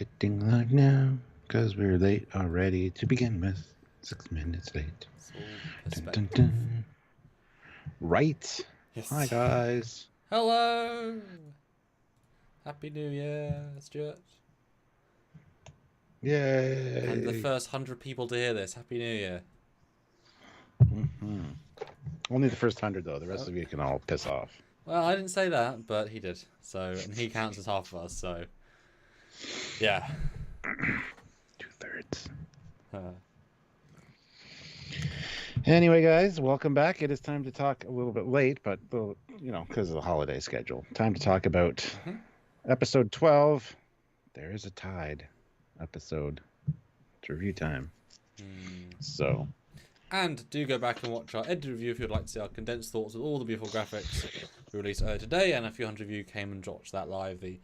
Hitting like now, because we're late already to begin with. 6 minutes late. It's all Dun, perspective. dun, dun. Right. Yes. Hi, guys. Hello. Happy New Year, Stuart. Yay. And the first 100 people to hear this, Happy New Year. Mm-hmm. Only the first 100, though. The rest of you can all piss off. Well, I didn't say that, but he did. So, and he counts as half of us. So, yeah. 2/3. Anyway, guys, welcome back. It is time to talk a little bit late, but because of the holiday schedule, time to talk about episode 12. There is a Tide episode. It's review time. So, and do go back and watch our edited review if you'd like to see our condensed thoughts with all the beautiful graphics we released earlier today. And a few hundred of you came and watched that live, the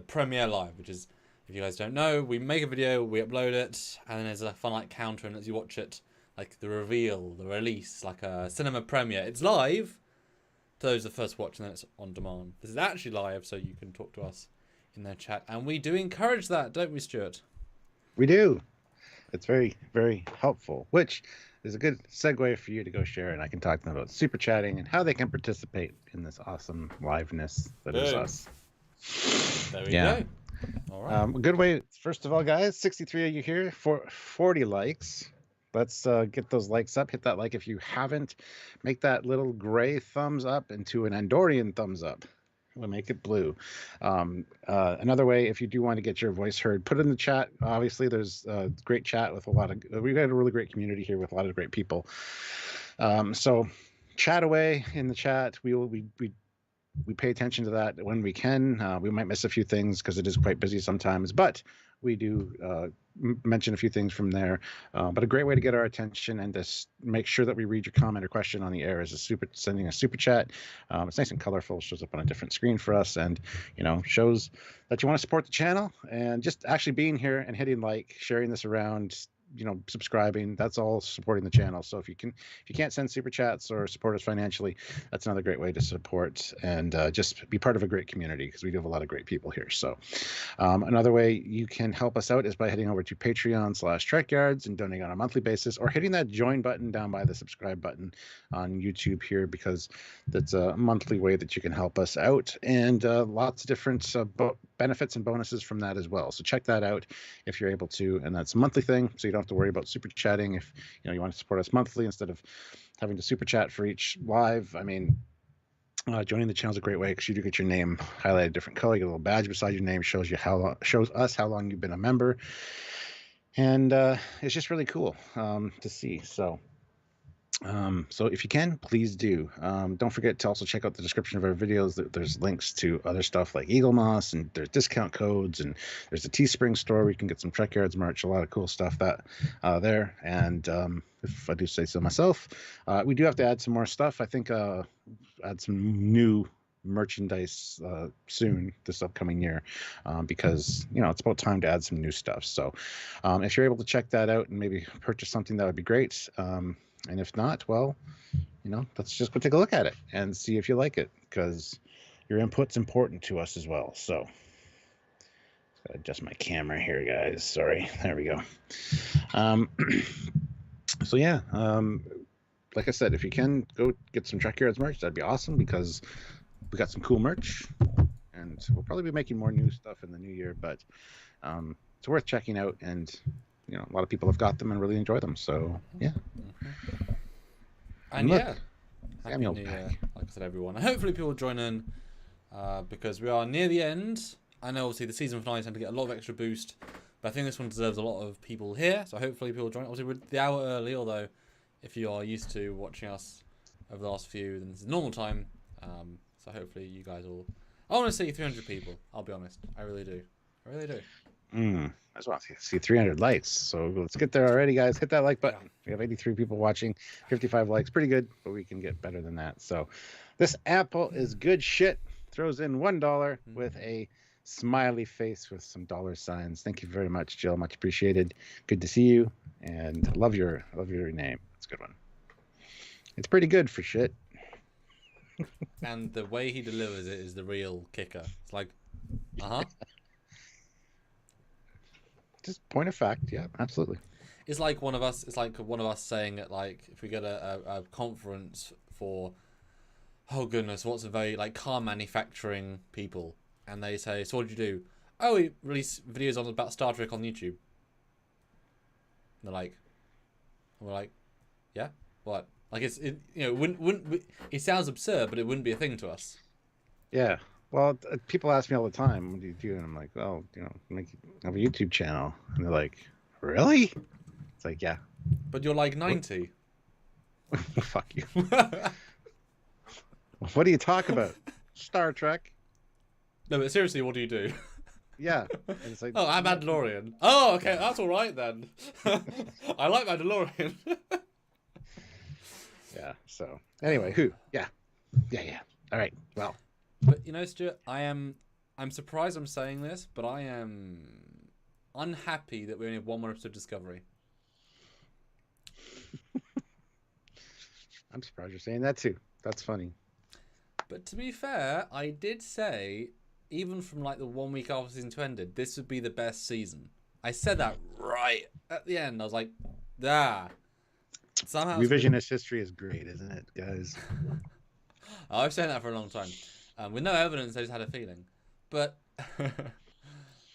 premiere live, which is, if you guys don't know, we make a video, we upload it, and then there's a fun counter, and as you watch it, like the reveal, the release, like a cinema premiere. It's live to those the first watch, and then it's on demand. This is actually live, so you can talk to us in their chat, and we do encourage that, don't we, Stuart? We do. It's very, very helpful, which is a good segue for you to go share, and I can talk to them about super chatting and how they can participate in this awesome liveness that is us. There we go. All right. A good way, first of all, guys, 63 of you here, for 40 likes. Let's get those likes up. Hit that like if you haven't. Make that little gray thumbs up into an Andorian thumbs up. We'll make it blue. Another way, if you do want to get your voice heard, put it in the chat. Obviously, there's a great chat with we've got a really great community here with a lot of great people. So chat away in the chat. We pay attention to that when we can. We might miss a few things because it is quite busy sometimes, but we do mention a few things from there. But a great way to get our attention and to make sure that we read your comment or question on the air is sending a super chat. It's nice and colorful, shows up on a different screen for us, and shows that you want to support the channel. And just actually being here and hitting like, sharing this around, subscribing, that's all supporting the channel. So if you can't send super chats or support us financially, that's another great way to support and just be part of a great community, because we do have a lot of great people here. So another way you can help us out is by heading over to Patreon/Trekyards and donating on a monthly basis, or hitting that join button down by the subscribe button on YouTube here, because that's a monthly way that you can help us out, and lots of different benefits and bonuses from that as well. So check that out if you're able to, and that's a monthly thing, so you don't have to worry about super chatting if you want to support us monthly instead of having to super chat for each live. I mean, joining the channel is a great way, because you do get your name highlighted a different color. You get a little badge beside your name, shows us how long you've been a member, and it's just really cool to see. So if you can, please do. Don't forget to also check out the description of our videos. There's links to other stuff like Eagle Moss, and there's discount codes, and there's a Teespring store where you can get some Trekyards merch, a lot of cool stuff there. And if I do say so myself, we do have to add some more stuff. I think add some new merchandise soon this upcoming year, because it's about time to add some new stuff. So if you're able to check that out and maybe purchase something, that would be great. And if not, well, let's just go take a look at it and see if you like it, because your input's important to us as well. So gotta adjust my camera here, guys. Sorry. There we go. So yeah, like I said, if you can go get some Trekyards merch, that'd be awesome, because we got some cool merch, and we'll probably be making more new stuff in the new year, but it's worth checking out, and a lot of people have got them and really enjoy them. So yeah. And look, yeah, Happy New Year, like I said, everyone. And hopefully people will join in, because we are near the end. I know obviously the season finale tend to get a lot of extra boost, but I think this one deserves a lot of people here. So hopefully people will join. Obviously we're the hour early, although if you are used to watching us over the last few, then this is normal time. So hopefully you guys will. I want to see 300 people. I'll be honest. I really do. I really do. I just want to see 300 likes. So let's get there already, guys. Hit that like button. Yeah. We have 83 people watching, 55 likes. Pretty good, but we can get better than that. So this apple is good shit. Throws in $1 with a smiley face with some dollar signs. Thank you very much, Jill. Much appreciated. Good to see you, and love your name. It's a good one. It's pretty good for shit. And the way he delivers it is the real kicker. It's like, just point of fact. Yeah, absolutely. It's like one of us. It's like one of us saying it. Like if we get a conference for, oh goodness, what's a very like car manufacturing people, and they say, so what did you do? Oh, we release videos on about Star Trek on YouTube. And they're like, we're like, yeah, what? Like it sounds absurd, but it wouldn't be a thing to us. Yeah. Well, people ask me all the time, what do you do? And I'm like, well, have a YouTube channel. And they're like, really? It's like, yeah. But you're like 90. Fuck you. What do you talk about? Star Trek. No, but seriously, what do you do? Yeah. And it's like, oh, I'm Mandalorian. Oh, okay, that's all right then. I like Mandalorian. Yeah. So anyway, who? Yeah. All right. Well. But Stuart, I'm surprised I'm saying this, but I am unhappy that we only have one more episode of Discovery. I'm surprised you're saying that too. That's funny. But to be fair, I did say, even from like the 1 week after season 2 ended, this would be the best season. I said that right at the end. I was like, Somehow revisionist history is great, isn't it, guys? I've said that for a long time. With no evidence, I just had a feeling. But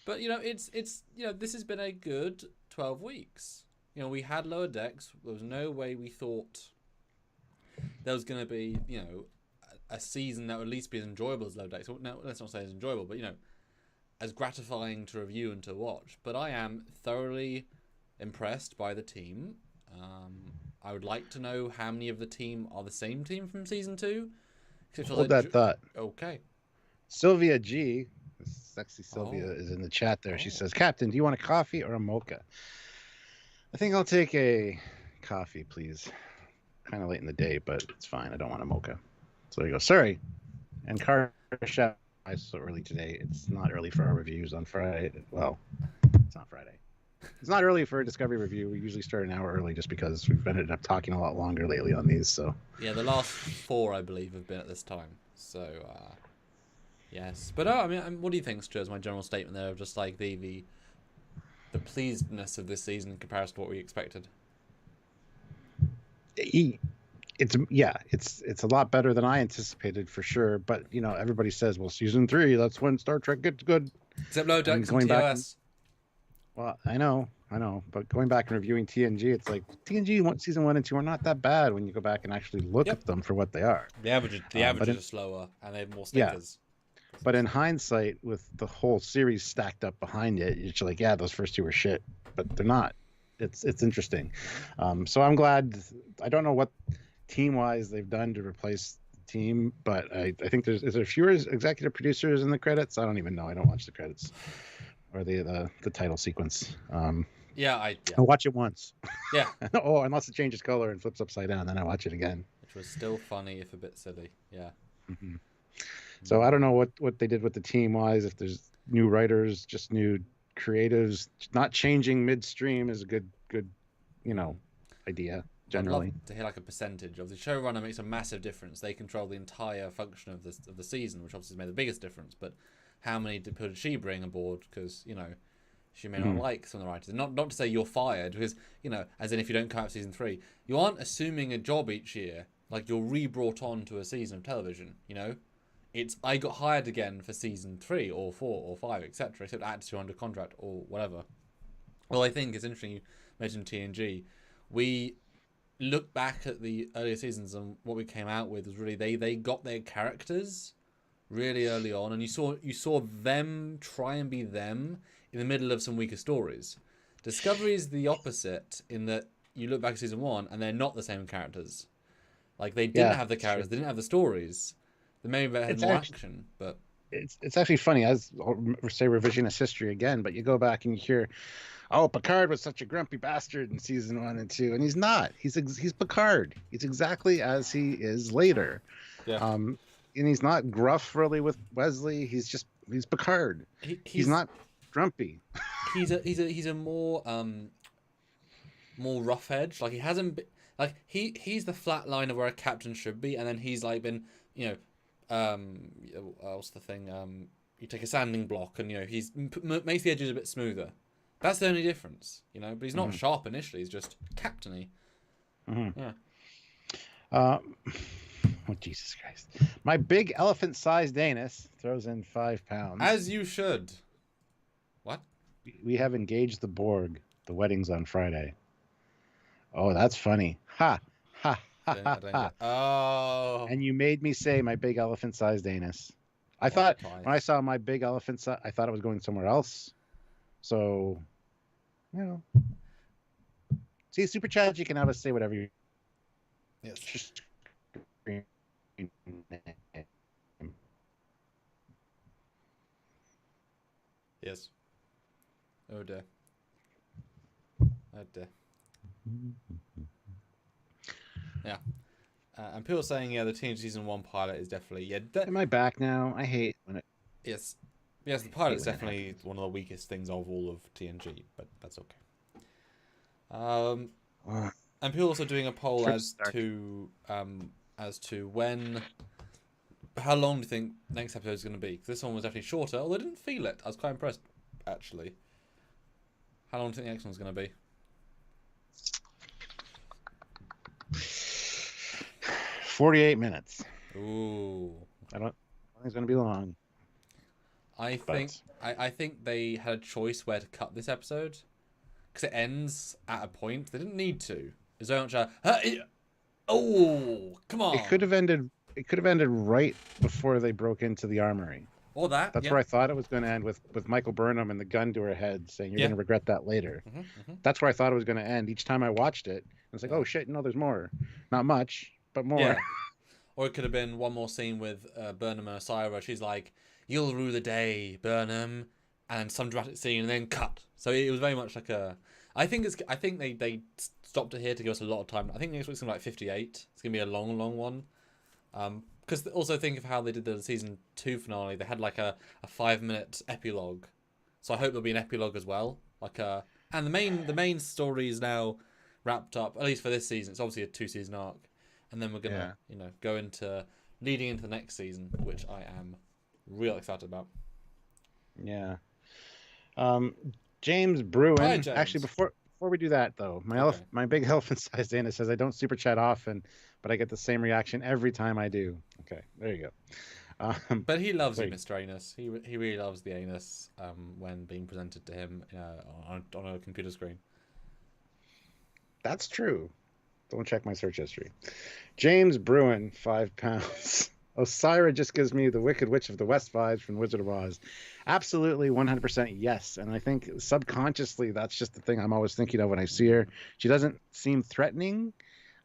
it's this has been a good 12 weeks. We had Lower Decks. There was no way we thought there was going to be, a season that would at least be as enjoyable as Lower Decks. No, let's not say as enjoyable, but, as gratifying to review and to watch. But I am thoroughly impressed by the team. I would like to know how many of the team are the same team from season 2. Hold that thought. Okay. Sylvia G, sexy Sylvia, is in the chat there. She says, Captain, do you want a coffee or a mocha? I think I'll take a coffee, please. Kind of late in the day, but it's fine. I don't want a mocha. So there you go. Sorry. And car shop is so early today. It's not early for our reviews on Friday. Well, it's not Friday. It's not early for a Discovery review. We usually start an hour early just because we've ended up talking a lot longer lately on these. So yeah, the last 4 I believe have been at this time. So yes, but I mean, what do you think, Stu? Is my general statement there of just like the pleasedness of this season in comparison to what we expected? It's a lot better than I anticipated for sure. But everybody says, well, season 3, that's when Star Trek gets good. Except Lower Decks and TOS. Well, I know, but going back and reviewing TNG, it's like TNG season 1 and 2 are not that bad when you go back and actually look at them for what they are. The averages are slower and they have more stickers. Yeah. But in hindsight, with the whole series stacked up behind it, you're like, yeah, those first 2 were shit, but they're not. It's interesting. So I'm glad. I don't know what team-wise they've done to replace the team, but I think is there fewer executive producers in the credits? I don't even know. I don't watch the credits. Or the title sequence. I'll watch it once. Yeah. Unless it changes color and flips upside down, then I watch it again. Which was still funny, if a bit silly. Yeah. Mm-hmm. So I don't know what they did with the team wise. If there's new writers, just new creatives, not changing midstream is a good idea generally. I'd love to hear like a percentage of the showrunner makes a massive difference. They control the entire function of the season, which obviously has made the biggest difference. But how many people did she bring aboard? Because she may not like some of the writers. And not to say you're fired, because as in if you don't come out season 3, you aren't assuming a job each year. Like you're re-brought on to a season of television. It's I got hired again for season 3 or 4 or 5, etc. Except add to under contract or whatever. Well, I think it's interesting you mentioned TNG. We look back at the earlier seasons and what we came out with was really they got their characters really early on, and you saw them try and be them in the middle of some weaker stories. Discovery is the opposite in that you look back at season 1 and they're not the same characters. Like they didn't have the characters, they didn't have the stories. They maybe had more action, but it's actually funny. As I'll say revisionist history again, but you go back and you hear, oh, Picard was such a grumpy bastard in season 1 and 2, and he's not. He's Picard. He's exactly as he is later. Yeah. And he's not gruff really with Wesley. He's Picard. He's not grumpy. He's a more rough edge. Like he hasn't been, like he's the flatliner where a captain should be, and then he's like been what's the thing? You take a sanding block and he's makes the edges a bit smoother. That's the only difference, you know. But he's not sharp initially. He's just captainy. Yeah. Oh, Jesus Christ. My big elephant-sized anus throws in 5 pounds. As you should. What? We have engaged the Borg. The wedding's on Friday. Oh, that's funny. Ha! Ha! Ha! Ha! Ha! Oh. And you made me say my big elephant-sized anus. I thought, when I saw my big elephant, I thought it was going somewhere else. So, you know. See, Super Chat, you can have us say whatever you... Yes. Yes. Oh dear. Oh dear. Yeah. And people saying, yeah, the TNG Season 1 pilot is definitely... Am I back now? I hate when it... Yes. Yes, the pilot's definitely one of the weakest things of all of TNG, but that's okay. And people also doing a poll as to when... How long do you think next episode is going to be? Because this one was definitely shorter, although I didn't feel it. I was quite impressed, actually. How long do you think the next one's going to be? 48 minutes. Ooh. I don't think it's going to be long. I think they had a choice where to cut this episode. Because it ends at a point. They didn't need to. There's so much... oh, come on. It could have ended right before they broke into the armory. Or that. That's where I thought it was going to end with Michael Burnham and the gun to her head saying, you're going to regret that later. That's where I thought it was going to end. Each time I watched it, I was like, oh shit, no, there's more. Not much, but more. Yeah. Or it could have been one more scene with Burnham and Osira where she's like, you'll rue the day, Burnham, and some dramatic scene, and then cut. So it was very much like a... I think they stopped it here to give us a lot of time. I think next week's going to be like 58. It's going to be a long, long one. Because also think of how they did the season 2 finale. They had like a 5-minute epilogue, so I hope there'll be an epilogue as well. And the main story is now wrapped up, at least for this season. It's obviously a 2-season arc, and then we're gonna go into leading into the next season, which I am real excited about. Yeah. James Bruin. Hi, James. Actually, before we do that though, my big elephant-sized anus says I don't super chat often, but I get the same reaction every time I do. Okay, there you go. But he loves you, Mr. Anus. He really loves the anus when being presented to him on a computer screen. That's true. Don't check my search history. James Bruin, 5 pounds. Osira just gives me the Wicked Witch of the West vibes from Wizard of Oz. Absolutely, 100% yes. And I think subconsciously that's just the thing I'm always thinking of when I see her. She doesn't seem threatening,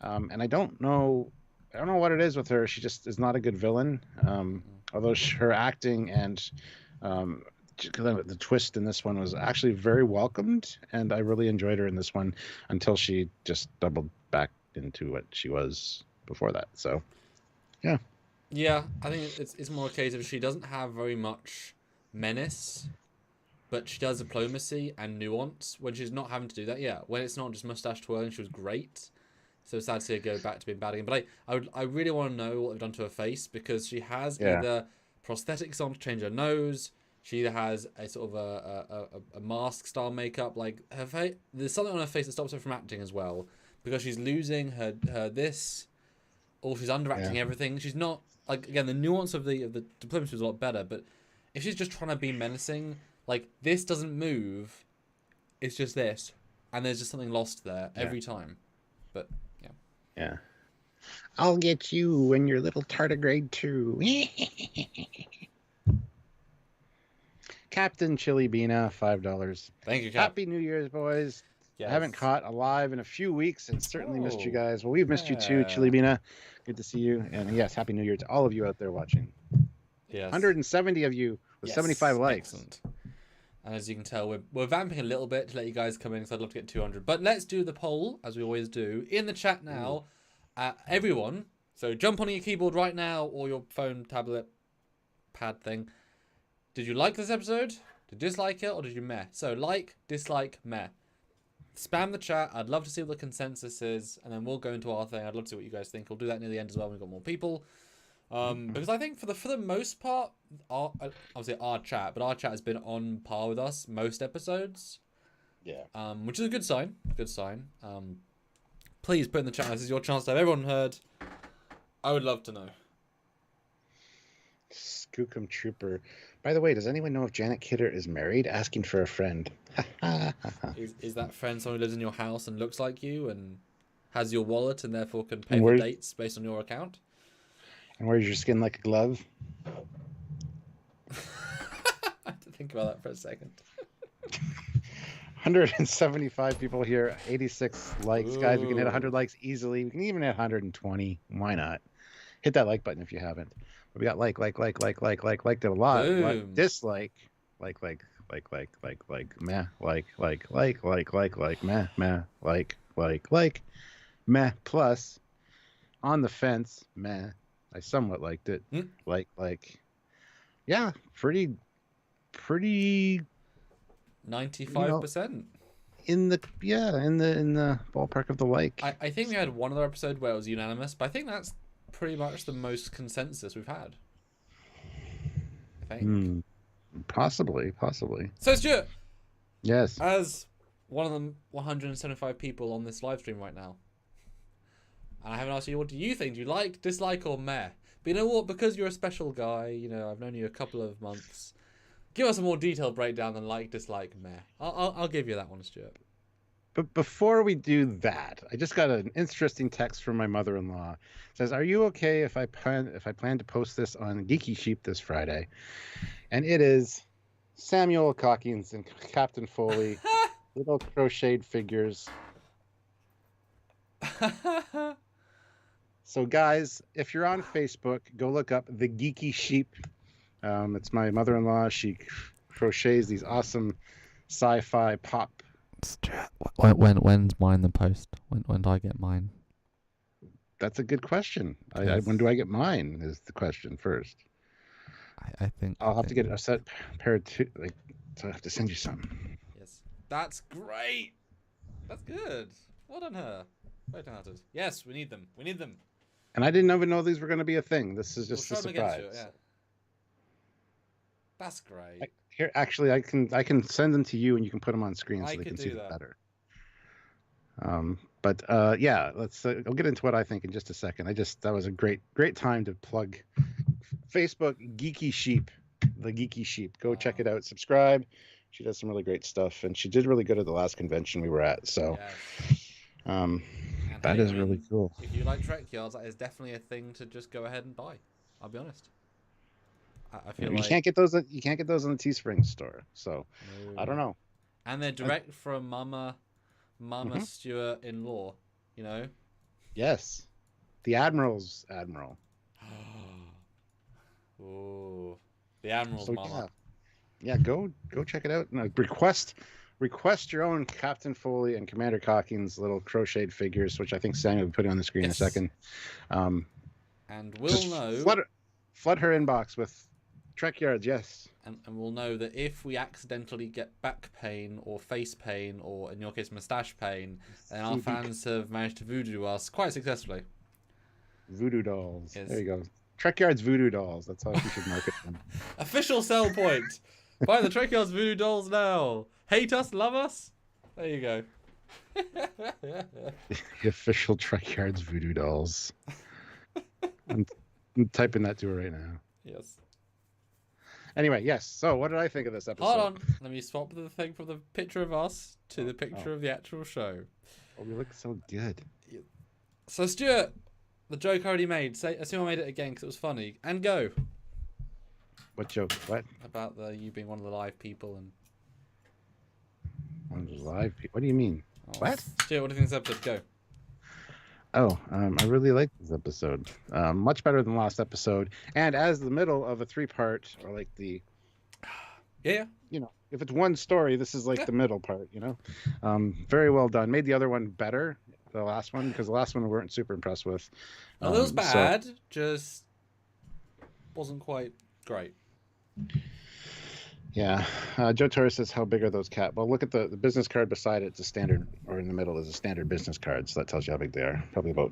and I don't know what it is with her. She just is not a good villain. Although her acting and the twist in this one was actually very welcomed, and I really enjoyed her in this one until she just doubled back into what she was before that. So, yeah. Yeah, I think it's more a case of she doesn't have very much menace, but she does diplomacy and nuance when she's not having to do that. Yeah, when it's not just mustache twirling, she was great. So sad to see her go back to being bad again. But I really want to know what they've done to her face, because she has either prosthetics on to change her nose, she either has a sort of a mask style makeup. Like her face, there's something on her face that stops her from acting as well, because she's losing her this, or she's underacting everything. She's not. Like, again, the nuance of the diplomacy was a lot better, but if she's just trying to be menacing, like, this doesn't move, it's just this, and there's just something lost there every time. But, yeah. Yeah. I'll get you and your little tardigrade too. Captain Chili Beana, $5. Thank you, Cap. Happy New Year's, boys. Yes. I haven't caught a live in a few weeks and certainly missed you guys. Well, we've missed you too, Chili Beana. Good to see you. And yes, Happy New Year to all of you out there watching. Yes. 170 of you with 75 likes. Excellent. And as you can tell, we're vamping a little bit to let you guys come in, because I'd love to get 200. But let's do the poll, as we always do, in the chat now. Everyone, so jump on your keyboard right now, or your phone, tablet, pad thing. Did you like this episode? Did you dislike it? Or did you meh? So like, dislike, meh. Spam the chat. I'd love to see what the consensus is, and then we'll go into our thing. I'd love to see what you guys think. We'll do that near the end as well when we've got more people. Because I think for the most part, obviously our chat has been on par with us most episodes. Yeah. Which is a good sign. Good sign. Please put in the chat. This is your chance to have everyone heard. I would love to know. Skookum Trooper. By the way, does anyone know if Janet Kidder is married? Asking for a friend. Is that friend someone who lives in your house and looks like you and has your wallet and therefore can pay And for dates based on your account? And wears your skin like a glove? I have to think about that for a second. 175 people here, 86 likes. Ooh. Guys, we can hit 100 likes easily. We can even hit 120. Why not? Hit that like button if you haven't. We got liked a lot. Boom. Dislike, meh, meh, meh, plus, on the fence, meh. I somewhat liked it. Yeah, pretty 95%. In the ballpark of the like. I think we had one other episode where it was unanimous, but I think that's pretty much the most consensus we've had. I think. Possibly. So Stuart, yes, as one of the 175 people on this live stream right now, and I haven't asked you, what do you think? Do you like, dislike, or meh? But you know what? Because you're a special guy, I've known you a couple of months. Give us a more detailed breakdown than like, dislike, meh. I'll give you that one, Stuart. But before we do that, I just got an interesting text from my mother-in-law. It says, "Are you okay if I plan to post this on Geeky Sheep this Friday?" And it is Samuel Cockings and Captain Foley, little crocheted figures. So guys, if you're on Facebook, go look up the Geeky Sheep. It's my mother-in-law. She crochets these awesome sci-fi pop. When's mine the post? When do I get mine? That's a good question. Yes. When do I get mine is the question first. I think I'll have to get a set pair of two. So I have to send you some. Yes, that's great. That's good. Well done, her. Very talented. Yes, we need them. And I didn't even know these were going to be a thing. This is just We'll a try them surprise. against you, yeah. That's great. Here, actually, I can send them to you, and you can put them on screen so they can see them better. But yeah, let's. I'll get into what I think in just a second. That was a great time to plug Facebook Geeky Sheep, the Geeky Sheep. Go check it out. Subscribe. She does some really great stuff, and she did really good at the last convention we were at. So, that is really cool. If you like Trekyards, that is definitely a thing to just go ahead and buy. I'll be honest. I feel you can't get those. You can't get those in the Teespring store. So, no. I don't know. And they're direct from Mama Stewart in law. Yes, the Admiral's Admiral. Oh, the Admiral's Mama. Yeah, go check it out. No, request your own Captain Foley and Commander Cockings little crocheted figures, which I think Samuel will put on the screen in a second. And we'll know. Flood her inbox with Trekyards, yes. And we'll know that if we accidentally get back pain or face pain or, in your case, moustache pain, then our fans have managed to voodoo us quite successfully. Voodoo dolls. Yes. There you go. Trekyards voodoo dolls. That's how we should market them. Official sell point. Buy the Trekyards voodoo dolls now. Hate us, love us. There you go. The official Trekyards voodoo dolls. I'm typing that to her right now. Yes. Anyway, yes. So, what did I think of this episode? Hold on. Let me swap the thing from the picture of us to the picture of the actual show. Oh, we look so good. So, Stuart, the joke I already made. Assume I made it again because it was funny. And go. What joke? What? About you being one of the live people and. One of the live people? What do you mean? Oh. What? Stuart, what do you think of this episode? Go. Oh, I really like this episode. Much better than the last episode. And as the middle of a 3-part, or like the... Yeah. If it's one story, this is like the middle part, Very well done. Made the other one better, the last one, because the last one we weren't super impressed with. No, that was bad. Just wasn't quite great. Yeah. Joe Torres says, how big are those cat? Well, look at the business card beside it. It's a standard, or in the middle is a standard business card. So that tells you how big they are. Probably about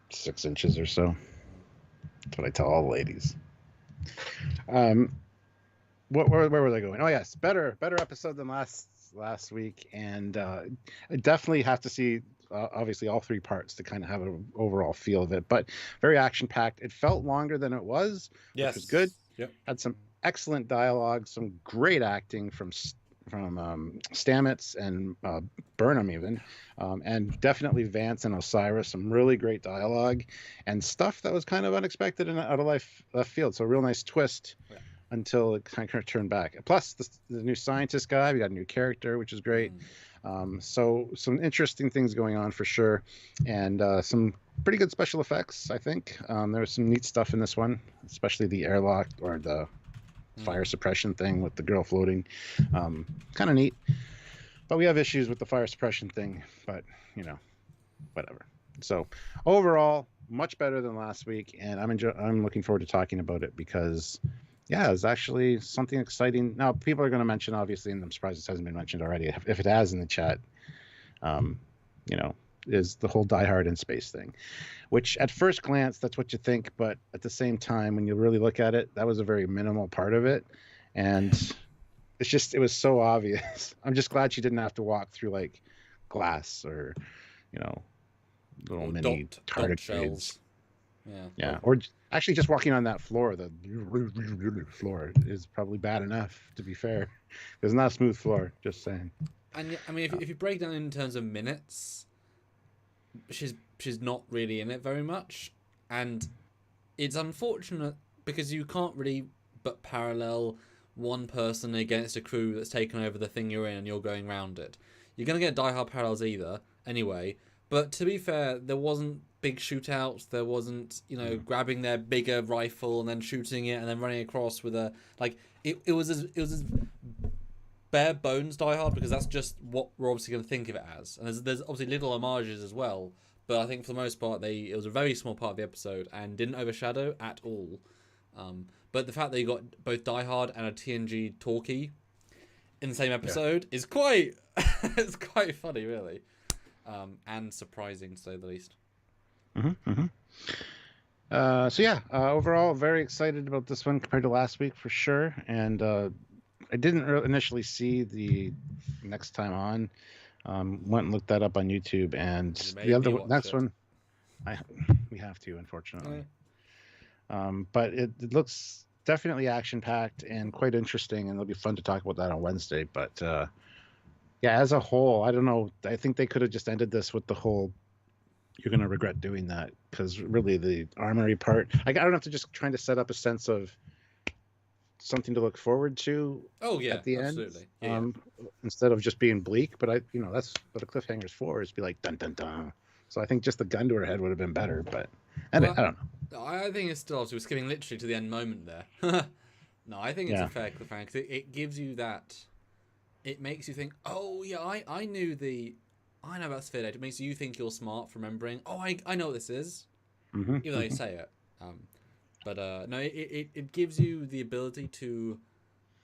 6 inches or so. That's what I tell all the ladies. where was I going? Oh yes, better episode than last week, and I definitely have to see obviously all three parts to kind of have an overall feel of it. But very action packed. It felt longer than it was, which was good. Yes. Yep. Had some excellent dialogue, some great acting from Stamets and Burnham even, and definitely Vance and Osiris. Some really great dialogue and stuff that was kind of unexpected and out of left field. So a real nice twist. Yeah. Until it kind of turned back. Plus, the new scientist guy, we got a new character, which is great. So some interesting things going on for sure, and some pretty good special effects, I think. There was some neat stuff in this one, especially the airlock or the fire suppression thing with the girl floating. Kind of neat. But we have issues with the fire suppression thing, but, whatever. So overall, much better than last week, and I'm looking forward to talking about it because... yeah, it's actually something exciting. Now, people are going to mention, obviously, and I'm surprised this hasn't been mentioned already. If it has in the chat, is the whole Die Hard in space thing, which at first glance, that's what you think. But at the same time, when you really look at it, that was a very minimal part of it. And it was so obvious. I'm just glad she didn't have to walk through like glass or, little mini target shells. Yeah. Or actually just walking on that floor, the floor is probably bad enough, to be fair. It's not a smooth floor, just saying. And I mean, if you break down in terms of minutes, she's not really in it very much. And it's unfortunate because you can't really but parallel one person against a crew that's taken over the thing you're in and you're going around it. You're going to get Die Hard parallels either, anyway. But to be fair, there wasn't big shootouts. There wasn't, grabbing their bigger rifle and then shooting it and then running across with a it was as bare bones Die Hard because that's just what we're obviously going to think of it as. And there's obviously little homages as well, but I think for the most part it was a very small part of the episode and didn't overshadow at all. But the fact that you got both Die Hard and a TNG talkie in the same episode is quite it's quite funny, really, and surprising to say the least. Overall, very excited about this one compared to last week for sure. And I didn't initially see the next time on. Went and looked that up on YouTube, and the next one, we have to, unfortunately. But it looks definitely action packed and quite interesting, and it'll be fun to talk about that on Wednesday. But as a whole, I don't know. I think they could have just ended this with the whole. You're going to regret doing that because really the armory part, I don't have to just trying to set up a sense of something to look forward to. Oh yeah, at the absolutely. end, instead of just being bleak. But that's what a cliffhanger's for, is be like dun dun dun. So I think just the gun to her head would have been better. But I don't know. I think it's still we're skipping literally to the end moment there. No, I think it's a fair cliffhanger because it gives you that. It makes you think. Oh yeah, I know about sphere data. It makes you think you're smart for remembering. Oh, I know what this is, even though you say it. No, it gives you the ability to,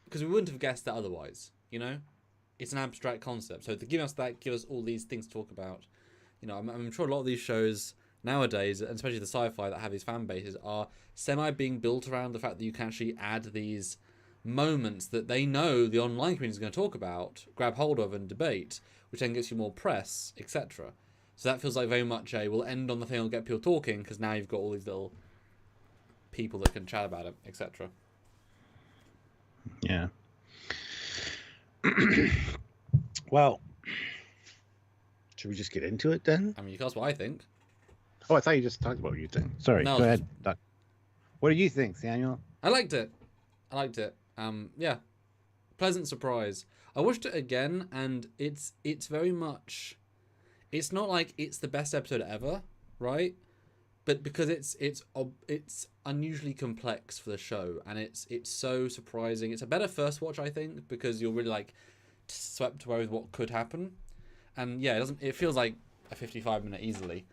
because we wouldn't have guessed that otherwise. It's an abstract concept. So to give us that, give us all these things to talk about. I'm sure a lot of these shows nowadays, and especially the sci-fi that have these fan bases, are semi being built around the fact that you can actually add these moments that they know the online community is going to talk about, grab hold of, and debate, which then gets you more press, etc. So that feels like very much we'll end on the thing that'll get people talking, because now you've got all these little people that can chat about it, etc. Yeah. Well, should we just get into it then? I mean, you can ask what I think. Oh, I thought you just talked about what you think. Sorry, go ahead. What do you think, Samuel? I liked it. Pleasant surprise. I watched it again, and it's very much. It's not like it's the best episode ever, right? But because it's unusually complex for the show, and it's so surprising. It's a better first watch, I think, because you're really swept away with what could happen, and it feels like a 55-minute easily,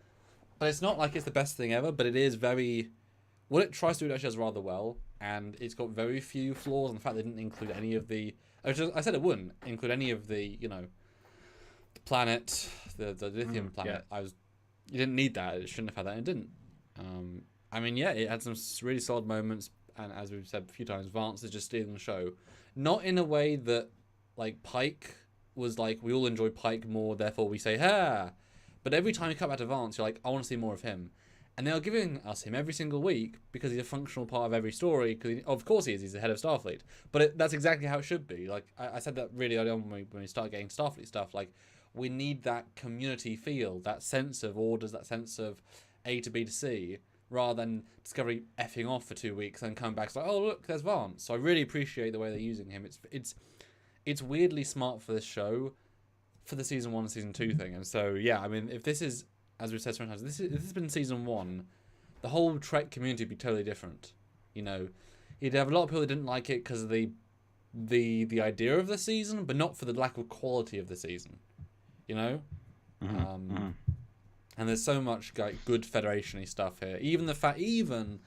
but it's not like it's the best thing ever. But it is very. What it tries to do, it actually does rather well, and it's got very few flaws. And the fact they didn't include any of the. I said it wouldn't include any of the, the planet, the lithium planet. Yeah. You didn't need that. It shouldn't have had that, and it didn't. It had some really solid moments, and as we've said a few times, Vance is just stealing the show. not in a way that like Pike was like we all enjoy Pike more, therefore we say ha. But every time you cut back to Vance, you're like, I want to see more of him. And they are giving us him every single week because he's a functional part of every story. Because of course he is. He's the head of Starfleet. But that's exactly how it should be. Like I said that really early on when we start getting Starfleet stuff. Like we need that community feel, that sense of orders, that sense of A to B to C, rather than Discovery effing off for 2 weeks and come back. It's like, oh look, there's Vance. So I really appreciate the way they're using him. It's weirdly smart for this show, for the season 1 and season 2 thing. And so yeah, I mean, if this is, as we've said so many times, if this has been season 1, the whole Trek community would be totally different. You know, you'd have a lot of people that didn't like it because of the idea of the season, but not for the lack of quality of the season. You know, and there's so much like good Federation-y stuff here. Even the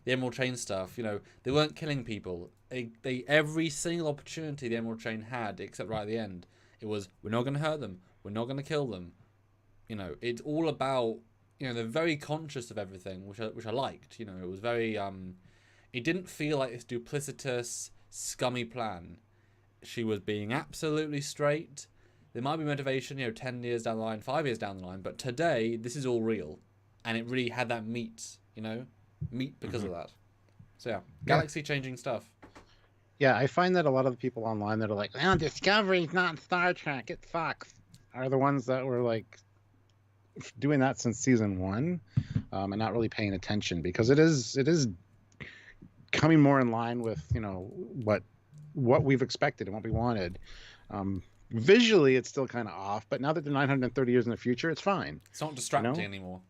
Emerald Chain stuff. You know, they weren't killing people. They every single opportunity the Emerald Chain had, except right at the end, it was we're not going to hurt them, we're not going to kill them. You know, it's all about, you know, they're very conscious of everything, which I liked. You know, it was very it didn't feel like this duplicitous, scummy plan. She was being absolutely straight. There might be motivation, you know, 10 years down the line, 5 years down the line, but today this is all real, and it really had that meat because of that. So yeah, galaxy changing stuff. Yeah, I find that a lot of the people online that are like, "Oh, Discovery's not Star Trek, it's Fox," are the ones that were like doing that since season 1, and not really paying attention, because it is coming more in line with, you know, what we've expected and what we wanted. Visually, it's still kind of off, but now that they're 930 years in the future, it's fine. It's not distracting anymore.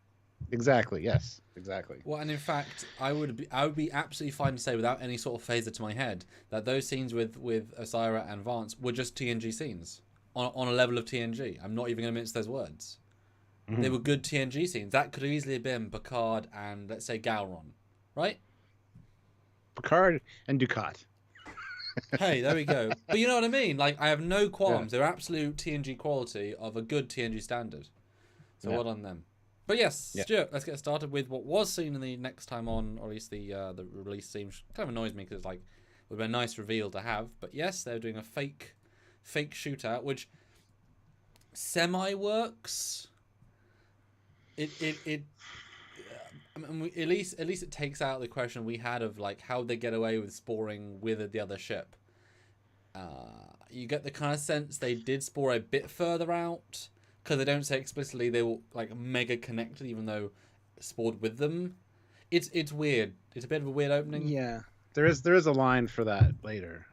Exactly. Yes. Exactly. Well, and in fact, I would be absolutely fine to say, without any sort of phaser to my head, that those scenes with Osira and Vance were just TNG scenes on a level of TNG. I'm not even going to mince those words. Mm-hmm. They were good TNG scenes. That could have easily been Picard and, let's say, Gowron, right? Picard and Ducat. Hey, there we go. But you know what I mean? Like, I have no qualms. Yeah. They're absolute TNG quality of a good TNG standard. So well done them. But yes, Stuart, let's get started with what was seen in the next time on, or at least the release scene. Kind of annoys me because, like, it would have been a nice reveal to have. But yes, they're doing a fake shootout, which semi-works. I mean, at least it takes out the question we had of like how they get away with sporing with the other ship. You get the kind of sense they did spore a bit further out, because they don't say explicitly they were like mega connected, even though spored with them. It's weird. It's a bit of a weird opening. Yeah, there is a line for that later,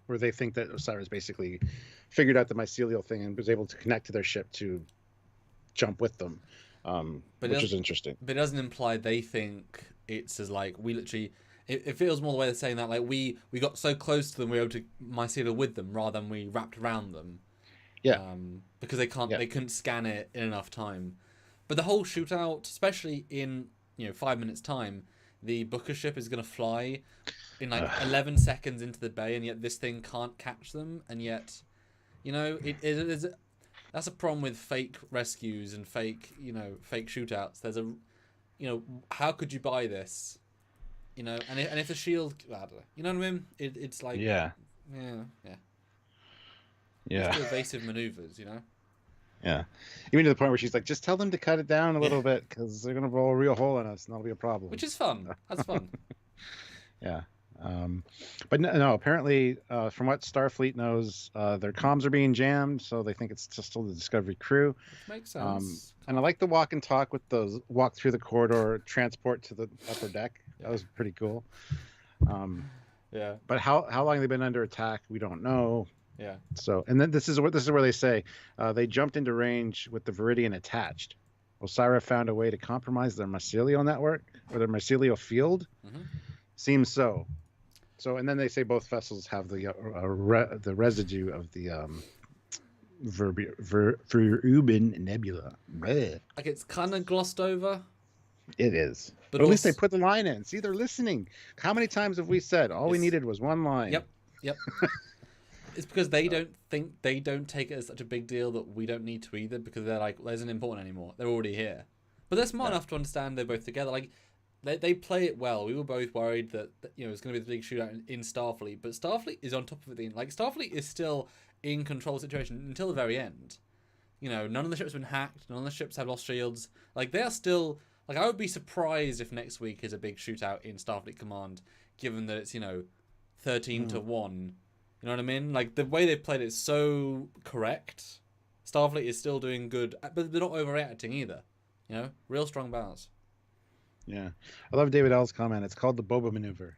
where they think that Osiris basically figured out the mycelial thing and was able to connect to their ship to jump with them. Which is interesting. But it doesn't imply they think it's as like we literally. It feels more the way they're saying that, like we got so close to them we were able to mycelial with them rather than we wrapped around them. Yeah. Because they couldn't scan it in enough time. But the whole shootout, especially in 5 minutes time, the Booker ship is gonna fly in like 11 seconds into the bay, and yet this thing can't catch them, and yet, it is. That's a problem with fake rescues and fake shootouts. There's how could you buy this? And if the shield, I don't know. You know what I mean? It's like yeah. It's evasive maneuvers, Yeah, even to the point where she's like, just tell them to cut it down a little bit because they're gonna blow a real hole in us, and that'll be a problem. Which is fun. That's fun. Yeah. But no, apparently, from what Starfleet knows, their comms are being jammed, so they think it's just still the Discovery crew. Which makes sense. And I like the walk and talk with those walk through the corridor, transport to the upper deck. That was pretty cool. Yeah. But how long they've been under attack, we don't know. Yeah. So, and then this is where they say they jumped into range with the Viridian attached. Osira found a way to compromise their mycelial network or their mycelial field. Mm-hmm. Seems so. So, and then they say both vessels have the residue of the Verubin Nebula. Bleh. Like it's kind of glossed over. It is. But at least they put the line in. See, they're listening. How many times have we said all we needed was one line? Yep. It's because they don't take it as such a big deal that we don't need to either, because they're like, well, isn't important anymore. They're already here. But they're smart enough to understand they're both together. Like, they play it well. We were both worried that it's going to be the big shootout in Starfleet, but Starfleet is on top of it. Like Starfleet is still in control of the situation until the very end. None of the ships have been hacked. None of the ships have lost shields. Like they are still. Like I would be surprised if next week is a big shootout in Starfleet Command, given that it's 13-1. You know what I mean? Like the way they've played it is so correct. Starfleet is still doing good, but they're not overreacting either. Real strong balance. Yeah, I love David L's comment. It's called the Boba maneuver.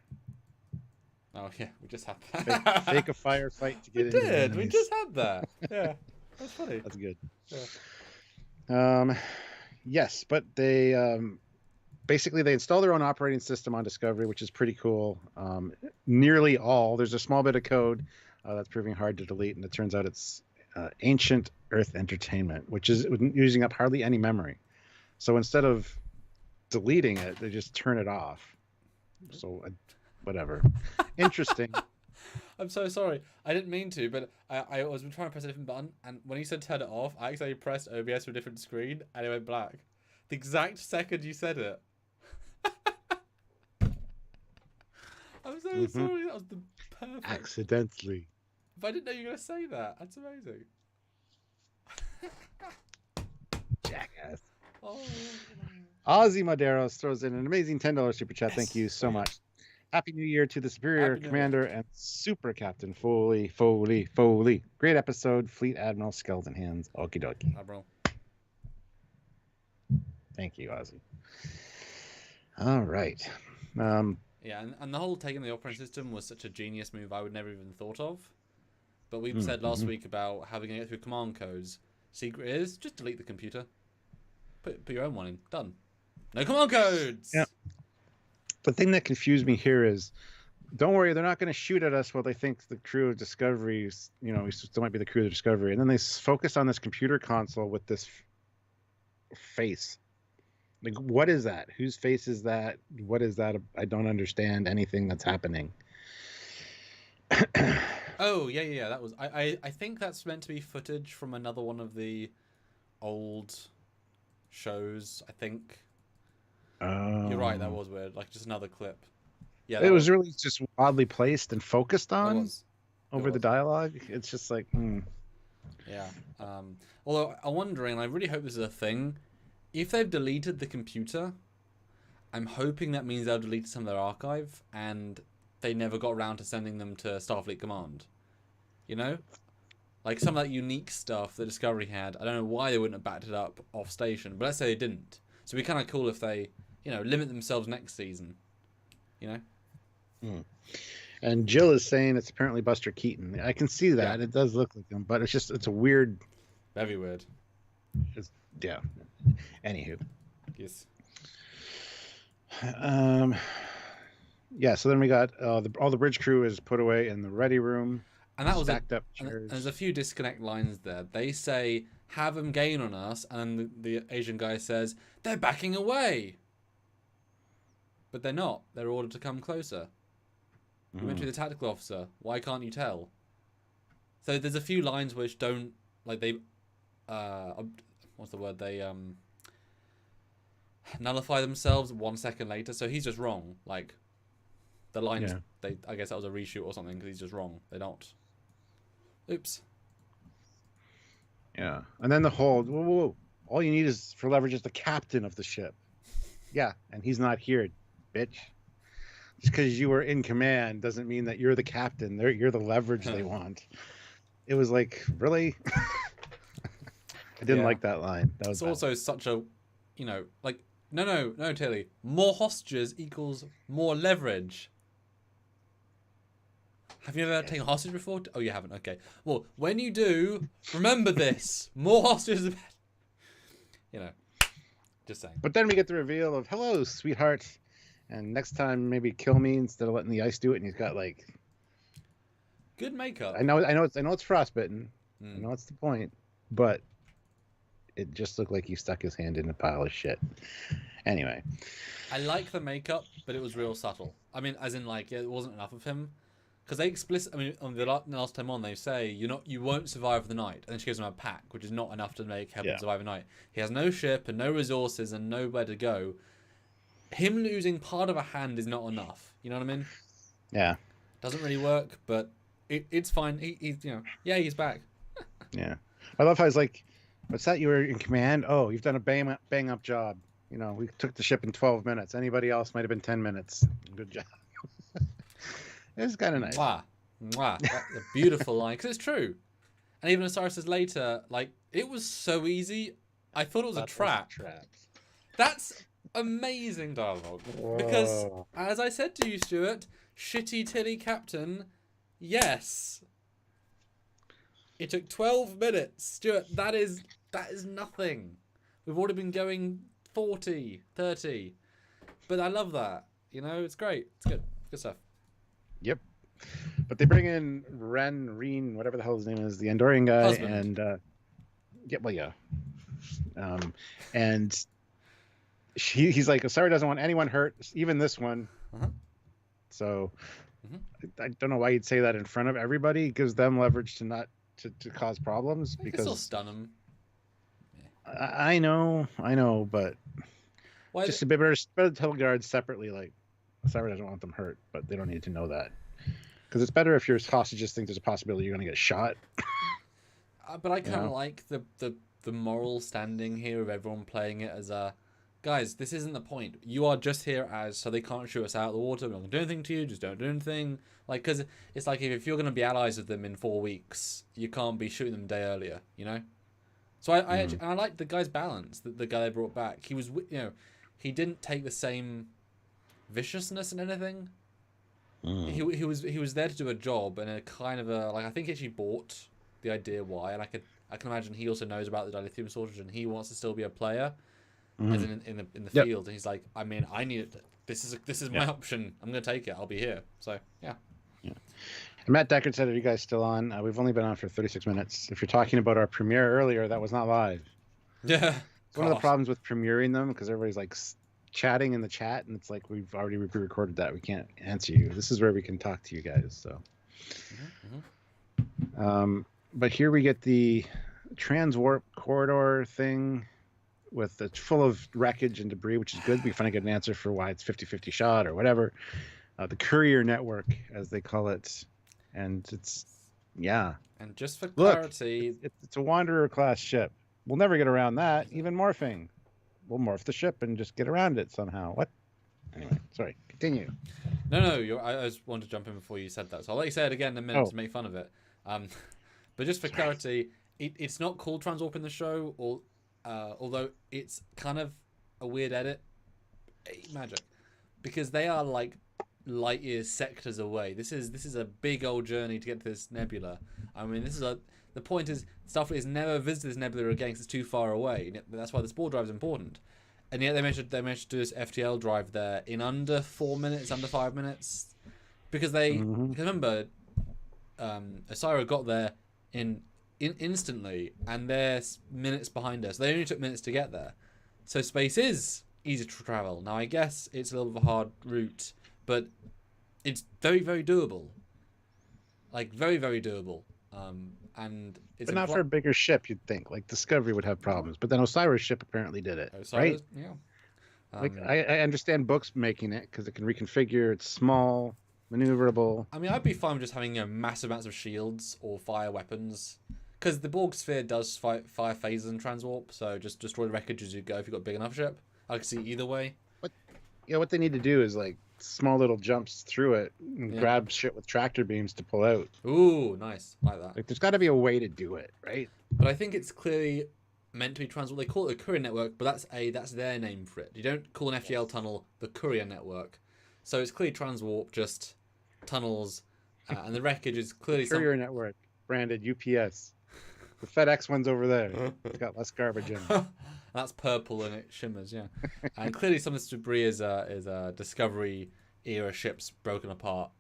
Oh yeah, we just had that. Fake a firefight to get we into did. the enemies. We just had that. Yeah, that's funny. That's good. Yeah. Yes, but they basically they install their own operating system on Discovery, which is pretty cool. Nearly all. There's a small bit of code that's proving hard to delete, and it turns out it's Ancient Earth Entertainment, which is using up hardly any memory. So instead of deleting it, they just turn it off. So whatever. Interesting. I'm so sorry. I didn't mean to, but I was trying to press a different button, and when you said turn it off, I accidentally pressed OBS for a different screen, and it went black. The exact second you said it. I'm so sorry. That was the perfect. Accidentally. But I didn't know you were going to say that. That's amazing. Jackass. Oh. Ozzy Maderos throws in an amazing $10 super chat. Yes. Thank you so much. Happy New Year to the Superior Commander and Super Captain Foley. Great episode. Fleet Admiral Skeleton Hands. Okie dokie. Hi, bro. Thank you, Ozzy. All right. Yeah, and the whole taking the operating system was such a genius move I would never even thought of. But we said last week about how we're going to get through command codes. Secret is just delete the computer. Put your own one in. Done. No command codes! Yeah. The thing that confused me here is, don't worry, they're not going to shoot at us while they think the crew of Discovery, we still might be the crew of Discovery. And then they focus on this computer console with this face. Like, what is that? Whose face is that? What is that? I don't understand anything that's happening. Oh, yeah. That was... I think that's meant to be footage from another one of the old shows, I think. You're right, that was weird. Like, just another clip. Yeah, it was really just oddly placed and focused on over the dialogue. It's just like, Yeah. Although, I'm wondering, I really hope this is a thing. If they've deleted the computer, I'm hoping that means they'll delete some of their archive, and they never got around to sending them to Starfleet Command. Like, some of that unique stuff that Discovery had, I don't know why they wouldn't have backed it up off station, but let's say they didn't. So it'd be kind of cool if they, limit themselves next season. And Jill is saying it's apparently Buster Keaton. I can see that. Yeah. It does look like him, but it's a weird... Very weird. Yeah. Anywho. Yes. Yeah, so then we got all the bridge crew is put away in the ready room. And that was stacked up chairs. And there's a few disconnect lines there. They say, have them gain on us, and the Asian guy says, they're backing away. But they're not. They're ordered to come closer. You went to the tactical officer. Why can't you tell? So there's a few lines which don't, like they, what's the word? They nullify themselves 1 second later. So he's just wrong. Like the lines, I guess that was a reshoot or something because he's just wrong. They're not. Oops. Yeah, and then the whole whoa. All you need is for leverage is the captain of the ship. Yeah, and he's not here, bitch. Just because you were in command doesn't mean that you're the captain. You're the leverage they want. It was like, really? I didn't like that line. That was also such a, like, no, Tilly. More hostages equals more leverage. Have you ever taken a hostage before? Oh, you haven't? Okay. Well, when you do, remember this. More hostages. Just saying. But then we get the reveal of, hello, sweetheart. And next time, maybe kill me instead of letting the ice do it. And he's got like good makeup. I know it's frostbitten. I know it's the point, but it just looked like he stuck his hand in a pile of shit. Anyway, I like the makeup, but it was real subtle. I mean, as in like it wasn't enough of him because they on the last time on they say you won't survive the night, and then she gives him a pack, which is not enough to help him survive a night. He has no ship and no resources and nowhere to go. him losing part of a hand is not enough. You know what I mean? Yeah. Doesn't really work, but it's fine. He's yeah, he's back. Yeah. I love how he's like, what's that? You were in command? Oh, you've done a bang up job. We took the ship in 12 minutes. Anybody else might have been 10 minutes. Good job. It's kind of nice. Mwah. Mwah. That's a beautiful line, because it's true. And even Osiris says later, like, it was so easy, I thought it was a trap. That's amazing dialogue. Whoa. Because, as I said to you, Stuart, shitty Tilly Captain, yes. It took 12 minutes. Stuart, that is nothing. We've already been going 40, 30. But I love that. It's great. It's good. Good stuff. Yep. But they bring in Reen, whatever the hell his name is, the Andorian guy. Husband. And, yeah. And he's like, Osiris doesn't want anyone hurt, even this one. Uh-huh. So I don't know why you'd say that in front of everybody. It gives them leverage to cause problems. You can still stun them. Yeah. I know, but just a bit better to tell guards separately, like, Osiris doesn't want them hurt, but they don't need to know that. Because it's better if your hostages think there's a possibility you're going to get shot. But I kind of like the moral standing here of everyone playing it as guys, this isn't the point. You are just here so they can't shoot us out of the water. We're not going to do anything to you. Just don't do anything. Like, because it's like if you're going to be allies with them in 4 weeks, you can't be shooting them a day earlier, So I like the guy's balance, the guy they brought back. He was, he didn't take the same viciousness and anything. He was there to do a job, and a kind of I think he actually bought the idea why, and I can imagine he also knows about the dilithium shortage, and he wants to still be a player, as in the field. And he's like, I mean, I need it. This is my option. I'm gonna take it. I'll be here. So yeah. And Matt Deckard said, "Are you guys still on? We've only been on for 36 minutes. If you're talking about our premiere earlier, that was not live." Yeah. It's one of the problems with premiering them, because everybody's like chatting in the chat, and it's like, we've already recorded that. We can't answer you. This is where we can talk to you guys. So, but here we get the transwarp corridor thing with it's full of wreckage and debris, which is good. We finally get an answer for why it's 50-50 shot or whatever. The courier network, as they call it, and it's And just for clarity, it's a Wanderer class ship. We'll never get around that. Even morphing. We'll morph the ship and just get around it somehow. What? Anyway, sorry. Continue. No. I just wanted to jump in before you said that, so I'll let you say it again in a minute to make fun of it. But just for clarity, it's not called Transwarp in the show, or although it's kind of a weird edit. Magic, because they are like light years sectors away. This is a big old journey to get to this nebula. I mean, the point is, Starfleet has never visited this nebula again because it's too far away. That's why the spore drive is important. And yet they managed to do this FTL drive there in under 4 minutes, under 5 minutes, because remember, Osira got there instantly, and they're minutes behind us. They only took minutes to get there, so space is easy to travel. Now, I guess it's a little bit of a hard route, but it's very, very doable. Like, very, very doable. And it's but not for a bigger ship, you'd think. Like, Discovery would have problems, but then Osiris' ship apparently did it, right? Yeah. Like, I understand Book's making it because it can reconfigure. It's small, maneuverable. I mean, I'd be fine with just having massive amounts of shields or fire weapons, because the Borg sphere does fire phasers and transwarp, so just destroy the wreckage as you go if you've got a big enough ship. I can see either way. What they need to do is like small little jumps through it and grab shit with tractor beams to pull out. Ooh, nice. Like that. Like, there's got to be a way to do it, right? But I think it's clearly meant to be transwarp. They call it a courier network, but that's their name for it. You don't call an FGL tunnel the courier network. So it's clearly transwarp, just tunnels, and the wreckage is clearly courier network branded UPS. The FedEx one's over there. It's got less garbage in it. That's purple and it shimmers, yeah. And clearly some of this debris is Discovery era ships broken apart.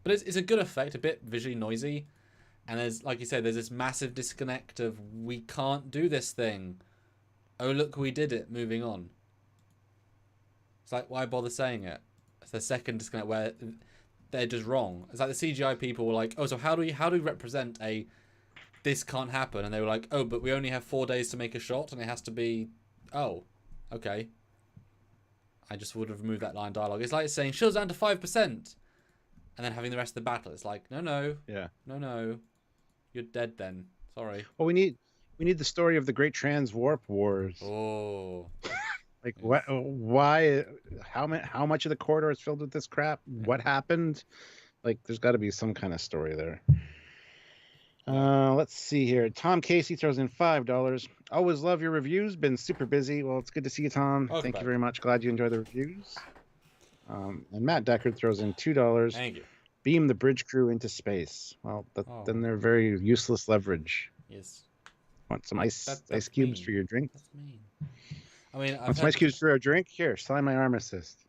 But it's a good effect, a bit visually noisy. And there's, like you said, there's this massive disconnect of, we can't do this thing. Oh, look, we did it. Moving on. It's like, why bother saying it? It's the second disconnect where they're just wrong. It's like the CGI people were like, oh, so how do we represent this can't happen? And they were like, oh, but we only have 4 days to make a shot, and it has to be, oh, okay. I just would have removed that line of dialogue. It's like saying shields down to 5%, and then having the rest of the battle. It's like no, you're dead then. Sorry. Well, we need the story of the Great Trans Warp Wars. Oh. Like Yes. what? Why? How much of the corridor is filled with this crap? What happened? Like, there's got to be some kind of story there. Let's see here. Tom Casey throws in $5. Always love your reviews. Been super busy. Well, it's good to see you, Tom. Welcome Thank back. you very much. Glad you enjoy the reviews. And Matt Deckard throws in $2. Thank you. Beam the bridge crew into space. Well, then they're very useless leverage. Yes. Want some ice That's cubes mean. for your drink? That's mean. I mean, Want some ice cubes for a drink? Here, sign my arm assist.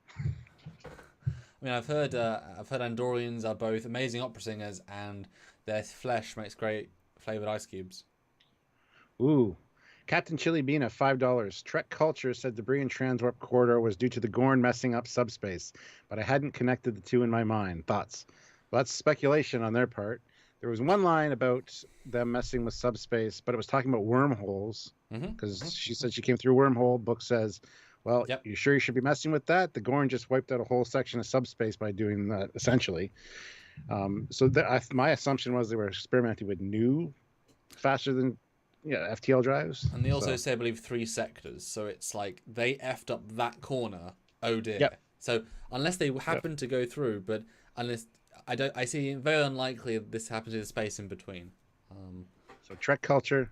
I've heard Andorians are both amazing opera singers, and their flesh makes great flavored ice cubes. Ooh. Captain Chili Bean at $5. Trek Culture said debris in Transwarp Corridor was due to the Gorn messing up subspace, but I hadn't connected the two in my mind. Thoughts? Well, that's speculation on their part. There was one line about them messing with subspace, but it was talking about wormholes, because she said she came through a wormhole. Book says, well, you sure you should be messing with that? The Gorn just wiped out a whole section of subspace by doing that, essentially. So my assumption was they were experimenting with new, faster than FTL drives. And they also say, I believe, 3 sectors. So it's like they effed up that corner. Oh dear. Yep. So unless they happen to go through, but unless I see very unlikely this happens in the space in between. So Trek Culture.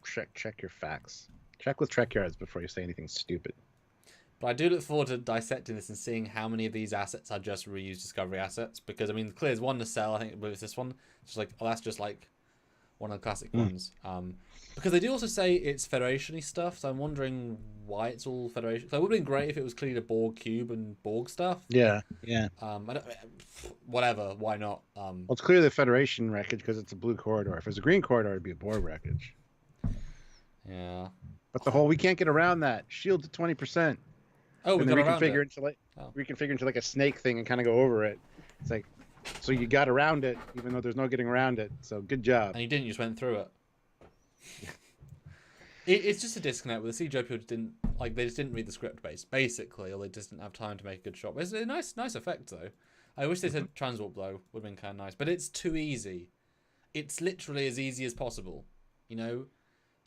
Check your facts. Check with Trekyards before you say anything stupid. But I do look forward to dissecting this and seeing how many of these assets are just reused Discovery assets. Because, I mean, clear there's one to sell, I think, but it's this one. It's just like, that's just like one of the classic ones. Because they do also say it's Federation-y stuff, so I'm wondering why it's all Federation. So it would have been great if it was clearly the Borg cube and Borg stuff. Yeah. Whatever, why not? Well, it's clearly the Federation wreckage because it's a blue corridor. If it was a green corridor, it'd be a Borg wreckage. Yeah. But the whole, we can't get around that. Shield to 20%. Oh, we got around it. Reconfigure into like a snake thing and kind of go over it. It's like, so you got around it, even though there's no getting around it. So good job. And you didn't, you just went through it. It's just a disconnect with the CGI people they just didn't read the script basically, or they just didn't have time to make a good shot. But it's a nice effect though. I wish they said transwarp though, would have been kind of nice. But it's too easy. It's literally as easy as possible. You know,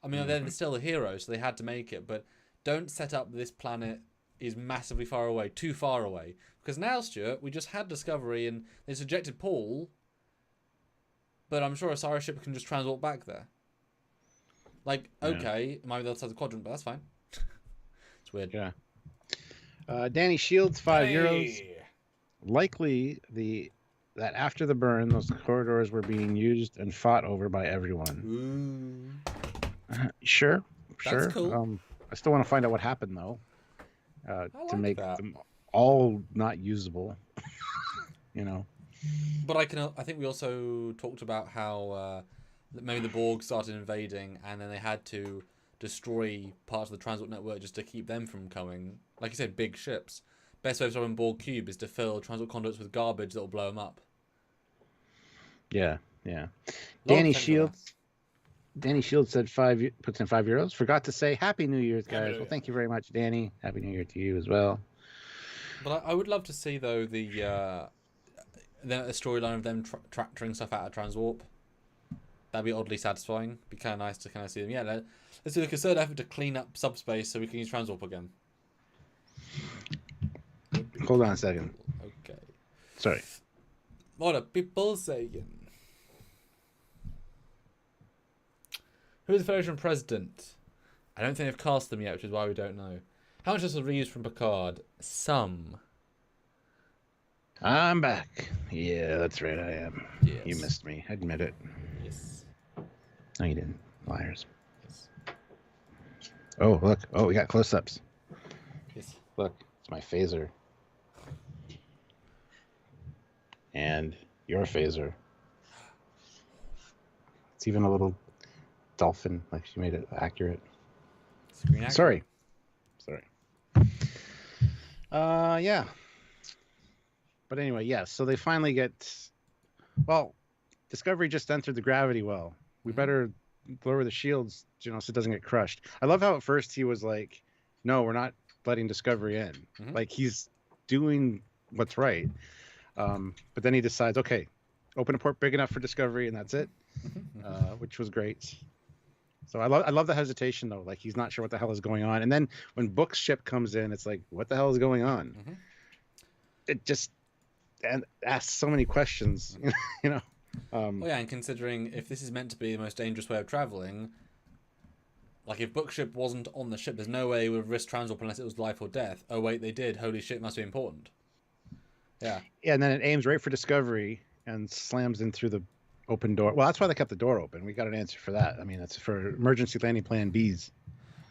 I mean they're still the heroes, so they had to make it. But don't set up this planet is massively far away, too far away. Because now, Stuart, we just had Discovery and they subjected Paul. But I'm sure a Cyrus ship can just transwarp back there. Like, okay, it might be the other side of the quadrant, but that's fine. It's weird. Yeah. Danny Shields, €5. Likely that after the burn, those corridors were being used and fought over by everyone. Sure. That's cool. I still want to find out what happened though, to make them all not usable. You know. But I think we also talked about how maybe the Borg started invading, and then they had to destroy parts of the transport network just to keep them from coming. Like you said, big ships. Best way of stopping Borg cube is to fill transport conduits with garbage that will blow them up. Yeah. Danny Shields said puts in €5. Forgot to say Happy New Year's, guys. Well, thank you very much, Danny. Happy New Year to you as well. But I would love to see though the storyline of them tractoring stuff out of transwarp. That'd be oddly satisfying. Be kind of nice to kind of see them. Yeah, let's do a concerted effort to clean up subspace so we can use transwarp again. Hold on a second. Okay. Sorry. What are people saying? Who is the Federation president? I don't think they've cast them yet, which is why we don't know. How much is the reuse from Picard? Some. I'm back. Yeah, that's right, I am. Yes. You missed me. Admit it. Yes. No, you didn't. Liars. Yes. Oh, look. Oh, we got close-ups. Yes. Look, it's my phaser. And your phaser. It's even a little dolphin, like she made it accurate. Sorry. Yeah. But anyway, yeah, so they finally get... Well, Discovery just entered the gravity well. We better lower the shields, so it doesn't get crushed. I love how at first he was like, no, we're not letting Discovery in. Mhm. Like he's doing what's right. But then he decides, okay, open a port big enough for Discovery, and that's it, which was great. So I love the hesitation though. Like he's not sure what the hell is going on, and then when Book's ship comes in, it's like, what the hell is going on? It just and asks so many questions, you know. Well, yeah, and considering if this is meant to be the most dangerous way of traveling, like if Bookship wasn't on the ship, there's no way it would risk transport unless it was life or death. Oh wait, they did. Holy shit, must be important. Yeah. Yeah, and then it aims right for Discovery and slams in through the open door. Well, that's why they kept the door open. We got an answer for that. I mean, it's for emergency landing plan Bs.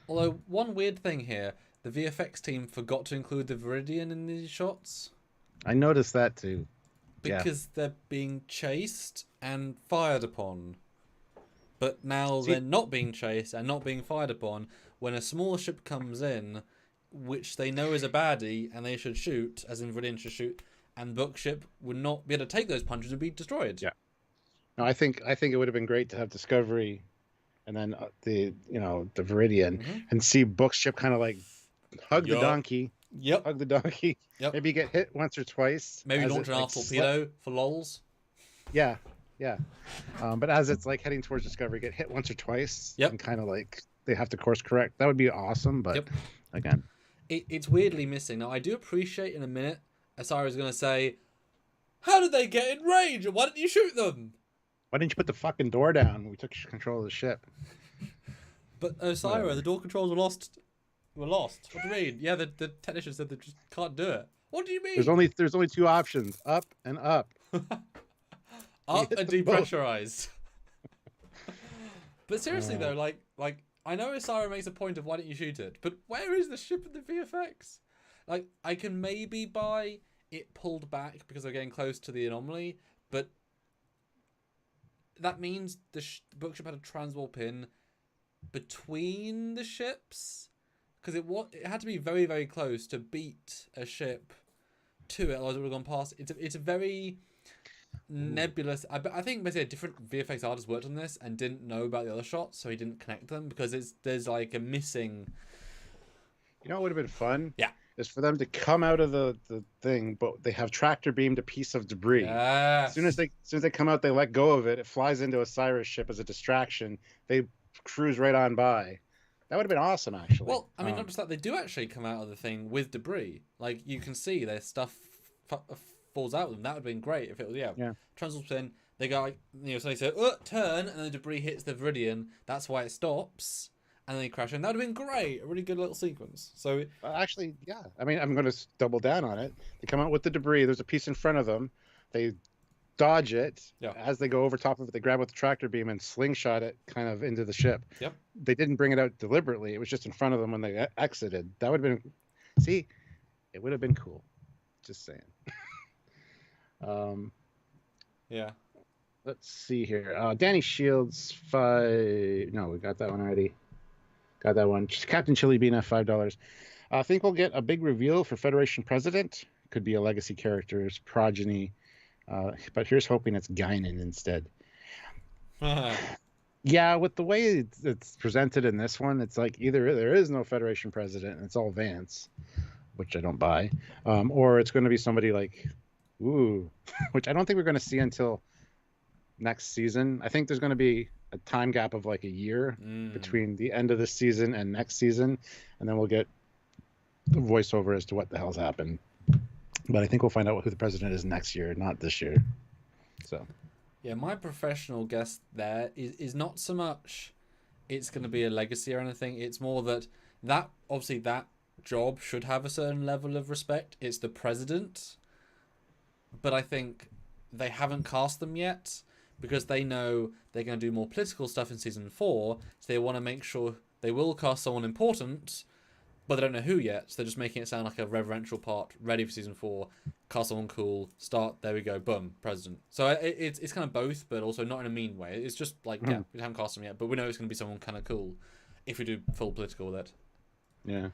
Although one weird thing here, the VFX team forgot to include the Viridian in these shots. I noticed that too. Because they're being chased and fired upon. But now they're not being chased and not being fired upon. When a small ship comes in, which they know is a baddie and they should shoot, as in Viridian should shoot, and Bookship would not be able to take those punches and be destroyed. Yeah. No, I think it would have been great to have Discovery, and then the Viridian, and see Bookship kind of like hug the donkey. Yep. Hug the donkey. Yep. Maybe get hit once or twice. Maybe launch an torpedo for lols. Yeah. Yeah. But as it's like heading towards Discovery, get hit once or twice. Yep. And kind of like they have to course correct. That would be awesome. But again, it's weirdly missing. Now, I do appreciate in a minute Asara's going to say, how did they get in range? Why didn't you shoot them? Why didn't you put the fucking door down when we took control of the ship? But Osira, the door controls were lost. What do you mean? Yeah, the technician said they just can't do it. What do you mean? There's only two options: up and up. Up and depressurize. But seriously though, like I know Osira makes a point of why didn't you shoot it, but where is the ship in the VFX? Like I can maybe buy it pulled back because they're getting close to the anomaly, but that means the Bookship had a transwarp pin between the ships. Because it had to be very, very close to beat a ship to it, otherwise it would have gone past. It's a very nebulous. I think basically a different VFX artist worked on this and didn't know about the other shots, so he didn't connect them because there's like a missing. You know what would have been fun? Yeah. Is for them to come out of the thing, but they have tractor beamed a piece of debris. Yes. As soon as they come out, they let go of it. It flies into a Cyrus ship as a distraction. They cruise right on by. That would have been awesome, actually. Well, I mean, not just that, they do actually come out of the thing with debris. Like, you can see their stuff falls out of them. That would have been great if it was, Transwarp's in, they go, like, so they say, turn, and then the debris hits the Viridian. That's why it stops, and then they crash in. That would have been great. A really good little sequence. So, actually, yeah. I mean, I'm going to double down on it. They come out with the debris. There's a piece in front of them. They dodge it. Yeah. As they go over top of it, they grab with the tractor beam and slingshot it kind of into the ship. Yep. They didn't bring it out deliberately. It was just in front of them when they exited. That would have been, it would have been cool. Just saying. Yeah. Let's see here. Danny Shields, no, we got that one already. Got that one. Captain Chili Bean at $5. I think we'll get a big reveal for Federation President. Could be a legacy character's progeny. But here's hoping it's Guinan instead. Yeah, with the way it's presented in this one, it's like either there is no Federation President and it's all Vance, which I don't buy, or it's going to be somebody like, which I don't think we're going to see until next season. I think there's going to be a time gap of like a year between the end of this season and next season, and then we'll get the voiceover as to what the hell's happened. But I think we'll find out who the president is next year, not this year. So, yeah, my professional guess there is not so much it's going to be a legacy or anything. It's more that obviously that job should have a certain level of respect. It's the president. But I think they haven't cast them yet because they know they're going to do more political stuff in season 4. So they want to make sure they will cast someone important, but they don't know who yet, so they're just making it sound like a reverential part, ready for season 4, cast someone cool, start, there we go, boom, president. So it's kind of both, but also not in a mean way. It's just like, yeah, we haven't cast them yet, but we know it's going to be someone kind of cool if we do full political with it. Yeah.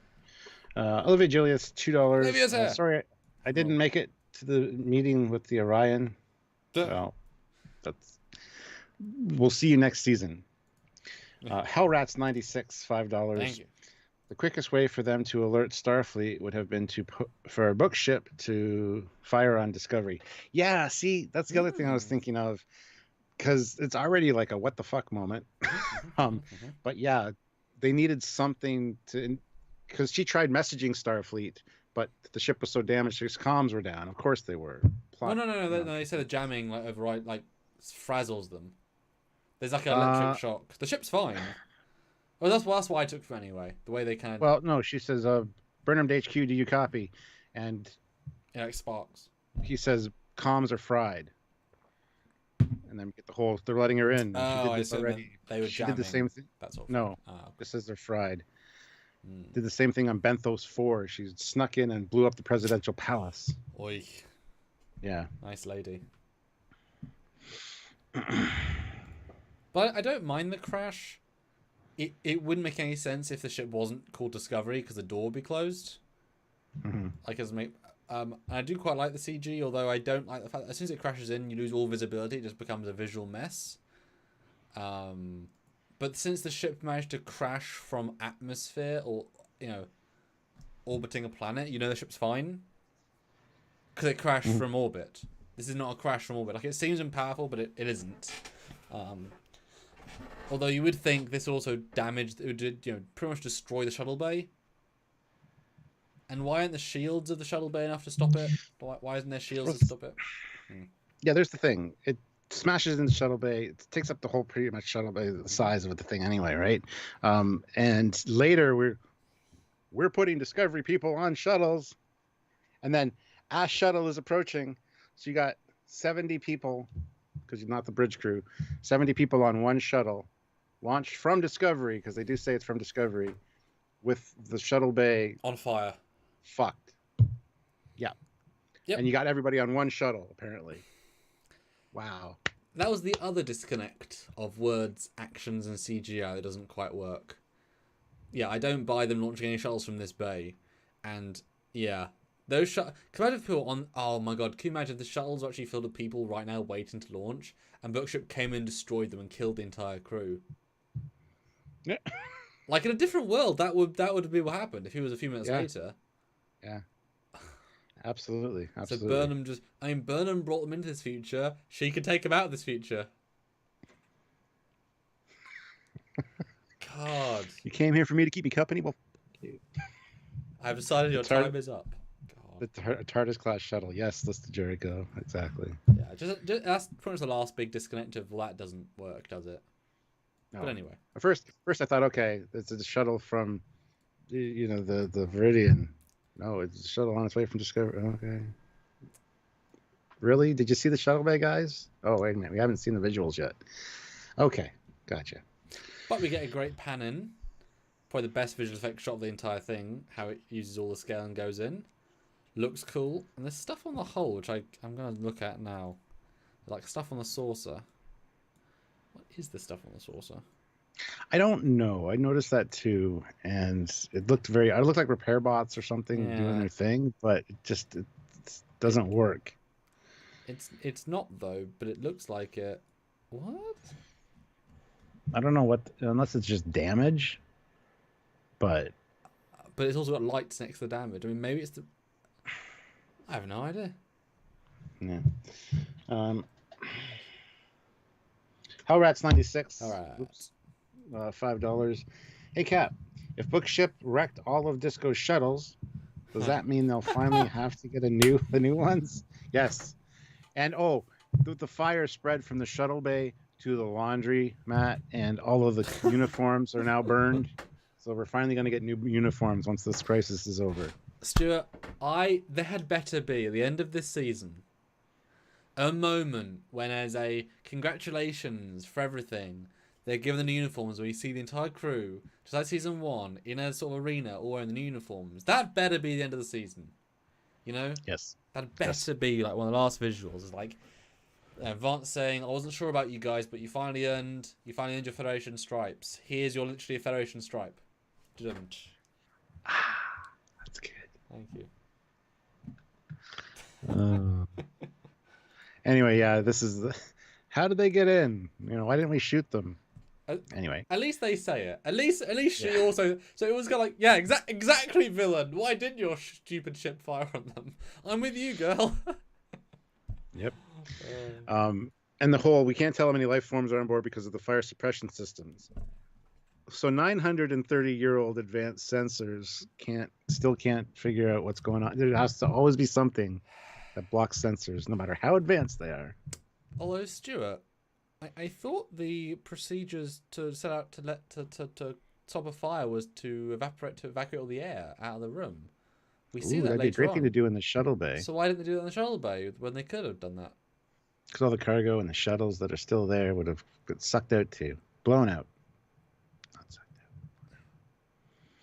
Olivia Julius, $2. Olivia's here. Sorry, I didn't make it to the meeting with the Orion. Well, we'll see you next season. Hellrats 96, $5. Thank you. The quickest way for them to alert Starfleet would have been for a book ship to fire on Discovery. Yeah, see, that's the other thing I was thinking of, because it's already like a what the fuck moment. But yeah, they needed something to, because she tried messaging Starfleet, but the ship was so damaged, his comms were down. Of course they were. Well, no. They say the jamming like override like frazzles them. There's like an electric shock. The ship's fine. Well, that's what I took from anyway. The way they kind of. Well, no, she says, Burnham to HQ, do you copy? And yeah, like sparks. He says comms are fried. And then we get the whole, they're letting her in. Oh, she did this already. They were she jamming. did the same thing. That's all. No, okay. This says they're fried. Did the same thing on Benthos 4. She snuck in and blew up the presidential palace. Oi. Yeah. Nice lady. But I don't mind the crash. It wouldn't make any sense if the ship wasn't called Discovery because the door would be closed. Like as I do quite like the CG, although I don't like the fact that as soon as it crashes in, you lose all visibility. It just becomes a visual mess. But since the ship managed to crash from atmosphere or orbiting a planet, the ship's fine because it crashed from orbit. This is not a crash from orbit. Like it seems powerful, but it isn't. Although you would think this also damaged, it would pretty much destroy the shuttle bay. And why aren't the shields of the shuttle bay enough to stop it? Why isn't there shields to stop it? Yeah, there's the thing. It smashes in the shuttle bay. It takes up the whole pretty much shuttle bay, the size of the thing anyway, right? And later we're putting Discovery people on shuttles, and then as shuttle is approaching, so you got 70 people, because you're not the bridge crew, 70 people on one shuttle, launched from Discovery, because they do say it's from Discovery, with the shuttle bay on fire. Fucked. Yeah. Yep. And you got everybody on one shuttle, apparently. Wow. That was the other disconnect of words, actions, and CGI that doesn't quite work. Yeah, I don't buy them launching any shuttles from this bay. And, yeah. Those can you imagine if people on... Oh, my God. Can you imagine if the shuttles are actually filled with people right now waiting to launch, and Bookship came in and destroyed them and killed the entire crew? Yeah. Like, in a different world, that would be what happened if he was a few minutes later. Yeah. Absolutely. So Burnham Burnham brought them into this future. She could take them out of this future. God. You came here for me to keep me company? Well, I've decided your time is up. God. The TARDIS class shuttle. Yes, that's the Jericho. Exactly. Yeah, just that's pretty much the last big disconnect of that doesn't work, does it? No. But anyway. At first I thought, okay, it's a shuttle from, the Viridian. No, it's a shuttle on its way from Discovery. Okay. Really? Did you see the shuttle bay, guys? Oh, wait a minute. We haven't seen the visuals yet. Okay. Gotcha. But we get a great pan in. Probably the best visual effect shot of the entire thing. How it uses all the scale and goes in. Looks cool. And there's stuff on the hull, which I'm going to look at now. Like stuff on the saucer. What is the stuff on the saucer? I don't know. I noticed that too, and it looked like repair bots or something doing their thing, but it doesn't work. It's not though, but it looks like it. What? I don't know unless it's just damage, but it's also got lights next to the damage. I mean, maybe it's I have no idea. Yeah. Hellrats 96. All right. Oops. $5. Hey Cap, if Bookship wrecked all of Disco's shuttles, does that mean they'll finally have to get the new ones? Yes. And the fire spread from the shuttle bay to the laundry mat, and all of the uniforms are now burned. So we're finally going to get new uniforms once this crisis is over. Stuart, there had better be at the end of this season a moment when, as a congratulations for everything, they're given the new uniforms where you see the entire crew, just like season 1, in a sort of arena, all wearing the new uniforms. That better be the end of the season. Yes. That better be like one of the last visuals. It's like Vance saying, I wasn't sure about you guys, but you finally earned your Federation stripes. Here's your literally a Federation stripe. That's good. Thank you. Anyway, yeah, this is how did they get in? Why didn't we shoot them? Anyway. At least they say it. At least she Yeah. also. So it was kind of like, yeah, exactly, villain. Why didn't your stupid ship fire on them? I'm with you, girl. Yep. And the whole, we can't tell how many life forms are on board because of the fire suppression systems. So 930-year-old advanced sensors still can't figure out what's going on. There has to always be something that blocks sensors, no matter how advanced they are. Although, Stuart, I thought the procedures to set out to stop a fire was to evacuate all the air out of the room. We see that that'd be a later great on. thing to do in the shuttle bay. So why didn't they do that in the shuttle bay when they could have done that? Because all the cargo and the shuttles that are still there would have got sucked out too, blown out. Not sucked out.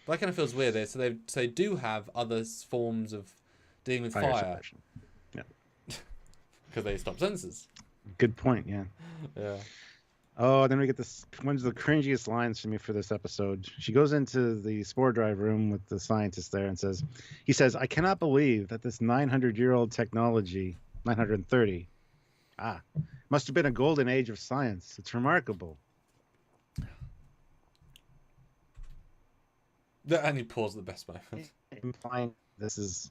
But that kind of feels weird. So they do have other forms of dealing with fire. Suppression. Yeah. Because they stop sensors. Good point. Yeah. Yeah. Oh, then we get this. One of the cringiest lines for me for this episode. She goes into the spore drive room with the scientist there and he says, I cannot believe that this 900-year-old technology, 930, must have been a golden age of science. It's remarkable. And he paused at the best moment. Implying this is.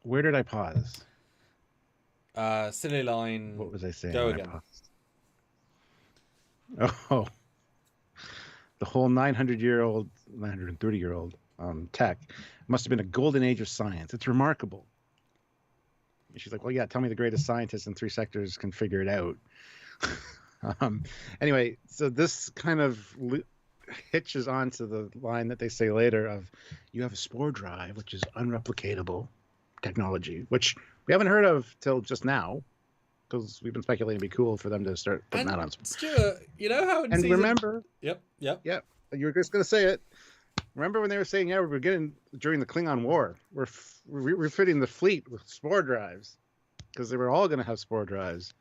Where did I pause? Silly line. What was I saying? Go again. Oh, the whole 900-year-old, 930-year-old tech must have been a golden age of science. It's remarkable. And she's like, well, yeah, tell me the greatest scientists in 3 sectors can figure it out. Anyway, so this kind of hitches onto the line that they say later of, you have a spore drive, which is unreplicatable technology, which we haven't heard of till just now, because we've been speculating it'd be cool for them to start putting that on. Stuart, you know how in season... remember... Yep. You were just going to say it. Remember when they were saying, we're getting, during the Klingon War, we're refitting the fleet with spore drives, because they were all going to have spore drives.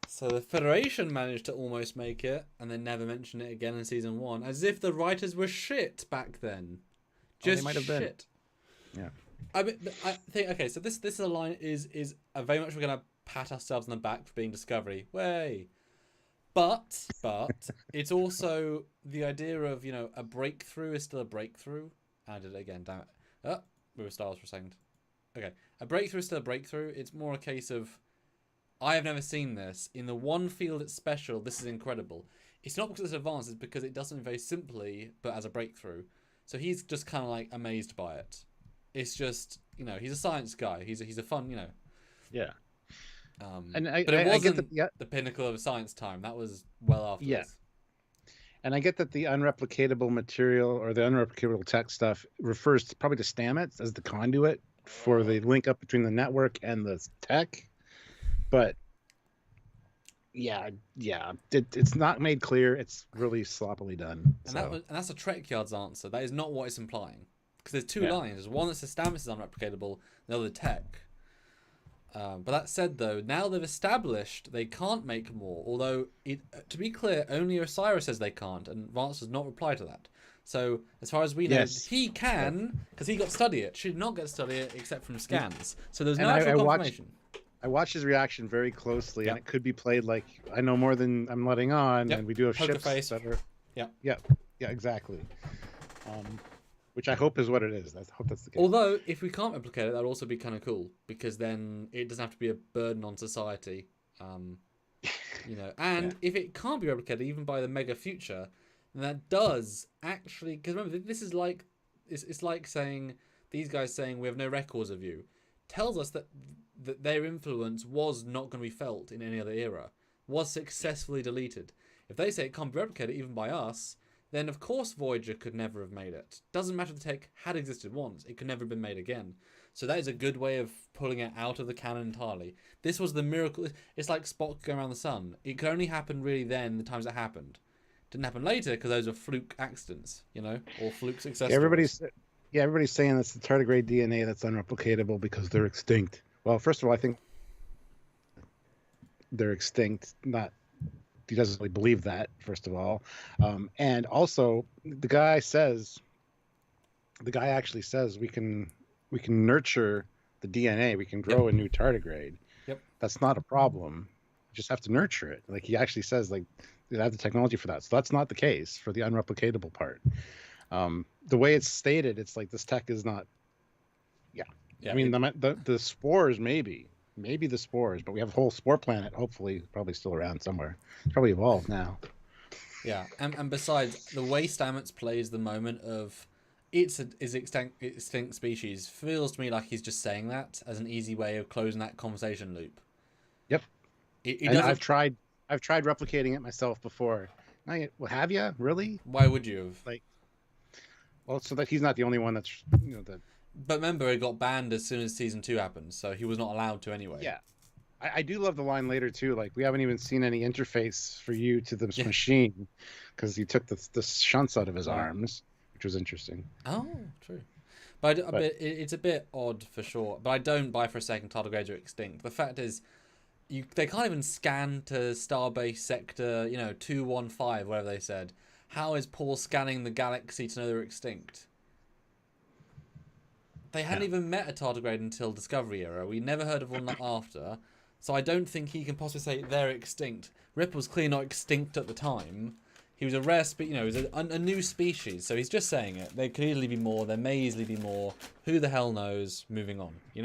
So the Federation managed to almost make it, and then never mention it again in season 1, as if the writers were shit back then. Just they might have shit. Been. Yeah. I mean, I think, okay, so this is a line is a very much we're going to pat ourselves on the back for being Discovery. Way. But it's also the idea of, a breakthrough is still a breakthrough. I did it again, damn it. Oh, we were stars for a second. Okay, a breakthrough is still a breakthrough. It's more a case of, I have never seen this. In the one field it's special, this is incredible. It's not because it's advanced, it's because it does something very simply, but as a breakthrough. So he's just kind of like amazed by it. It's just, he's a science guy. He's a fun, Yeah. But it wasn't get the pinnacle of science time. That was well afterwards. Yeah. And I get that the unreplicatable material or the unreplicatable tech stuff refers probably to Stamets as the conduit for the link up between the network and the tech. But it's not made clear. It's really sloppily done. And that's a Trekyards answer. That is not what it's implying. Because there's 2 lines. There's one that says Stamets is unreplicatable, the other tech. But that said, though, now they've established they can't make more. Although, to be clear, only Osiris says they can't, and Vance does not reply to that. So, as far as we know, he can, because he got to study it. She did not get to study it except from scans. So there's no actual confirmation. I watched his reaction very closely, and it could be played like, I know more than I'm letting on, and we do have ships that are... Yeah, exactly. Which I hope is what it is. I hope that's the case. Although, if we can't replicate it, that would also be kind of cool, because then it doesn't have to be a burden on society. And if it can't be replicated even by the mega future, then that does actually... Because remember, this is like... It's like saying... These guys saying, we have no records of you. Tells us that their influence was not going to be felt in any other era. Was successfully deleted. If they say it can't be replicated even by us... then of course Voyager could never have made it. Doesn't matter if the tech had existed once, it could never have been made again. So that is a good way of pulling it out of the canon entirely. This was the miracle. It's like Spock going around the sun. It could only happen really then, the times it happened. Didn't happen later because those are fluke accidents, or fluke success. Everybody's saying it's the tardigrade DNA that's unreplicatable because they're extinct. Well, first of all, I think they're extinct, not... He doesn't really believe that, first of all. And also, the guy actually says we can nurture the DNA. We can grow a new tardigrade. Yep. That's not a problem. You just have to nurture it. Like he actually says, like they have the technology for that. So that's not the case for the unreplicatable part. The way it's stated, it's like this tech is not. Yeah. I mean, the spores maybe the spores, but we have a whole spore planet. Hopefully, probably still around somewhere. It's probably evolved now. Yeah, and besides, the way Stamets plays the moment of it's extinct species feels to me like he's just saying that as an easy way of closing that conversation loop. Yep. And I've tried replicating it myself before. Well, have you really? Why would you have? Like, well, so that he's not the only one that's that. But remember, it got banned as soon as season 2 happened, so he was not allowed to anyway. Yeah. I do love the line later too. Like we haven't even seen any interface for you to this machine because he took the shunts out of his arms, which was interesting. Oh, true. But it's a bit odd for sure. But I don't buy for a second tardigrades are extinct. The fact is, they can't even scan to Starbase Sector 215, whatever they said. How is Paul scanning the galaxy to know they're extinct? They hadn't even met a tardigrade until Discovery era. We never heard of one after. So I don't think he can possibly say they're extinct. Rip was clearly not extinct at the time. He was a rare he was a new species. So he's just saying it. There could easily be more. There may easily be more. Who the hell knows? Moving on. He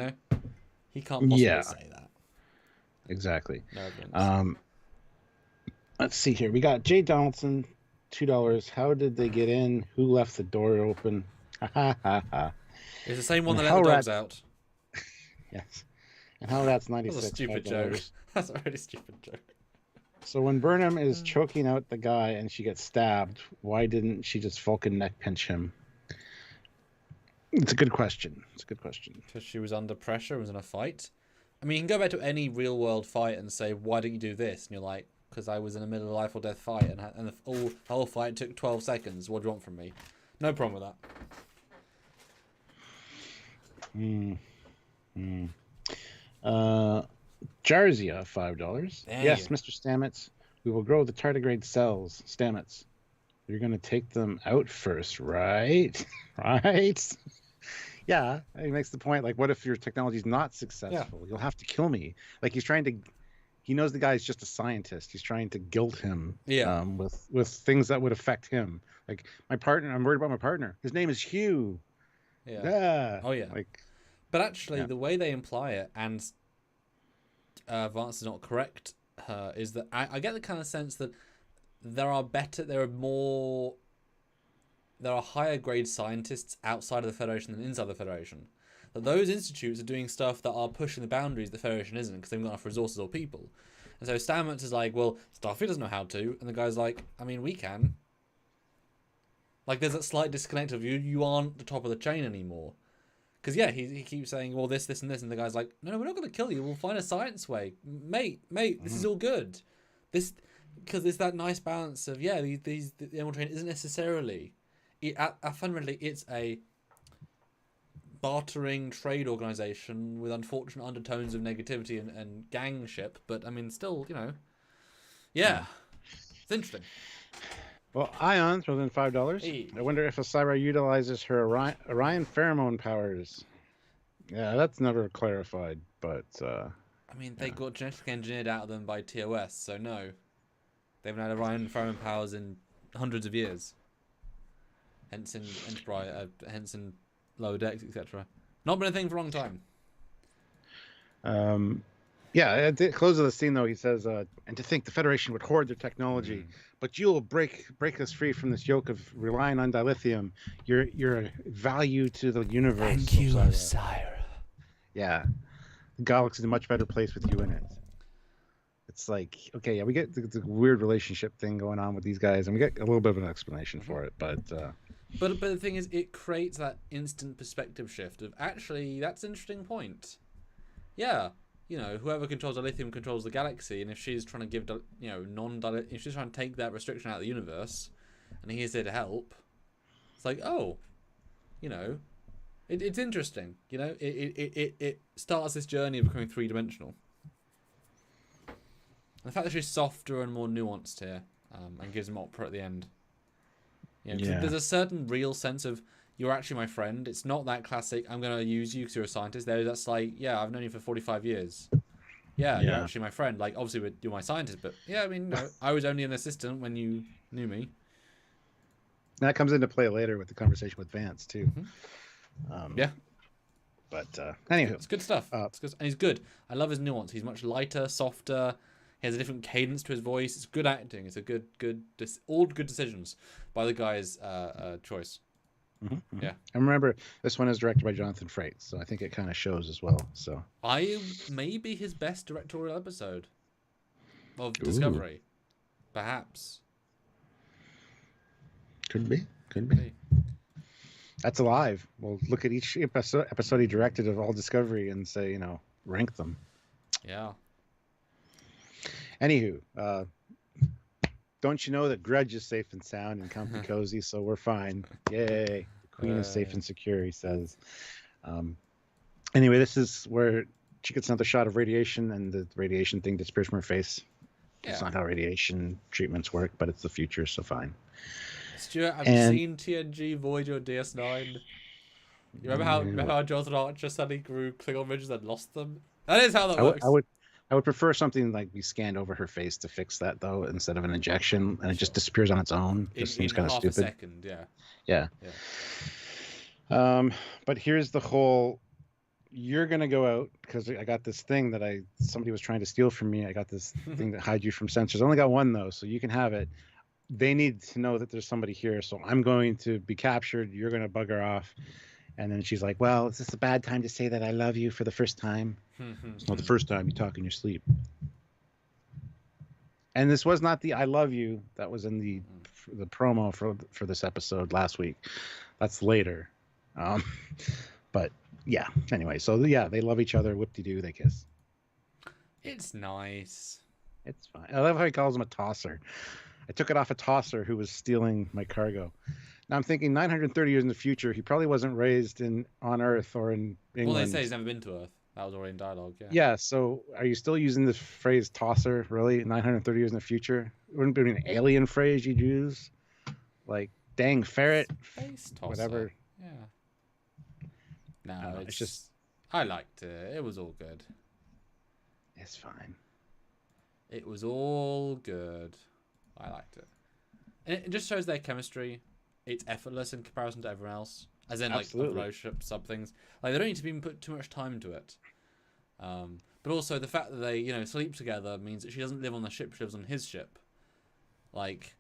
can't possibly say that. Exactly. No evidence. Let's see here. We got Jay Donaldson, $2. How did they get in? Who left the door open? Ha ha ha ha. It's the same one that let the dogs out. Yes. And how that's 96. That's a stupid joke. That's a really stupid joke. So when Burnham is choking out the guy and she gets stabbed, why didn't she just Vulcan neck pinch him? It's a good question. Because she was under pressure, was in a fight. I mean, you can go back to any real world fight and say, why don't you do this? And you're like, because I was in the middle of a life or death fight and the whole fight took 12 seconds. What do you want from me? No problem with that. Jarzia, $5. Yes, Mr. Stamets. We will grow the tardigrade cells. Stamets. You're going to take them out first, right? Right? Yeah, he makes the point. Like, what if your technology is not successful? Yeah. You'll have to kill me. Like, he knows the guy's just a scientist. He's trying to guilt him with things that would affect him. Like, my partner, I'm worried about my partner. His name is Hugh. Yeah. Oh, yeah. But actually, the way they imply it, and Vance is not correct, is that I get the kind of sense that there are higher grade scientists outside of the Federation than inside the Federation. That those institutes are doing stuff that are pushing the boundaries the Federation isn't because they've got enough resources or people. And so Stamets is like, well, Starfleet doesn't know how to, and the guy's like, I mean, we can. Like, there's that slight disconnect of you aren't the top of the chain anymore. Because, he keeps saying, well, this, and this, and the guy's like, no, we're not going to kill you. We'll find a science way. Mate, this is all good. Because there's that nice balance of, the Emerald Train isn't necessarily... fundamentally, it's a bartering trade organization with unfortunate undertones of negativity and gangship. But, I mean, still, it's interesting. Well, Ion throws in $5. Hey. I wonder if Osira utilizes her Orion pheromone powers. Yeah, that's never clarified, but... I mean, they got genetically engineered out of them by TOS, so no. They haven't had Orion pheromone powers in hundreds of years. Hence in Enterprise, hence in Lower Decks, etc. Not been a thing for a long time. At the close of the scene, though, he says, and to think the Federation would hoard their technology, but you'll break us free from this yoke of relying on dilithium. You're a value to the universe. Thank you, Osira. Yeah. The galaxy's a much better place with you in it. It's like, okay, we get the weird relationship thing going on with these guys, and we get a little bit of an explanation for it, but the thing is, it creates that instant perspective shift of, actually, that's an interesting point. Yeah. Whoever controls dilithium controls the galaxy, and if she's trying to give, if she's trying to take that restriction out of the universe, and he's there to help, it's like, it's interesting. It starts this journey of becoming three-dimensional. And the fact that she's softer and more nuanced here, and gives him opera at the end. There's a certain real sense of, you're actually my friend. It's not that classic, I'm going to use you because you're a scientist. That's like, yeah, I've known you for 45 years. Yeah, you're Yeah. actually my friend. Like, obviously, you're my scientist, but yeah, I mean, no, I was only an assistant when you knew me. That comes into play later with the conversation with Vance too. Yeah. But anywho, It's good stuff. Uh, It's good, and he's good. I love his nuance. He's much lighter, softer. He has a different cadence to his voice. It's good acting. It's a all good decisions by the guy's choice. Yeah. And remember, this one is directed by Jonathan Frakes, so I think it kind of shows as well. So Maybe his best directorial episode of Discovery, perhaps. Could be. That's alive. We'll look at each episode he directed of all Discovery and say, rank them. Yeah. Anywho, don't you know that Grudge is safe and sound and comfy cozy, so we're fine. Yay. The Queen is safe and secure, he says. Anyway, this is where she gets another shot of radiation, and the radiation thing disappears from her face. Yeah. It's not how radiation treatments work, but it's the future, so fine. Stuart, have you seen TNG Voyager DS9? You remember how Jonathan Archer suddenly grew Klingon ridges and lost them? That is how that works. I would prefer something like be scanned over her face to fix that, though, instead of an injection, and it just disappears on its own. It just seems kind of stupid. In half a second, yeah. But here's the whole: you're gonna go out because I got this thing that somebody was trying to steal from me. I got this thing that hides you from sensors. I only got one though, so you can have it. They need to know that there's somebody here, so I'm going to be captured. You're gonna bugger off. And then she's like, well, is this a bad time to say that I love you for the first time? It's not the first time you talk in your sleep. And this was not the I love you that was in the promo for this episode last week. That's later. But yeah, anyway, so yeah, they love each other. Whoop-de-doo, they kiss. It's nice. It's fine. I love how he calls him a tosser. I took it off a tosser who was stealing my cargo. Now I'm thinking 930 years in the future, he probably wasn't raised on Earth or in England. Well, they say he's never been to Earth. That was already in dialogue, yeah. Yeah, so are you still using the phrase tosser, really? 930 years in the future? Wouldn't it be an alien phrase you'd use? Like, dang ferret? Space tosser. Whatever. Yeah. No, it's just... I liked it. It was all good. It's fine. It was all good. I liked it. And it just shows their chemistry. It's effortless in comparison to everyone else. As in, like, a relationship, sub things. Like, they don't need to even put too much time into it. But also, the fact that they, sleep together means that she doesn't live on the ship, she lives on his ship. Like,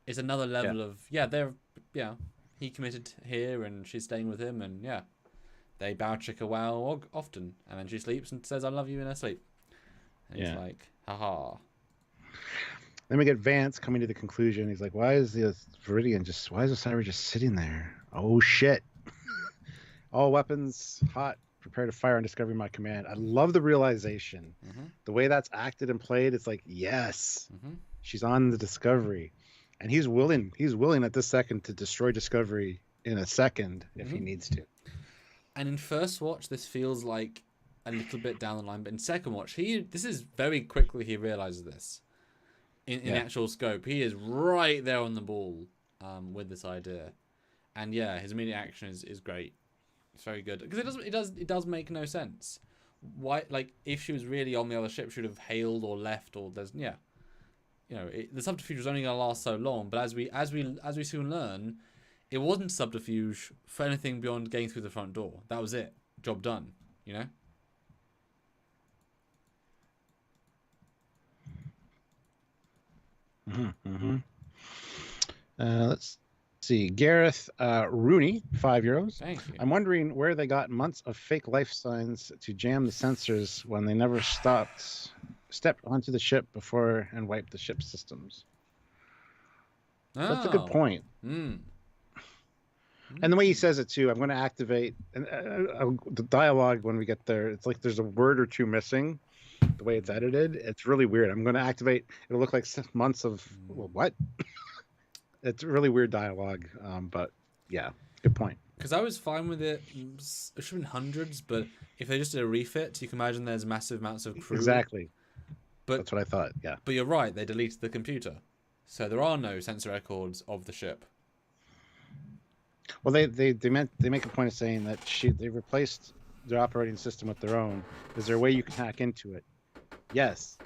it's another level of, he committed here and she's staying with him, and they bow chicka wow often. And then she sleeps and says, I love you in her sleep. And he's like, haha. Then we get Vance coming to the conclusion. He's like, why is the Cyber just sitting there? Oh, shit. All weapons hot. Prepare to fire on Discovery my command. I love the realization. The way that's acted and played, it's like, yes, she's on the Discovery. And he's willing at this second to destroy Discovery in a second if he needs to. And in first watch, this feels like a little bit down the line. But in second watch, this is very quickly he realizes this. In actual scope, he is right there on the ball with this idea, and his immediate action is great. It's very good because it does make no sense. Why, like, if she was really on the other ship, she would have hailed or left, or the subterfuge was only going to last so long. But as we soon learn, it wasn't subterfuge for anything beyond getting through the front door. That was it. Job done. Let's see. Gareth Rooney, €5. Thank you. I'm wondering where they got months of fake life signs to jam the sensors when they never stepped onto the ship before and wiped the ship systems. That's a good point. And the way he says it too, I'm going to activate and the dialogue when we get there. It's like there's a word or two missing. The way it's edited, it's really weird. I'm going to activate. It'll look like 6 months of what? It's really weird dialogue. But yeah, good point. Because I was fine with it. It should have been hundreds, but if they just did a refit, you can imagine there's massive amounts of crew. Exactly. But that's what I thought. Yeah. But you're right. They deleted the computer, so there are no sensor records of the ship. Well, they make a point of saying that they replaced their operating system with their own. Is there a way you can hack into it? Yes,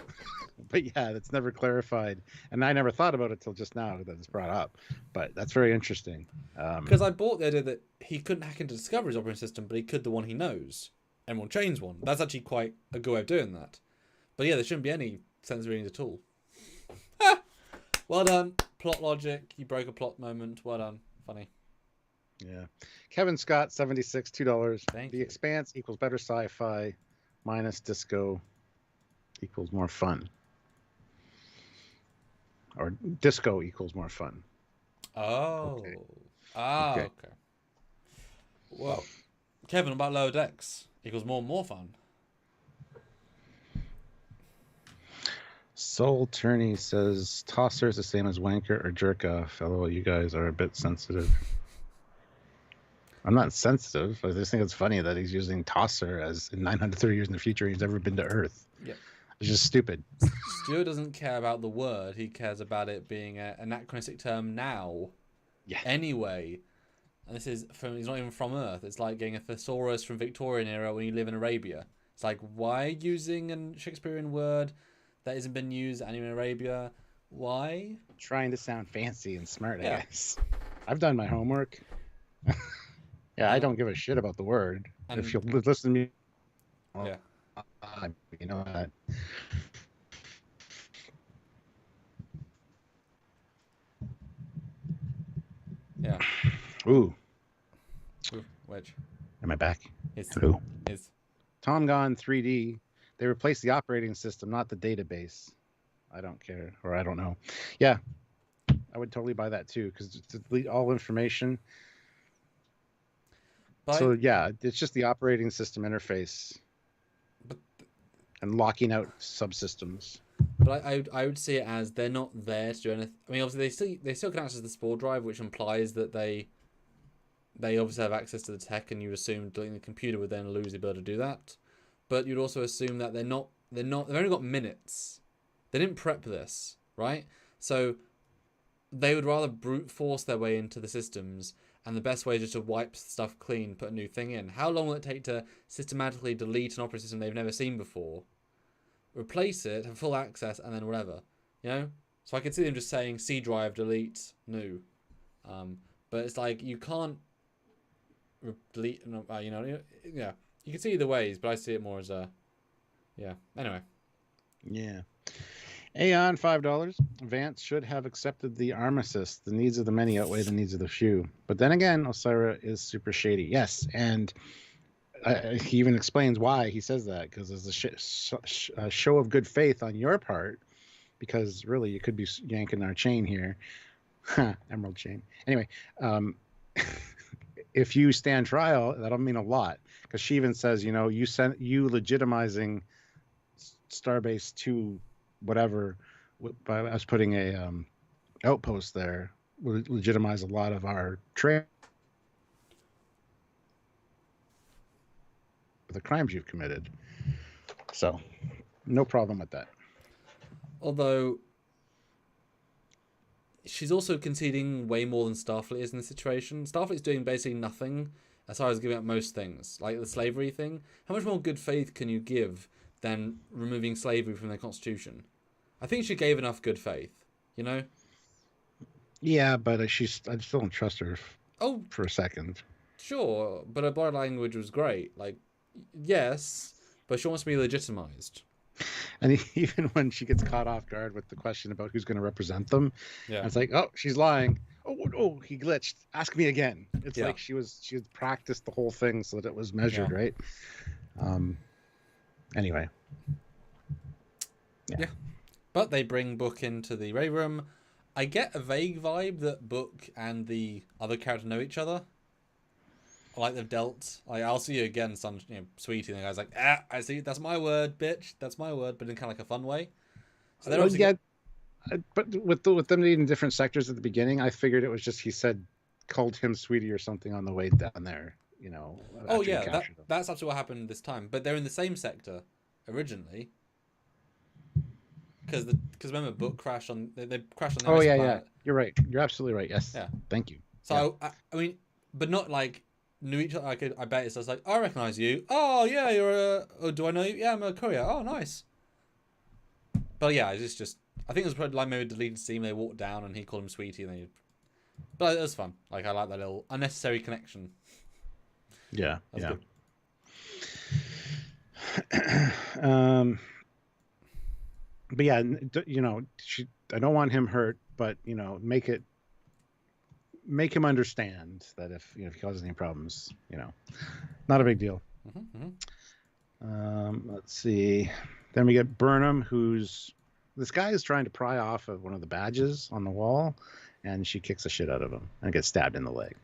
but yeah, that's never clarified, and I never thought about it till just now that it's brought up. But that's very interesting. Because I bought the idea that he couldn't hack into Discovery's operating system, but he could the one he knows. Emerald Chain's one. That's actually quite a good way of doing that. But yeah, there shouldn't be any sense readings at all. Well done. Plot logic. You broke a plot moment. Well done. Funny. Yeah. Kevin Scott, 76, $2. Thank The you. Expanse equals better sci-fi minus disco equals more fun. Or disco equals more fun. Oh. Okay. Okay. Well, Kevin, about lower decks equals more fun. Soul Turney says tosser is the same as wanker or jerk off. Fellow, you guys are a bit sensitive. I'm not sensitive. I just think it's funny that he's using tosser as in 930 years in the future he's never been to Earth. Yeah. It's just stupid. Stuart doesn't care about the word. He cares about it being an anachronistic term now. Yeah. Anyway. And this is he's not even from Earth. It's like getting a thesaurus from Victorian era when you live in Arabia. It's like, why using a Shakespearean word that hasn't been used anywhere in Arabia? Why? Trying to sound fancy and smart, Yeah. I guess. I've done my homework. Yeah, I don't give a shit about the word. And- If you'll listen to me, Yeah. you know that. Yeah. Ooh, Which am I back? is Hello. Tom Gone 3D. They replaced the operating system, not the database. I don't care, or I don't know. Yeah, I would totally buy that too, because to delete all information. So yeah, it's just the operating system interface and locking out subsystems. But I would see it as they're not there to do anything. I mean, obviously they still can access the spore drive, which implies that they obviously have access to the tech, and you assume deleting the computer would then lose the ability to do that. But you'd also assume that they've only got minutes. They didn't prep this, right? So they would rather brute force their way into the systems, and the best way is just to wipe stuff clean, put a new thing in. How long will it take to systematically delete an operating system they've never seen before, replace it, have full access, and then whatever, you know? So I could see them just saying C drive, delete, new. But it's like, you can't delete, you know, yeah. You can see either ways, but I see it more as a, yeah. Anyway. Yeah. Aeon, $5. Vance should have accepted the armistice. The needs of the many outweigh the needs of the few. But then again, Osira is super shady. Yes, and he even explains why he says that, because there's a show of good faith on your part, because really you could be yanking our chain here. Emerald chain. Anyway, if you stand trial, that'll mean a lot, because she even says, you know, you legitimizing Starbase 2 whatever by us putting a outpost there will legitimize a lot of our trade, the crimes you've committed. So no problem with that. Although she's also conceding way more than Starfleet is in this situation. Starfleet's doing basically nothing as far as giving up most things, like the slavery thing. How much more good faith can you give than removing slavery from their constitution? I think she gave enough good faith, you know? Yeah, but I still don't trust her for a second. Sure, but her body language was great. Like, yes, but she wants to be legitimized. And even when she gets caught off guard with the question about who's going to represent them, yeah, it's like, oh, she's lying. Oh, he glitched. Ask me again. It's like she had practiced the whole thing so that it was measured, right? Anyway. Yeah. But they bring Book into the raid room. I get a vague vibe that Book and the other character know each other. Like they've dealt. Like, I'll see you again, son. You know, sweetie. And the guy's like, I see. That's my word, bitch. That's my word. But in kind of like a fun way. So they're but with them needing different sectors at the beginning, I figured it was just called him sweetie or something on the way down there. You know. Oh yeah, that's actually what happened this time. But they're in the same sector originally. Because remember, Book crashed on. They crashed on the yeah. You're right. You're absolutely right. Yes. Yeah. Thank you. So I mean, but not like knew each other. I bet it's just like, I recognize you. Oh yeah, you're a. Oh, do I know you? Yeah, I'm a courier. Oh, nice. But yeah, it's just. I think it was probably like maybe a deleted scene. They walked down and he called him sweetie, and they. But it was fun. Like I like that little unnecessary connection. Yeah, That's yeah. good. But yeah, you know, I don't want him hurt, but you know, make him understand that if if he causes any problems, you know, not a big deal. Let's see. Then we get Burnham, this guy is trying to pry off of one of the badges on the wall, and she kicks the shit out of him and gets stabbed in the leg.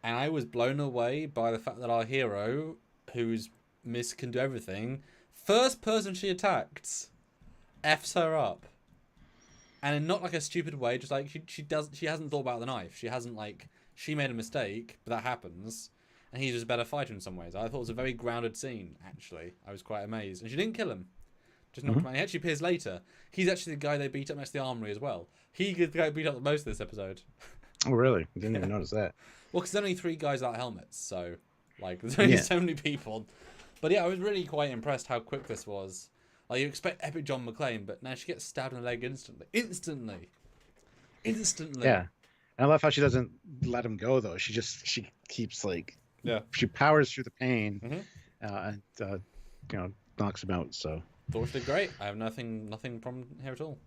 And I was blown away by the fact that our hero, who's Miss can do everything, first person she attacked, F's her up. And in not like a stupid way, just like she hasn't thought about the knife. She hasn't she made a mistake, but that happens. And he's just a better fighter in some ways. I thought it was a very grounded scene, actually. I was quite amazed. And she didn't kill him. Just knocked him out. He actually appears later. He's actually the guy they beat up next to the armory as well. He gets the guy beat up the most of this episode. Oh, really? I didn't even notice that. Well, because there's only 3 guys without helmets, so there's only so many people. But yeah, I was really quite impressed how quick this was. Like you expect epic John McClane, but now she gets stabbed in the leg instantly. Yeah, and I love how she doesn't let him go though. She keeps she powers through the pain, and you know, knocks him out. So thought she did great. I have nothing problem here at all.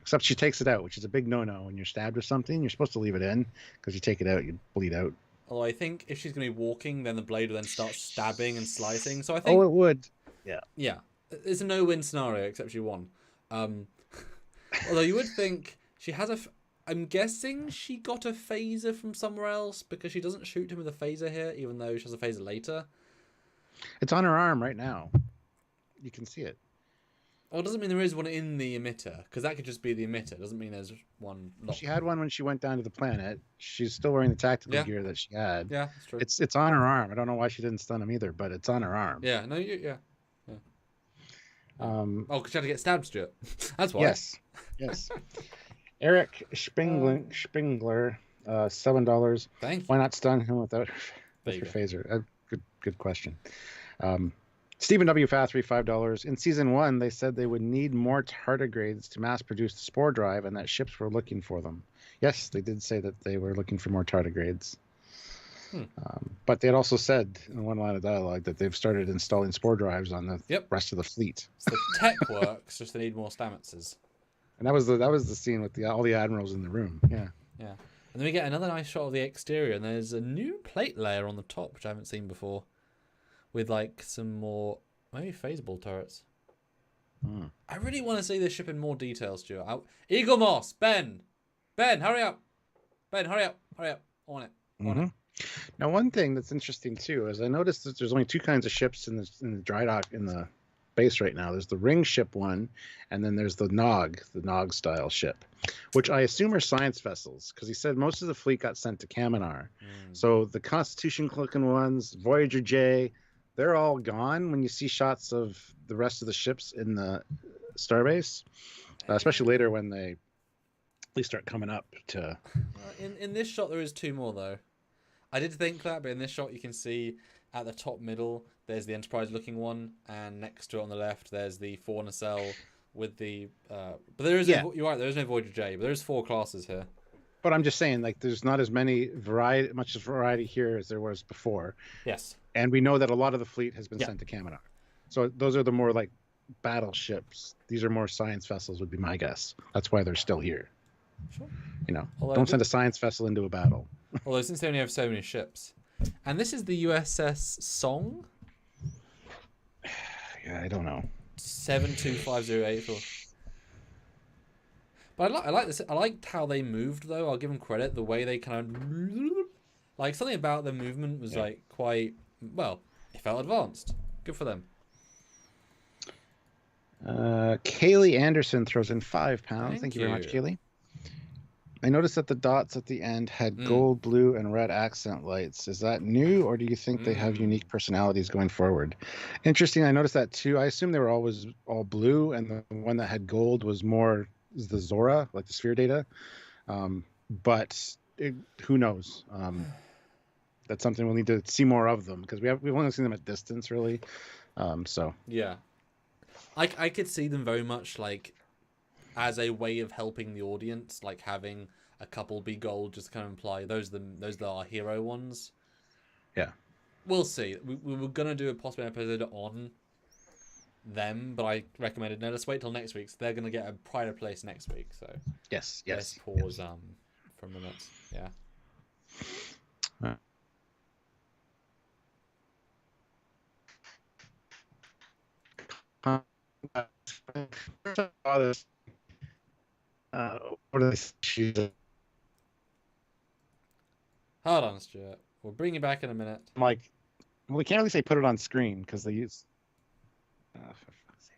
Except she takes it out, which is a big no-no. When you're stabbed with something, you're supposed to leave it in, because you take it out, you bleed out. Although I think if she's going to be walking, then the blade will then start stabbing and slicing. So I think... Oh, it would. Yeah. Yeah. It's a no-win scenario, except she won. Although you would think she has I'm guessing she got a phaser from somewhere else, because she doesn't shoot him with a phaser here, even though she has a phaser later. It's on her arm right now. You can see it. Well, it doesn't mean there is one in the emitter, because that could just be the emitter. It doesn't mean there's one. She had one when she went down to the planet. She's still wearing the tactical gear that she had. Yeah, that's true. It's on her arm. I don't know why she didn't stun him either, but it's on her arm. Yeah, no, yeah. Because she had to get stabbed, Stuart. That's why. Yes. Eric Spingler, $7. Thank you. Why not stun him with your phaser? Good question. Stephen W. Fathery, $5. In season 1, they said they would need more tardigrades to mass produce the spore drive, and that ships were looking for them. Yes, they did say that they were looking for more tardigrades. But they had also said in one line of dialogue that they've started installing spore drives on the rest of the fleet. So the tech works, just they need more Stamets. And that was the scene with all the admirals in the room. Yeah. Yeah. And then we get another nice shot of the exterior, and there's a new plate layer on the top, which I haven't seen before, with some more maybe phasable turrets. I really want to see this ship in more detail, Stuart. Eagle Moss, Ben, hurry up! Ben, hurry up! On it. Now, one thing that's interesting too is I noticed that there's only 2 kinds of ships in the dry dock in the base right now. There's the ring ship one, and then there's the Nog style ship, which I assume are science vessels, because he said most of the fleet got sent to Kaminar. So the Constitution-looking ones, Voyager J, they're all gone when you see shots of the rest of the ships in the starbase, especially later when they start coming up to... In this shot, there is 2 more, though. I did think that, but in this shot, you can see at the top middle, there's the Enterprise-looking one, and next to it on the left, there's the 4 nacelle with the... but there is you're right, there is no Voyager J, but there's 4 classes here. But I'm just saying, there's not as much variety here as there was before. Yes. And we know that a lot of the fleet has been sent to Kaminar. So those are the more battleships. These are more science vessels, would be my guess. That's why they're still here. Sure. You know, don't send a science vessel into a battle. Although since they only have so many ships. And this is the USS Song? Yeah, I don't know. 725084. But I like this. I liked how they moved, though. I'll give them credit. The way they kind of... something about the movement was quite... Well, it felt advanced. Good for them. Kaylee Anderson throws in £5. Thank you very much, Kaylee. I noticed that the dots at the end had gold, blue, and red accent lights. Is that new, or do you think they have unique personalities going forward? Interesting. I noticed that too. I assume they were always all blue, and the one that had gold was the Zora, like the sphere data. But who knows? That's something we'll need to see more of them because we've only seen them at distance, really. So yeah, I could see them very much like as a way of helping the audience, like having a couple be gold, just to kind of imply those are our hero ones. yeah, We'll see. We were gonna do a possible episode on them, but I recommended no. Let's wait till next week. So they're gonna get a pride place next week. So yes. let's pause for a minute. Yeah. What are they? Hold on, Stuart. We'll bring you back in a minute. I'm like, well, we can't really say put it on screen because they use. For fuck's sake.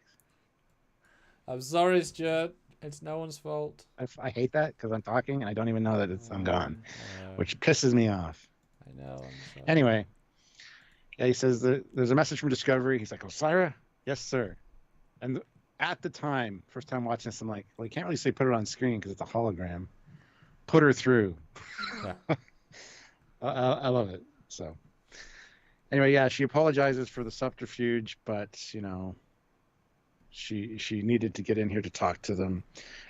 I'm sorry, Stuart. It's no one's fault. I hate that because I'm talking and I don't even know that I'm gone, I which pisses me off. I know. I'm sorry. Anyway, yeah, he says that there's a message from Discovery. He's like, Osira? Yes, sir. And at the time, first time watching this, I'm like, well, you can't really say put it on screen because it's a hologram. Put her through. Yeah. I love it. So anyway, yeah, she apologizes for the subterfuge, but she needed to get in here to talk to them,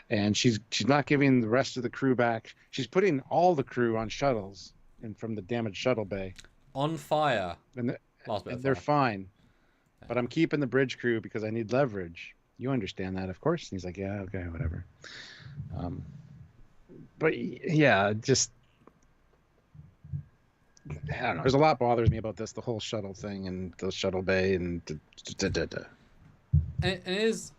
and she's not giving the rest of the crew back. She's putting all the crew on shuttles and from the damaged shuttle bay On fire. and Last bit of they're fire. fine. But I'm keeping the bridge crew because I need leverage. You understand that, of course. And he's like, yeah, okay, whatever. But yeah, just I don't know. There's a lot bothers me about this, the whole shuttle thing and the shuttle bay and. And it is,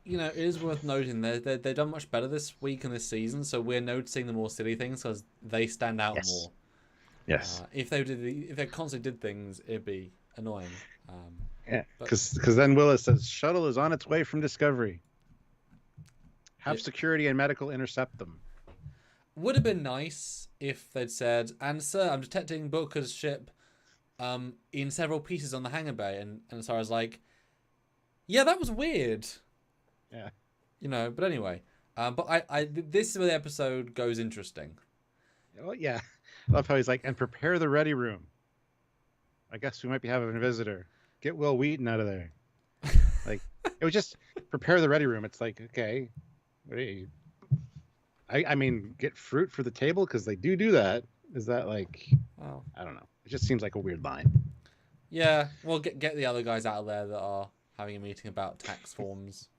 it is worth noting they've done much better this week and this season. So we're noticing the more silly things because they stand out more. Yes. If they constantly did things, it'd be annoying. Yeah, because then Willis says shuttle is on its way from Discovery. Have security and medical intercept them. Would have been nice if they'd said, and sir, I'm detecting Booker's ship in several pieces on the hangar bay. And so I was like, yeah, that was weird. Yeah. But anyway. But this is where the episode goes interesting. Oh, yeah. I love how he's like, and prepare the ready room. I guess we might be having a visitor. Get Will Wheaton out of there. Like, it was just prepare the ready room. It's like, okay. I mean, get fruit for the table because they do that. Is that like, Oh. I don't know. It just seems like a weird line. Yeah, well, get the other guys out of there that are having a meeting about tax forms,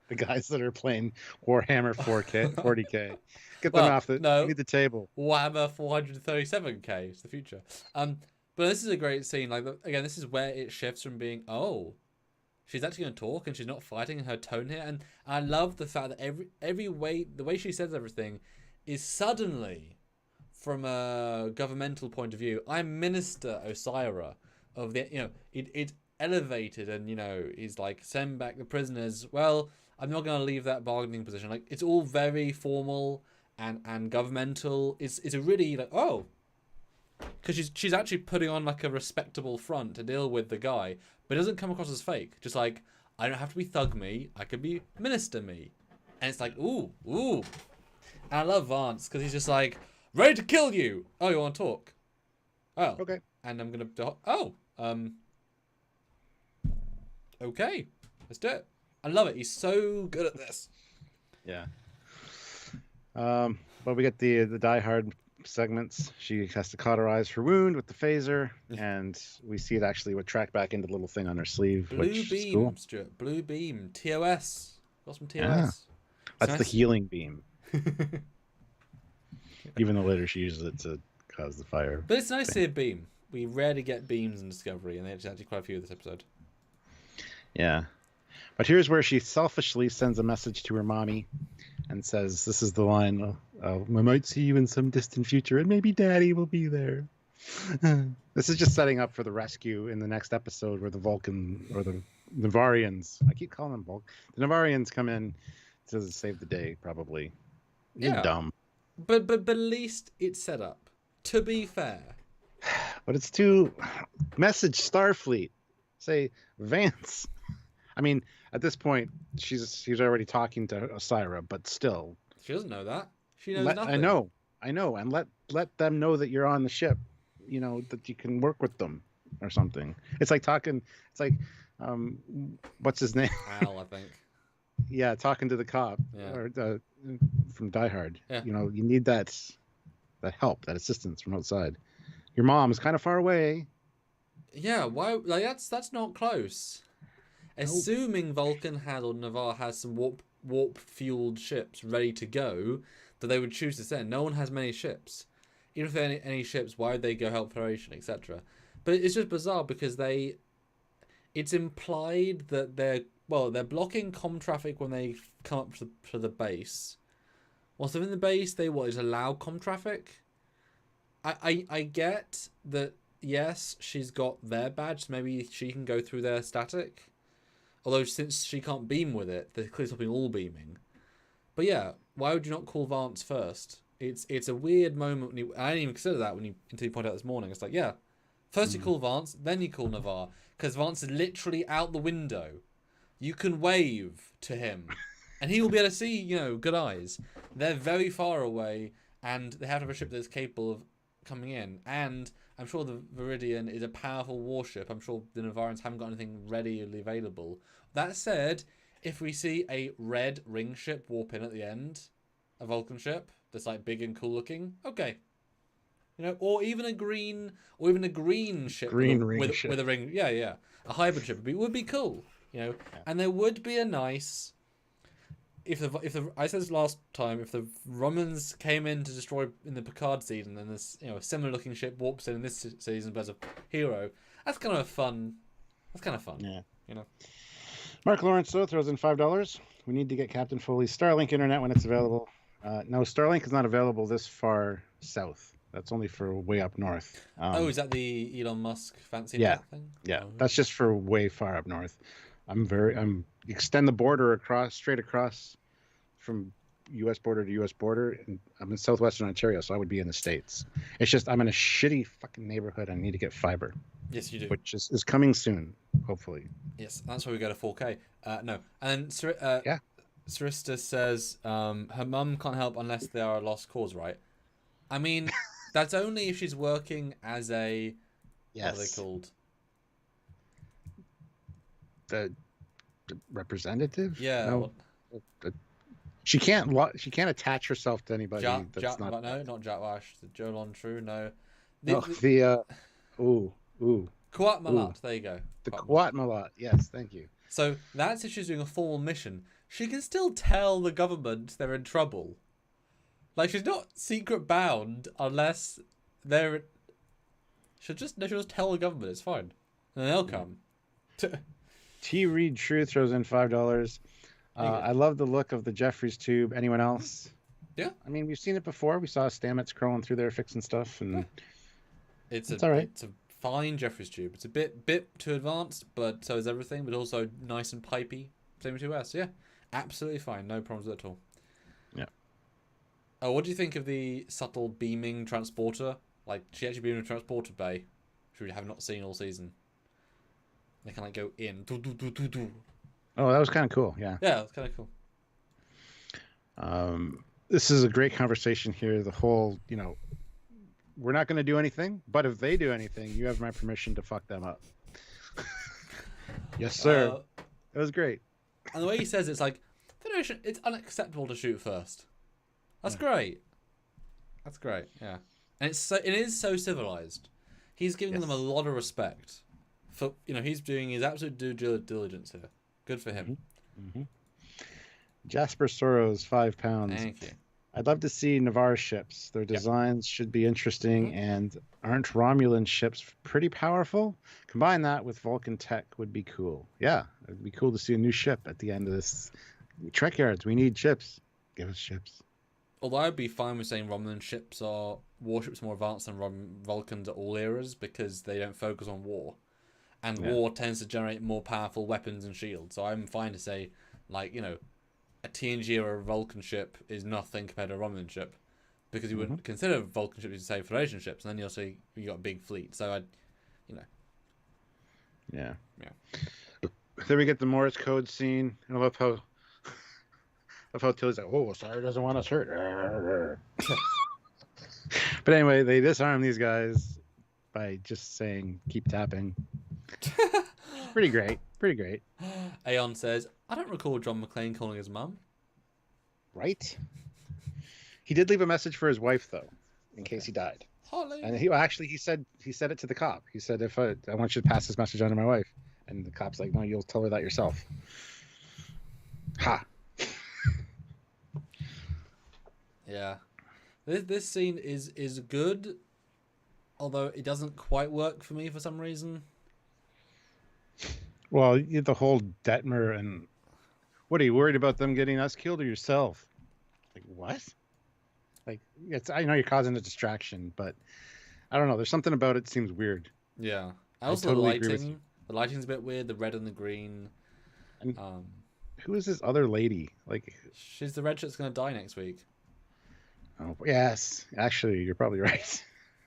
The guys that are playing Warhammer 4K, 40K. Get them off no. need the table. Warhammer 437K is the future. But this is a great scene. Like, again, this is where it shifts from being, she's actually going to talk and she's not fighting in her tone here. And I love the fact that the way she says everything is suddenly, from a governmental point of view, I'm Minister Osira of the, it elevated and, he's like, send back the prisoners. Well, I'm not going to leave that bargaining position. Like, it's all very formal and governmental. It's a really, like, because she's actually putting on like a respectable front to deal with the guy, but it doesn't come across as fake. Just like, I don't have to be thug me, I could be minister me. And it's like, ooh. And I love Vance because he's just like, ready to kill you. Oh, you want to talk? Oh, Okay. And I'm gonna okay, let's do it. I love it. He's so good at this. Yeah. Well, we get the Die Hard segments. She has to cauterize her wound with the phaser, and we see it actually would track back into the little thing on her sleeve. Blue which beam, is cool. Stuart. Blue beam. TOS. Got some TOS. Yeah. That's nice. the healing beam. Even though later she uses it to cause the fire. But it's nice to see a beam. We rarely get beams in Discovery, and there's actually quite a few this episode. Yeah. But here's where she selfishly sends a message to her mommy and says, this is the line, I might see you in some distant future, and maybe Daddy will be there. This is just setting up for the rescue in the next episode where the Vulcan, or the Navarians, I keep calling them Vulcan, the Navarians come in to save the day, probably. You're dumb. But at least it's set up. To be fair. But it's too... Message Starfleet. Say, Vance. I mean, at this point, she's already talking to Osira, but still. She doesn't know that. She knows nothing. I know. I know, and let them know that you're on the ship. You know that you can work with them or something. It's like talking. It's like, um, what's his name? Al, I think. Yeah, talking to the cop Yeah. or from Die Hard. Yeah. You know, you need that help, that assistance from outside. Your mom's kind of far away. Yeah, why? Like that's not close. Nope. Assuming Vulcan had or Navarre has some warp fueled ships ready to go, that they would choose to send. No one has many ships. Even if there are any ships, why would they go help Federation, etc.? But it's just bizarre because it's implied that they're blocking comm traffic when they come up to the base. Once they're in the base, they what is allow comm traffic. I get that. Yes, she's got their badge. So maybe she can go through their static. Although since she can't beam with it, they're clearly stopping all beaming. But yeah, why would you not call Vance first? It's a weird moment. I didn't even consider that until you pointed out this morning. It's like, yeah, first you call Vance, then you call Navarre, because Vance is literally out the window. You can wave to him, and he will be able to see. Good eyes. They're very far away, and they have to have a ship that's capable of coming in. And I'm sure the Viridian is a powerful warship. I'm sure the Navarrans haven't got anything readily available. That said, if we see a red ring ship warp in at the end, a Vulcan ship that's like big and cool looking, okay. Or even a green ship with a ring. Yeah. A hybrid ship would be cool. And there would be a nice if I said this last time, if the Romans came in to destroy in the Picard season, and this a similar looking ship warps in this season as a hero, that's kind of fun. Yeah. You know. Mark Lawrence though throws in $5. We need to get Captain Foley's Starlink internet when it's available. No, Starlink is not available this far south. That's only for way up north. Is that the Elon Musk fancy thing? Yeah, Oh. that's just for way far up north. Extend the border straight across from U.S. border to U.S. border, and I'm in southwestern Ontario, so I would be in the States. It's just I'm in a shitty fucking neighborhood. I need to get fiber. Yes, you do. Which is coming soon, hopefully. Yes, that's why we go to 4K. No, and Sarista says her mum can't help unless they are a lost cause, right? I mean, that's only if she's working as a what are they called? The representative? Yeah. No. She can't attach herself to anybody. No, not Jatwash. The Jolon True. No. Kuat Malat. There you go. The Kuat Malat. Yes, thank you. So that's if she's doing a formal mission. She can still tell the government they're in trouble. Like, she's not secret bound unless they're. She'll just tell the government it's fine, and they'll come. T. Reed True throws in $5. I love the look of the Jeffries tube. Anyone else? Yeah. I mean, we've seen it before. We saw Stamets crawling through there fixing stuff, and it's all right. It's a fine Jeffries tube. It's a bit too advanced, but so is everything. But also nice and pipey. Same with 2S. Yeah, absolutely fine. No problems at all. Yeah. Oh, what do you think of the subtle beaming transporter? Like, she actually beamed a transporter bay, which we have not seen all season. They can go in. Oh, that was kind of cool. Yeah. Yeah, it's kind of cool. This is a great conversation here. The whole, we're not going to do anything, but if they do anything, you have my permission to fuck them up. Yes, sir. It was great. And the way he says it's like, Federation, it's unacceptable to shoot first. That's great. That's great. Yeah, and it is so civilized. He's giving them a lot of respect. For he's doing his absolute due diligence here. Good for him. Mm-hmm. Jasper Soros, £5. Thank you. I'd love to see Navarre ships. Their designs should be interesting, and aren't Romulan ships pretty powerful? Combine that with Vulcan tech would be cool. Yeah, it'd be cool to see a new ship at the end of this. Trekyards, we need ships. Give us ships. Although I'd be fine with saying Romulan ships are warships more advanced than Vulcans at all eras because they don't focus on war. And war tends to generate more powerful weapons and shields. So I'm fine to say, like, a TNG or a Vulcan ship is nothing compared to a Romulan ship. Because you wouldn't consider Vulcan ships to say Federation ships. And then you'll see you got a big fleet. So Yeah. Then we get the Morse code scene. And I love how Tilly's like, oh, sorry, doesn't want us hurt. But anyway, they disarm these guys by just saying keep tapping. Which is pretty great. Pretty great. Aeon says, I don't recall John McClane calling his mum. Right? He did leave a message for his wife though, in case he died. Holly. And he said it to the cop. He said, if I want you to pass this message on to my wife. And the cop's like, no, you'll tell her that yourself. Ha. Yeah. This scene is good, although it doesn't quite work for me for some reason. Well, the whole Detmer and what are you worried about them getting us killed or yourself? Like what? Like I know you're causing a distraction, but I don't know. There's something about it seems weird. Yeah. Also totally agree with you. The lighting's a bit weird. The red and the green. And who is this other lady? Like she's the red shirt's gonna die next week. Oh yes, actually, you're probably right.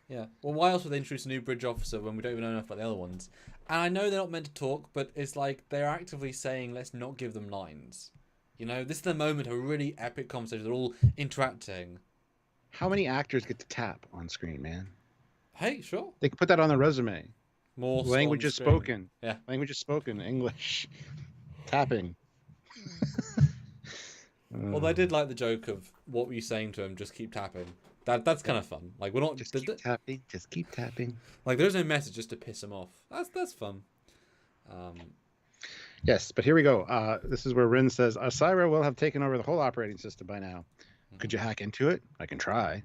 Yeah. Well, why else would they introduce a new bridge officer when we don't even know enough about the other ones? And I know they're not meant to talk, but it's like they're actively saying, let's not give them lines. You know, this is the moment of a really epic conversation. They're all interacting. How many actors get to tap on screen, man? Hey, sure. They can put that on the resume. More languages spoken. Yeah. Languages spoken. English. Tapping. Well, they did like the joke of what were you saying to him? Just keep tapping. That's kind of fun. Like we're not just keep tapping. Just keep tapping. Like there's no message just to piss him off. That's fun. Yes, but here we go. This is where Rin says, Osira will have taken over the whole operating system by now. Mm-hmm. Could you hack into it? I can try.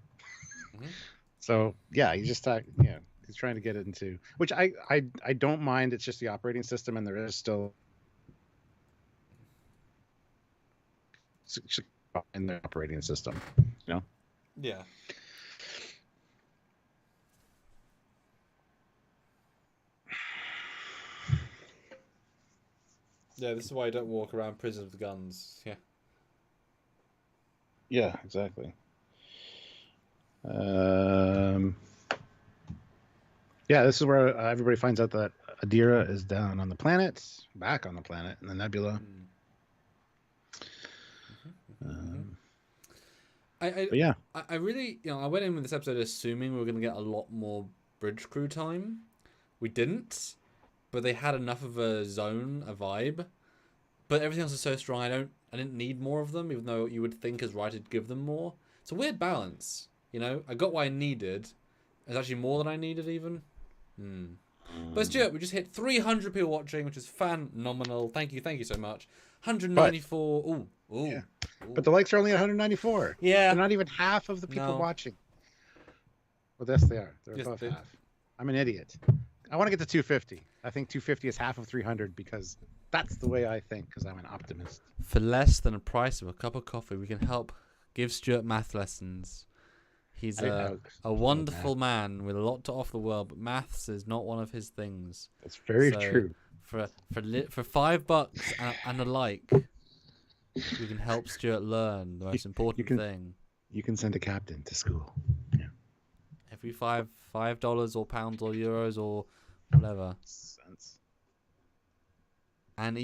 Mm-hmm. So yeah, he's just he's trying to get it into, which I don't mind. It's just the operating system, and there is still in the operating system, you know. Yeah. Yeah, this is why I don't walk around prison with guns. Yeah. Yeah, exactly. Yeah, this is where everybody finds out that Adira is down on the planet, back on the planet in the nebula. I really, I went in with this episode assuming we were going to get a lot more bridge crew time. We didn't, but they had enough of a zone, a vibe. But everything else is so strong. I didn't need more of them, even though you would think as writer to give them more. It's a weird balance, you know. I got what I needed. It's actually more than I needed, even. But Stuart, we just hit 300 people watching, which is phenomenal. Thank you so much. 194. Ooh. Yeah. But the likes are only 194. Yeah. They're not even half of the people watching. Well, yes, they are. They're above half. I'm an idiot. I want to get to 250. I think 250 is half of 300 because that's the way I think, because I'm an optimist. For less than the price of a cup of coffee, we can help give Stuart math lessons. He's a wonderful man with a lot to offer the world, but maths is not one of his things. That's very true. For $5 and a like, we can help Stuart learn the most important thing. You can send a captain to school. Yeah. Every $5 or pounds or euros or whatever. Cents. And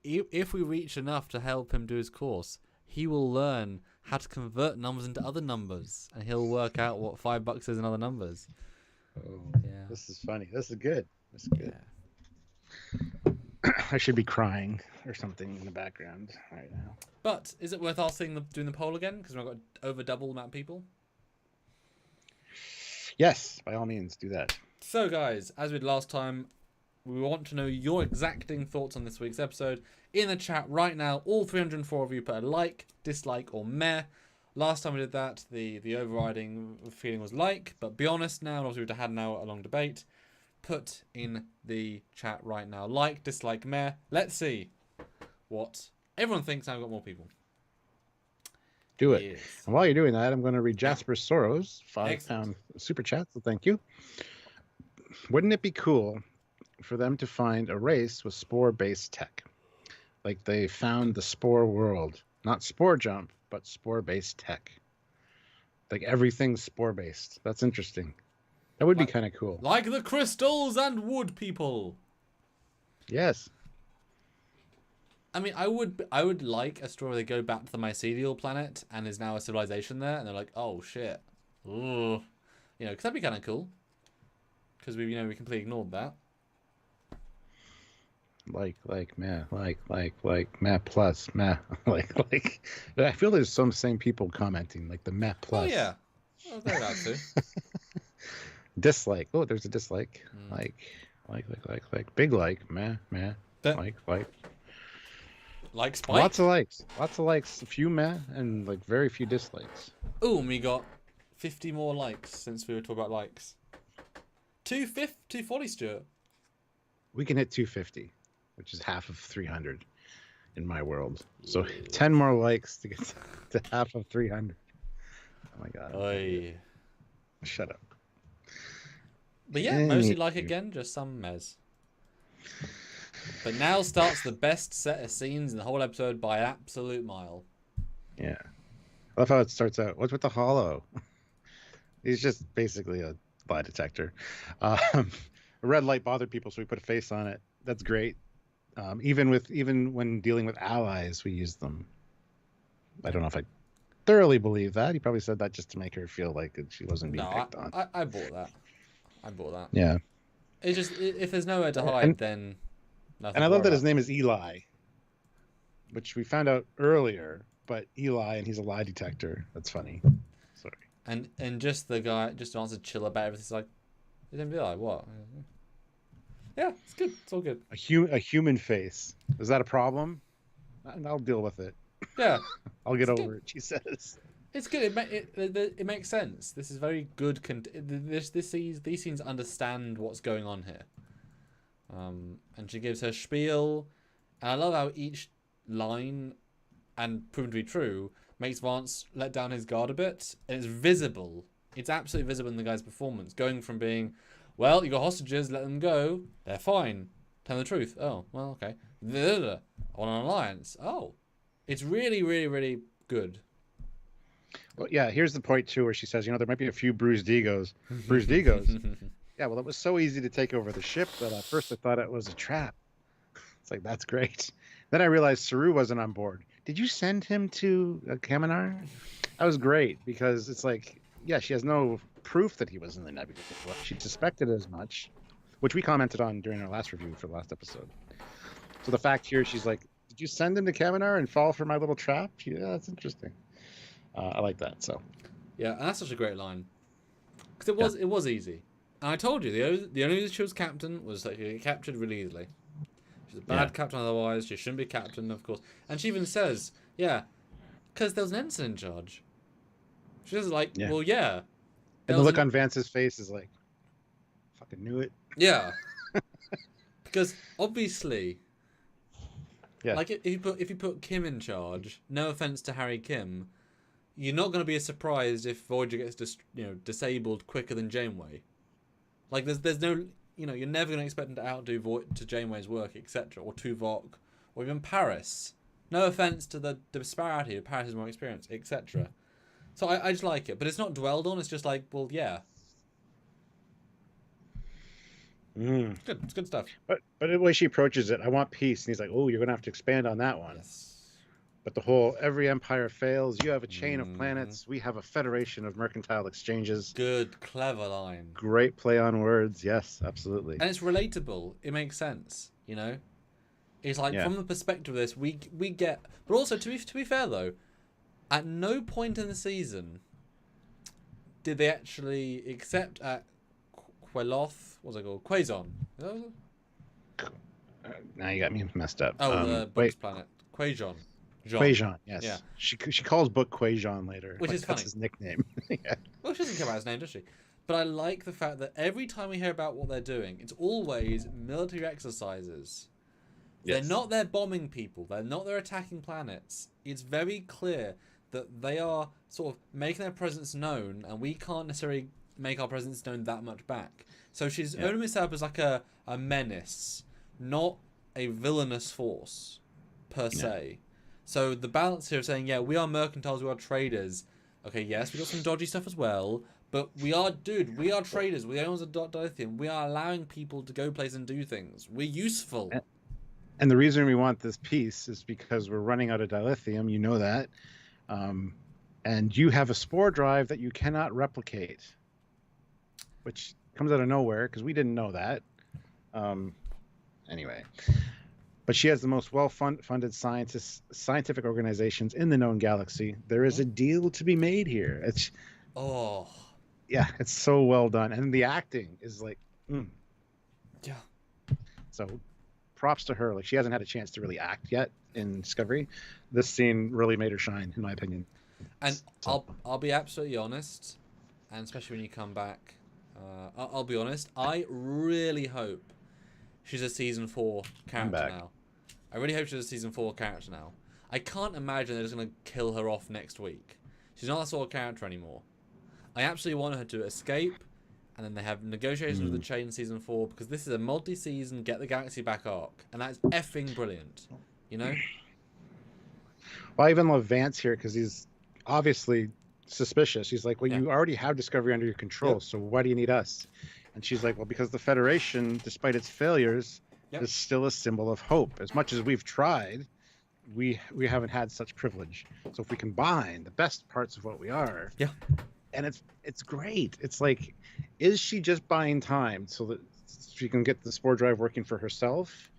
if we reach enough to help him do his course, he will learn how to convert numbers into other numbers, and he'll work out what $5 is in other numbers. Oh, yeah. This is funny. This is good. Yeah. I should be crying or something in the background right now. But is it worth us doing the poll again? Because we've got over double the amount of people. Yes, by all means, do that. So, guys, as we did last time, we want to know your exacting thoughts on this week's episode. In the chat right now, all 304 of you put a like, dislike, or meh. Last time we did that, the overriding feeling was like, but be honest now, and obviously we've had now a long debate. Put in the chat right now, like, dislike, meh. Let's see what everyone thinks. I've got more people. Do it. Yes. And while you're doing that, I'm going to read Jasper Soros' £5 super chat, so thank you. Wouldn't it be cool for them to find a race with spore-based tech? Like they found the spore world. Not spore jump, but spore-based tech. Like everything's spore-based. That's interesting. That would be kind of cool. Like the crystals and wood people. Yes. I mean, I would like a story where they go back to the mycelial planet and there's now a civilization there, and they're like, oh shit. Ooh. You know, because that'd be kind of cool. Because we completely ignored that. Meh plus, meh, like. I feel there's some same people commenting, like the meh Oh, plus. yeah. Oh, they're allowed to. Dislike. Oh, there's a dislike. Like. Big like, meh. Like. Like Spike? Lots of likes. A few meh, and like very few dislikes. Oh, and we got 50 more likes since we were talking about likes. 240, Stuart. We can hit 250, which is half of 300 in my world. So 10 more likes to get to half of 300. Oh my god. Oy. Shut up. But yeah, mostly like again, just some mez. But now starts the best set of scenes in the whole episode by an absolute mile. Yeah. I love how it starts out. What's with the hollow? He's just basically a lie detector. A red light bothered people, so we put a face on it. That's great. Even when dealing with allies, we use them. I don't know if I thoroughly believe that. He probably said that just to make her feel like she wasn't being picked on. I bought that. Yeah. It's just, if there's nowhere to hide, then nothing. And I love that his name is Eli, which we found out earlier. But Eli, and he's a lie detector. That's funny. Sorry. And just the guy just wants to chill about everything. It's like, his name's Eli. What? Yeah, it's good. It's all good. A human face. Is that a problem? I'll deal with it. Yeah. I'll get over it, she says. It's good. It makes sense. This is very good. These scenes understand what's going on here. And she gives her spiel. And I love how each line, and proven to be true, makes Vance let down his guard a bit. And it's visible. It's absolutely visible in the guy's performance. Going from being, well, you got hostages, let them go. They're fine. Tell them the truth. Oh, well, okay. I want an alliance. Oh. It's really, really, really good. Well, yeah, here's the point, too, where she says, there might be a few bruised egos. Bruised egos? Yeah, well, it was so easy to take over the ship that at first I thought it was a trap. It's like, that's great. Then I realized Saru wasn't on board. Did you send him to Kaminar? That was great, because it's like, yeah, she has no proof that he was in the nebula. She suspected as much, which we commented on during our last review for the last episode. So the fact here, she's like, did you send him to Kaminar and fall for my little trap? Yeah, that's interesting. I like that. So, yeah, and that's such a great line, because it was easy. And I told you the only reason she was captain was that she get captured really easily. She's a bad captain otherwise. She shouldn't be captain, of course. And she even says, yeah, because there was an ensign in charge. She says like, well, yeah. And the look on Vance's face is like, fucking knew it. Yeah. Because obviously. Yeah. Like if you put Kim in charge, no offense to Harry Kim, you're not going to be as surprised if Voyager gets disabled quicker than Janeway. Like there's no, you're never going to expect them to outdo to Janeway's work, etc., or Tuvok, or even Paris. No offense to the disparity of Paris' more experience, etc. So I just like it, but it's not dwelled on. It's just like, well, yeah. Good, it's good stuff. But the way she approaches it, I want peace, and he's like, oh, you're gonna have to expand on that one. Yes. But the whole every empire fails. You have a chain of planets. We have a federation of mercantile exchanges. Good, clever line. Great play on words. Yes, absolutely. And it's relatable. It makes sense. It's like from the perspective of this, we get. But also to be fair though, at no point in the season did they actually accept at Queloth. What's it called? Quazon. Now you got me messed up. Oh, the Book's planet. Quajon. Quajon, yes. Yeah. She calls Book Quajon later. Which is funny. That's his nickname. Yeah. Well, she doesn't care about his name, does she? But I like the fact that every time we hear about what they're doing, it's always military exercises. Yes. They're not there bombing people. They're not there attacking planets. It's very clear that they are sort of making their presence known, and we can't necessarily make our presence known that much back. So she's only set up as like a menace, not a villainous force, per se. So the balance here of saying, we are mercantiles, we are traders. Okay, yes, we got some dodgy stuff as well, but we are traders. We're the owners of dilithium. We are allowing people to go places and do things. We're useful. And the reason we want this peace is because we're running out of dilithium. You know that. And you have a spore drive that you cannot replicate. which comes out of nowhere because we didn't know that. Um, anyway, but she has the most well-funded scientific organizations in the known galaxy. There is a deal to be made here. It's Oh, yeah, it's so well done, and the acting is like, yeah. so props to her. Like she hasn't had a chance to really act yet in Discovery. This scene really made her shine, in my opinion. And So, I'll be absolutely honest, and especially when you come back, I'll be honest. I really hope she's a season 4 character now. I really hope she's a season 4 character now. I can't imagine they're just gonna kill her off next week. She's not that sort of character anymore. I absolutely want her to escape, and then they have negotiations with the Chain in season 4, because this is a multi-season get the galaxy back arc, and that's effing brilliant. You know? well, I even love Vance here because he's obviously suspicious. He's like, well, Yeah. you already have Discovery under your control, Yep. so why do you need us? And she's like, well, because the Federation, despite its failures, Yep. is still a symbol of hope. As much as we've tried, we haven't had such privilege. So if we combine the best parts of what we are, Yeah. and it's great. It's like, is she just buying time so that she can get the spore drive working for herself,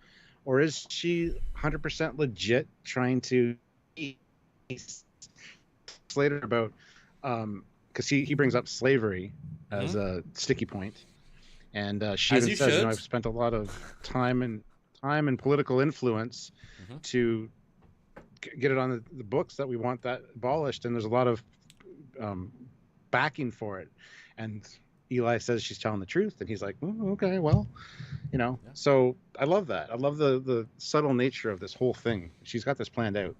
or is she 100% legit trying to later about because he brings up slavery as a sticky point, and she As even you says, should. I've spent a lot of time and political influence to get it on the books that we want that abolished, and there's a lot of backing for it. And Eli says she's telling the truth, and he's like, okay, well, Yeah. So I love that. I love the subtle nature of this whole thing. She's got this planned out.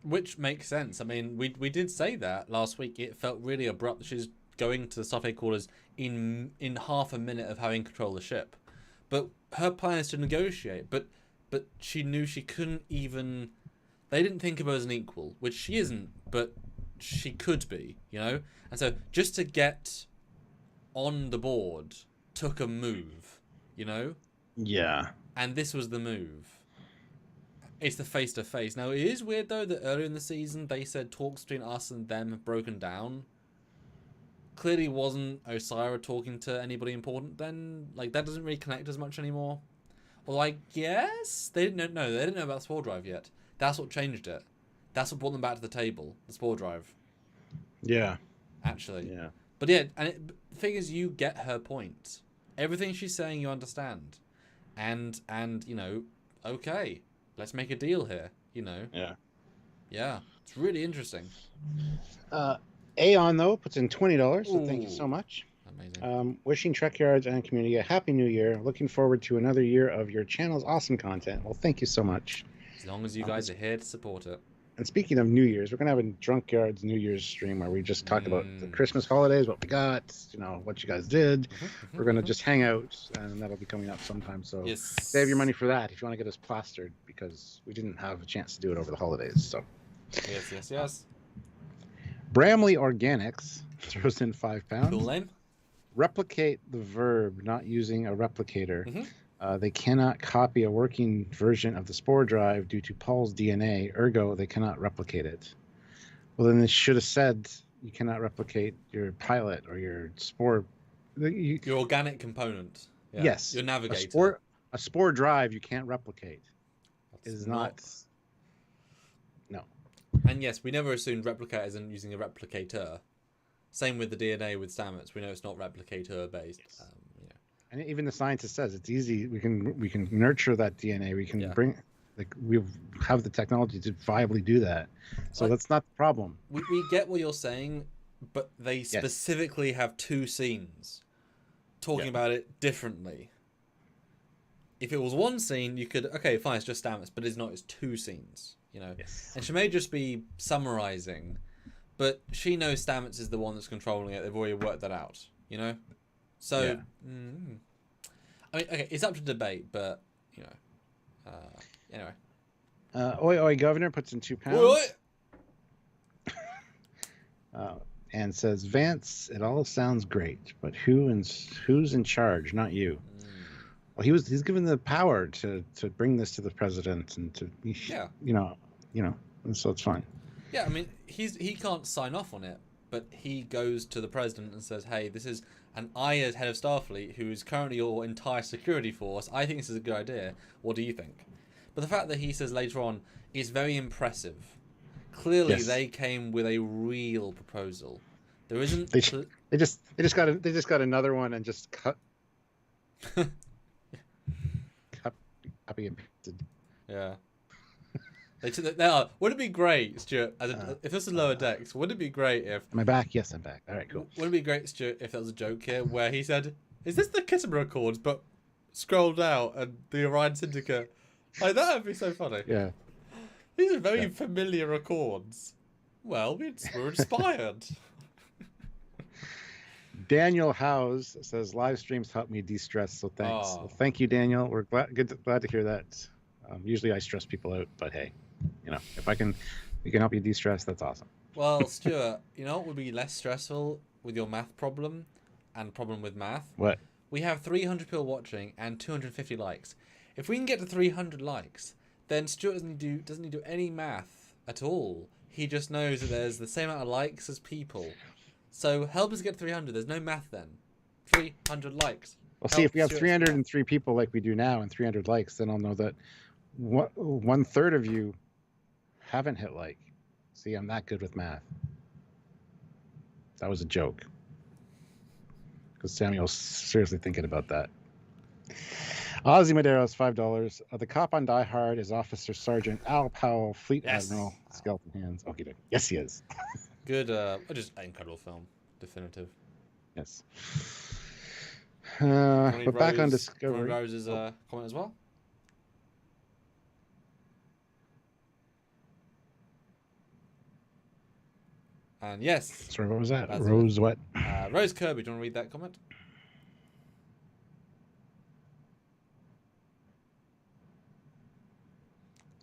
Which makes sense. I mean, we did say that last week. It felt really abrupt that she's going to the Staff headquarters in half a minute of having control of the ship. But her plan is to negotiate. But she knew she couldn't even. They didn't think of her as an equal, which she isn't. But she could be, And so just to get on the board took a move, Yeah. And this was the move. It's the face-to-face. Now, it is weird, though, that earlier in the season, they said talks between us and them have broken down. Clearly wasn't Osira talking to anybody important then. Like, that doesn't really connect as much anymore. Although, I guess they didn't know. They didn't know about the spore drive yet. That's what changed it. That's what brought them back to the table. The spore drive. Yeah. Actually. Yeah. But yeah, and the thing is, you get her point. Everything she's saying, you understand. And okay. Let's make a deal here, Yeah. Yeah, it's really interesting. Aeon, though, puts in $20, so thank you so Ooh. much. Amazing. Wishing Trekyards and community a happy new year. Looking forward to another year of your channel's awesome content. Well, thank you so much. As long as you guys are here to support it. And speaking of New Year's, we're going to have a Drunkyards New Year's stream where we just talk about the Christmas holidays, what we got, what you guys did. We're going to just hang out, and that'll be coming up sometime. So Yes. save your money for that if you want to get us plastered, because we didn't have a chance to do it over the holidays. So Yes. Bramley Organics throws in £5. Cool name. Replicate the verb, not using a replicator. They cannot copy a working version of the spore drive due to Paul's DNA, ergo they cannot replicate it. Well, then they should have said you cannot replicate your pilot or your spore. Your organic component. Yeah. Yes. Your navigator. A spore drive you can't replicate. That's Is not. No. And yes, we never assumed replicate isn't using a replicator. Same with the DNA with Stamets. We know it's not replicator based. Yes. And even the scientist says it's easy. We can nurture that DNA. We can bring, we have the technology to viably do that. So that's not the problem. We get what you're saying, but they specifically have 2 scenes talking about it differently. If it was 1 scene, you could fine, it's just Stamets, but it's not. It's 2 scenes, Yes. And she may just be summarizing, but she knows Stamets is the one that's controlling it. They've already worked that out, So, I mean, okay, it's up to debate, but anyway. Oi Governor puts in £2. Oi! And says, Vance, it all sounds great, but who's in charge? Not you. Well, he's given the power to bring this to the president and to and so it's fine. Yeah, I mean, he can't sign off on it, but he goes to the president and says, "Hey, this is and I, as head of Starfleet, who is currently your entire security force, I think this is a good idea. What do you think? But the fact that he says later on is very impressive. Clearly, Yes. they came with a real proposal. There isn't. They just got another one and just copy and pasted. Yeah. Would it be great, Stuart? If this is Lower Decks, would it be great if? Am I back? Yes, I'm back. All right, cool. Would it be great, Stuart, if there was a joke here where he said, "Is this the Kittimer Accords?" but scrolled out and the Orion Syndicate? Like that would be so funny. Yeah. These are very familiar accords. Well, we're inspired. Daniel Howes says live streams help me de-stress, so thanks. Oh. Well, thank you, Daniel. We're glad to hear that. Usually I stress people out, but hey, if we can help you de-stress, that's awesome. Well, Stuart, you know what would be less stressful with your math problem and problem with math? What? We have 300 people watching and 250 likes. If we can get to 300 likes, then Stuart doesn't need to do any math at all. He just knows that there's the same amount of likes as people. So help us get 300. There's no math then. 300 likes. Well, see, if we have 303 people like we do now and 300 likes, then I'll know that 1/3 of you haven't hit like. See, I'm that good with math. That was a joke. Because Samuel's seriously thinking about that. Ozzy Madero's $5. The cop on Die Hard is Officer Sergeant Al Powell, Fleet Admiral, Skeleton Hands. Okay, yes, he is. Good, just an incredible film. Definitive. Yes. We're back on Discovery. Rose's comment as well. And yes. Sorry, what was that? Rose what? Rose Kirby, do you want to read that comment?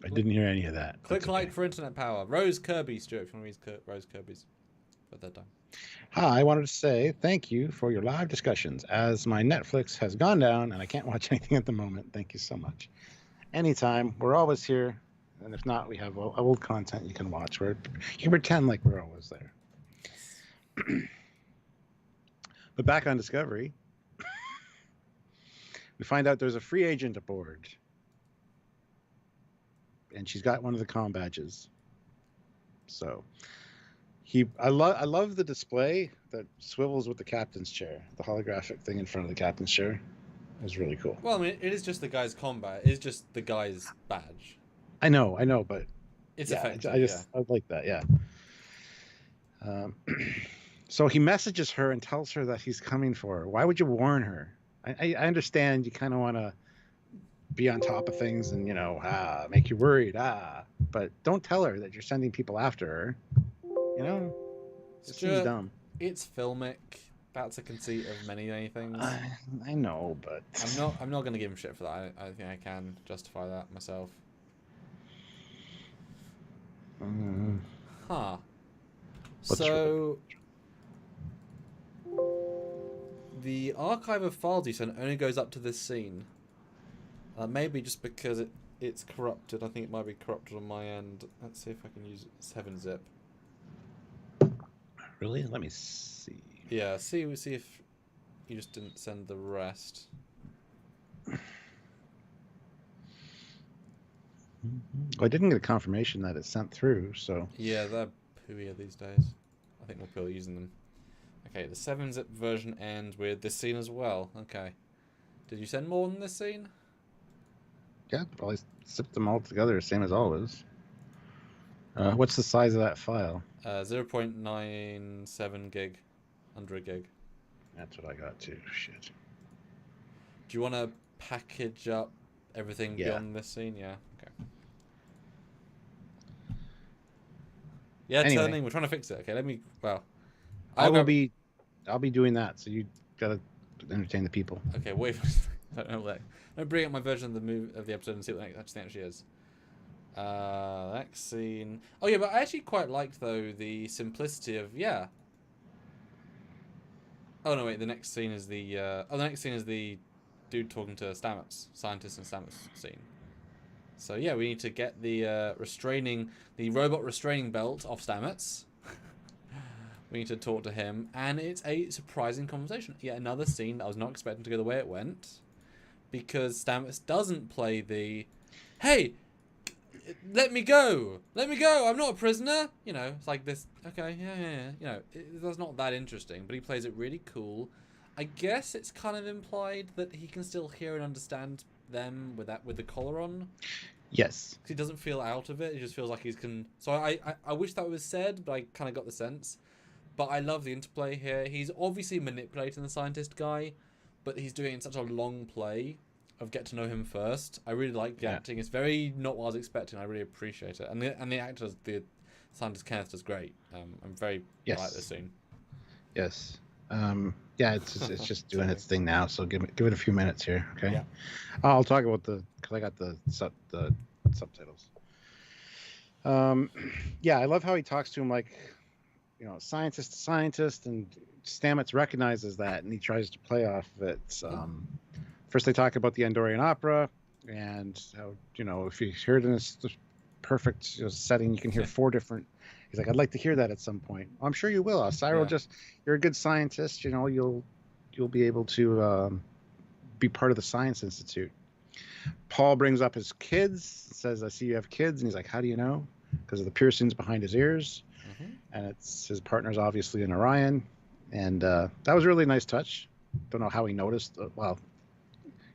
I didn't hear any of that. Click like for internet power. Rose Kirby, Stuart, if you want to read Rose Kirby's for that time. Hi, I wanted to say thank you for your live discussions. As my Netflix has gone down and I can't watch anything at the moment, thank you so much. Anytime, we're always here. And if not, we have old content you can watch. You can pretend like we're always there. But back on Discovery, we find out there's a free agent aboard. And she's got one of the comm badges. So I love the display that swivels with the captain's chair. The holographic thing in front of the captain's chair is really cool. Well, I mean, it is just the guy's combat. It's just the guy's badge. I know, but it's effective. effective. I like that. Yeah. So he messages her and tells her that he's coming for her. Why would you warn her? I understand you kind of want to be on top of things and make you worried, but don't tell her that you're sending people after her. It seems dumb. It's filmic. That's a conceit of many things. I know, but I'm not going to give him shit for that. I think I can justify that myself. Huh. So the archive of files you sent only goes up to this scene. Maybe just because it's corrupted. I think it might be corrupted on my end. Let's see if I can use 7-zip. Really? Let me see. Yeah, see if you just didn't send the rest. Well, I didn't get a confirmation that it's sent through, so... Yeah, they're pooier these days. I think more people are using them. Okay, the 7-zip version ends with this scene as well. Okay. Did you send more than this scene? Yeah, probably zip them all together, same as always. What's the size of that file? 0.97 gig. Under a gig. That's what I got too. Shit. Do you want to package up everything beyond this scene? Yeah. Okay. Yeah, anyway. turning. We're trying to fix it. Okay, let me. Well, I'll be doing that. So you gotta entertain the people. Okay, wait. I don't know that. Let me bring up my version of the episode and see what the next thing actually is. Next scene. Oh yeah, but I actually quite liked though the simplicity of Oh no, wait. The next scene is the next scene is the dude talking to Stamets, scientist and Stamets scene. So yeah, we need to get the robot restraining belt off Stamets. We need to talk to him, and it's a surprising conversation. Yet another scene that I was not expecting to go the way it went, because Stamets doesn't play the, "Hey, let me go, I'm not a prisoner." You know, it's like this. Okay, yeah. You know, that's not that interesting, but he plays it really cool. I guess it's kind of implied that he can still hear and understand them with the collar on. Yes. He doesn't feel out of it. He just feels like he's can. So I wish that was said, but I kind of got the sense. But I love the interplay here. He's obviously manipulating the scientist guy, but he's doing it in such a long play of get to know him first. I really like the acting. It's very not what I was expecting. I really appreciate it. And the actors, the scientist Kenneth does great. I'm very I like this scene. Yes. Yeah, it's just doing its thing now. So give it a few minutes here, okay? Yeah. I'll talk about because I got the subtitles. Yeah, I love how he talks to him like, you know, scientist to scientist, and Stamets recognizes that, and he tries to play off of it. First, they talk about the Andorian opera, and how, you know, if you hear it in this perfect setting, you can hear 4 different. He's like, I'd like to hear that at some point. Well, I'm sure you will. Cyril, you're a good scientist. You know, you'll be able to be part of the Science Institute. Paul brings up his kids, says, I see you have kids. And he's like, how do you know? Because of the piercings behind his ears. And it's his partner's obviously an Orion. And that was a really nice touch. Don't know how he noticed. Well,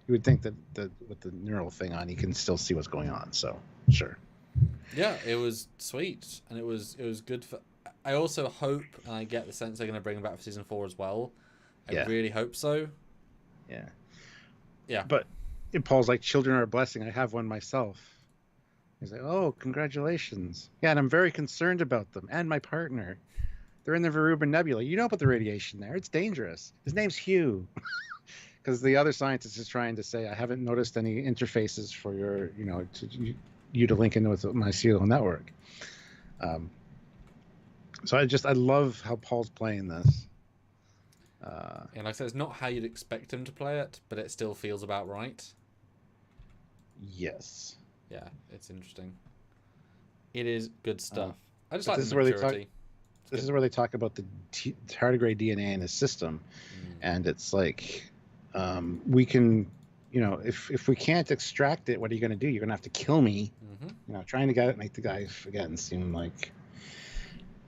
you would think that with the neural thing on, he can still see what's going on. So, sure. Yeah, it was sweet, and it was good for. I also hope, and I get the sense they're going to bring him back for season 4 as well. I really hope so. Yeah. But Paul's like, children are a blessing. I have one myself. He's like, oh, congratulations. Yeah, and I'm very concerned about them and my partner. They're in the Veruba Nebula. You know about the radiation there. It's dangerous. His name's Hugh. Because the other scientist is trying to say, I haven't noticed any interfaces for your, you know, you to link in with my serial network. So I love how Paul's playing this. And like I said, it's not how you'd expect him to play it, but it still feels about right. Yes. Yeah, it's interesting. It is good stuff. I just like the maturity. This is where they talk about the tardigrade DNA in his system, and it's like, we can, you know, if we can't extract it, what are you going to do? You're going to have to kill me. You know, trying to get it, make the guy again seem like.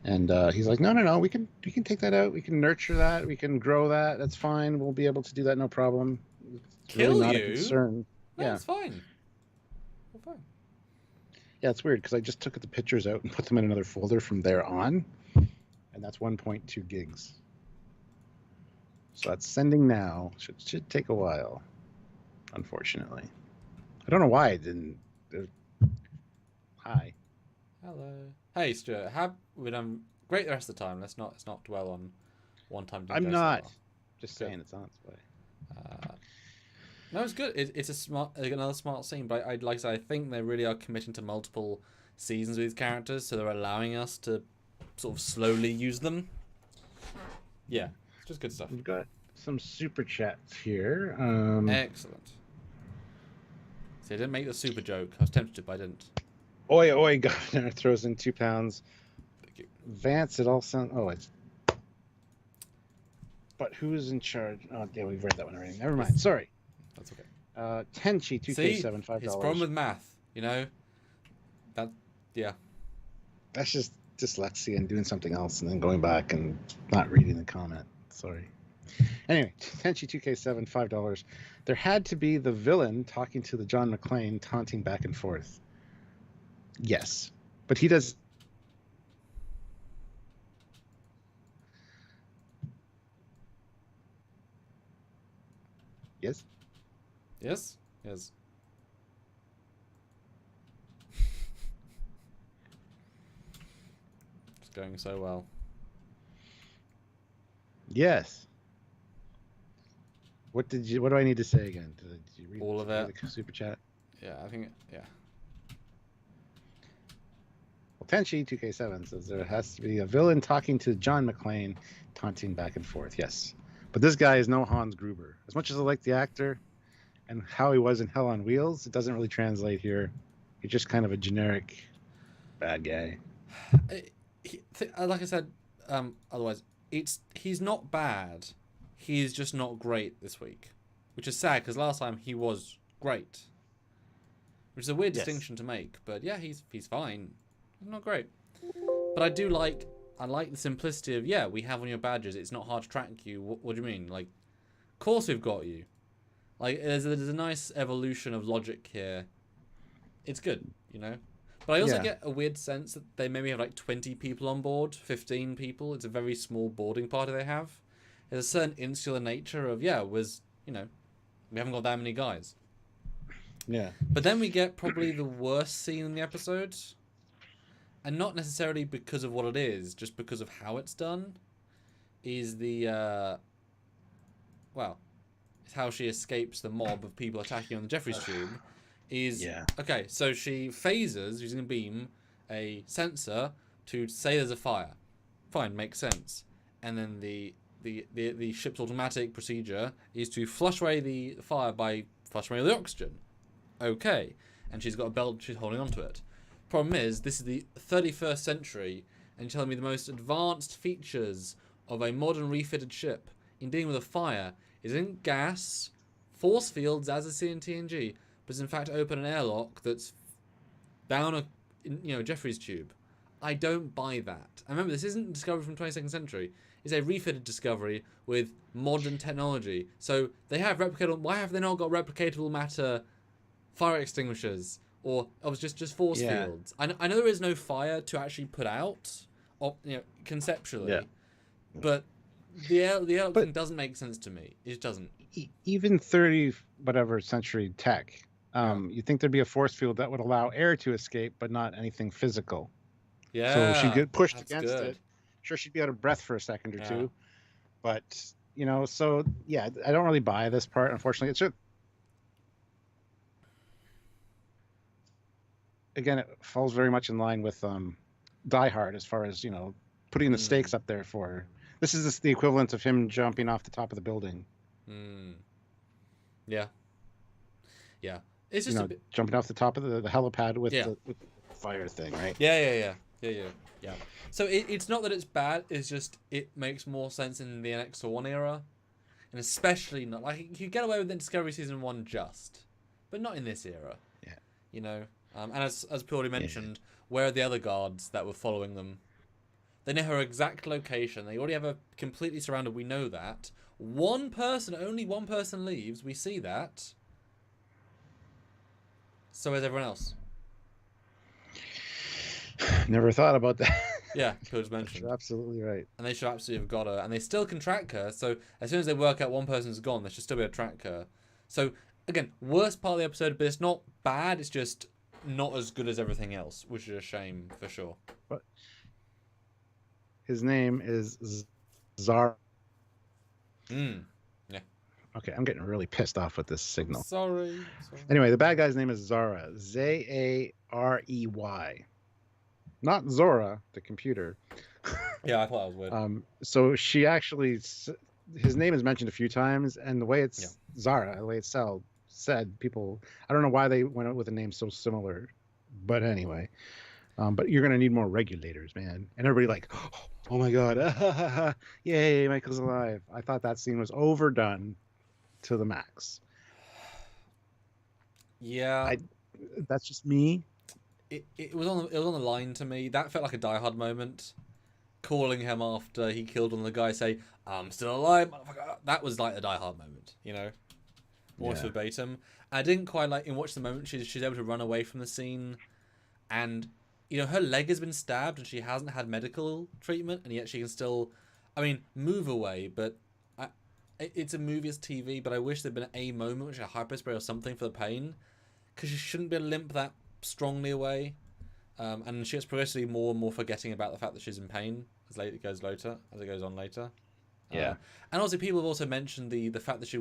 And he's like, no, we can take that out. We can nurture that. We can grow that. That's fine. We'll be able to do that, no problem. It's kill really not you? a concern. No, it's fine. We're fine. Yeah, it's weird because I just took the pictures out and put them in another folder from there on, and that's 1.2 gigs. So that's sending now. Should take a while, unfortunately. I don't know why I didn't. Hi. Hello. Hey, Stuart. We've done great the rest of the time. Let's not dwell on one time. I'm not. Just saying it's on its way. No, it's good. It's another smart scene. But I'd like to say, I think they really are committing to multiple seasons with these characters, so they're allowing us to sort of slowly use them. Yeah, it's just good stuff. We've got some super chats here. Excellent. See, I didn't make the super joke. I was tempted to, but I didn't. Oi, Governor throws in £2. Thank you. Vance, it all sounds. Oh, it's. But who's in charge? Oh, yeah, we've read that one already. Never mind. Sorry. That's okay. Tenchi, 2K7, $5. It's problem with math, you know? Yeah. That's just dyslexia and doing something else and then going back and not reading the comment. Sorry. Anyway, Tenchi, 2K7, $5. There had to be the villain talking to the John McClane, taunting back and forth. Yes. But he does. Yes? Yes? Yes. It's going so well. Yes. What do I need to say again? Did you read all of it? The super chat? Yeah, I think, yeah. Well, Tenchi 2K7 says there has to be a villain talking to John McClane, taunting back and forth. Yes. But this guy is no Hans Gruber. As much as I like the actor and how he was in Hell on Wheels, it doesn't really translate here. He's just kind of a generic bad guy. Like I said, otherwise, he's not bad. He's just not great this week, which is sad because last time he was great, which is a weird distinction to make. But yeah, he's fine. He's not great, but I like the simplicity of we have on your badges. It's not hard to track you. What do you mean? Like, of course we've got you. Like, there's a nice evolution of logic here. It's good, you know. But I also get a weird sense that they maybe have like 20 people on board, 15 people. It's a very small boarding party they have. There's a certain insular nature of, we haven't got that many guys. Yeah. But then we get probably the worst scene in the episode. And not necessarily because of what it is, just because of how it's done. Is the, it's how she escapes the mob of people attacking on the Jeffries tube. Okay, so she phases using a beam a sensor to say there's a fire. Fine, makes sense. And then the ship's automatic procedure is to flush away the fire by flushing away the oxygen. Okay, and she's got a belt, she's holding onto it. Problem is, this is the 31st century, and you're telling me the most advanced features of a modern refitted ship in dealing with a fire isn't gas, force fields as a CNTNG, but is in fact open an airlock that's down a Jeffries tube. I don't buy that. And remember, this isn't Discovery from 22nd century. It's a refitted Discovery with modern technology. So they have replicatable. Why have they not got replicatable matter fire extinguishers or just force fields? I know there is no fire to actually put out, conceptually, but the airlock thing doesn't make sense to me. It doesn't. Even 30 whatever century tech. You think there'd be a force field that would allow air to escape, but not anything physical. Yeah. So she'd get pushed against good. it. Sure, she'd be out of breath for a second or two. But, I don't really buy this part, unfortunately. It's just, again, it falls very much in line with Die Hard as far as, putting the stakes up there for her. This is the equivalent of him jumping off the top of the building. Yeah. Yeah. It's just a bit... jumping off the top of the helipad with the fire thing, right? Yeah. So it's not that it's bad. It's just it makes more sense in the NX1 era, and especially not like you get away with it in Discovery Season 1 but not in this era. Yeah. And as Purely mentioned, where are the other guards that were following them? They know her exact location. They already have her completely surrounded. We know that. Only one person leaves. We see that. So is everyone else. Never thought about that. Yeah, Pillage mentioned. You're absolutely right. And they should absolutely have got her. And they still can track her. So as soon as they work out one person's gone, they should still be able to track her. So, again, worst part of the episode, but it's not bad. It's just not as good as everything else, which is a shame for sure. But his name is Zara. Yeah. Okay, I'm getting really pissed off with this signal. Sorry. Anyway, the bad guy's name is Zara. Zarey. Not Zora, the computer. Yeah, I thought that was weird. So she actually, his name is mentioned a few times, and the way it's Zara, the way it's said, people, I don't know why they went out with a name so similar, but anyway. But you're going to need more regulators, man. And everybody like, oh my God, yay, Michael's alive. I thought that scene was overdone to the max. Yeah. That's just me. It was on the line to me. That felt like a Die Hard moment. Calling him after he killed one of the guys, say, "I'm still alive, motherfucker." That was like a Die Hard moment, almost verbatim. I didn't quite like in Watch the Moment. She's able to run away from the scene, and her leg has been stabbed and she hasn't had medical treatment, and yet she can still, move away. But it's a movie, it's TV. But I wish there'd been a moment, which a hyperspray or something for the pain, because she shouldn't be able to limp that strongly away, and she gets progressively more and more forgetting about the fact that she's in pain as it goes on later. Yeah, and also people have also mentioned the fact that she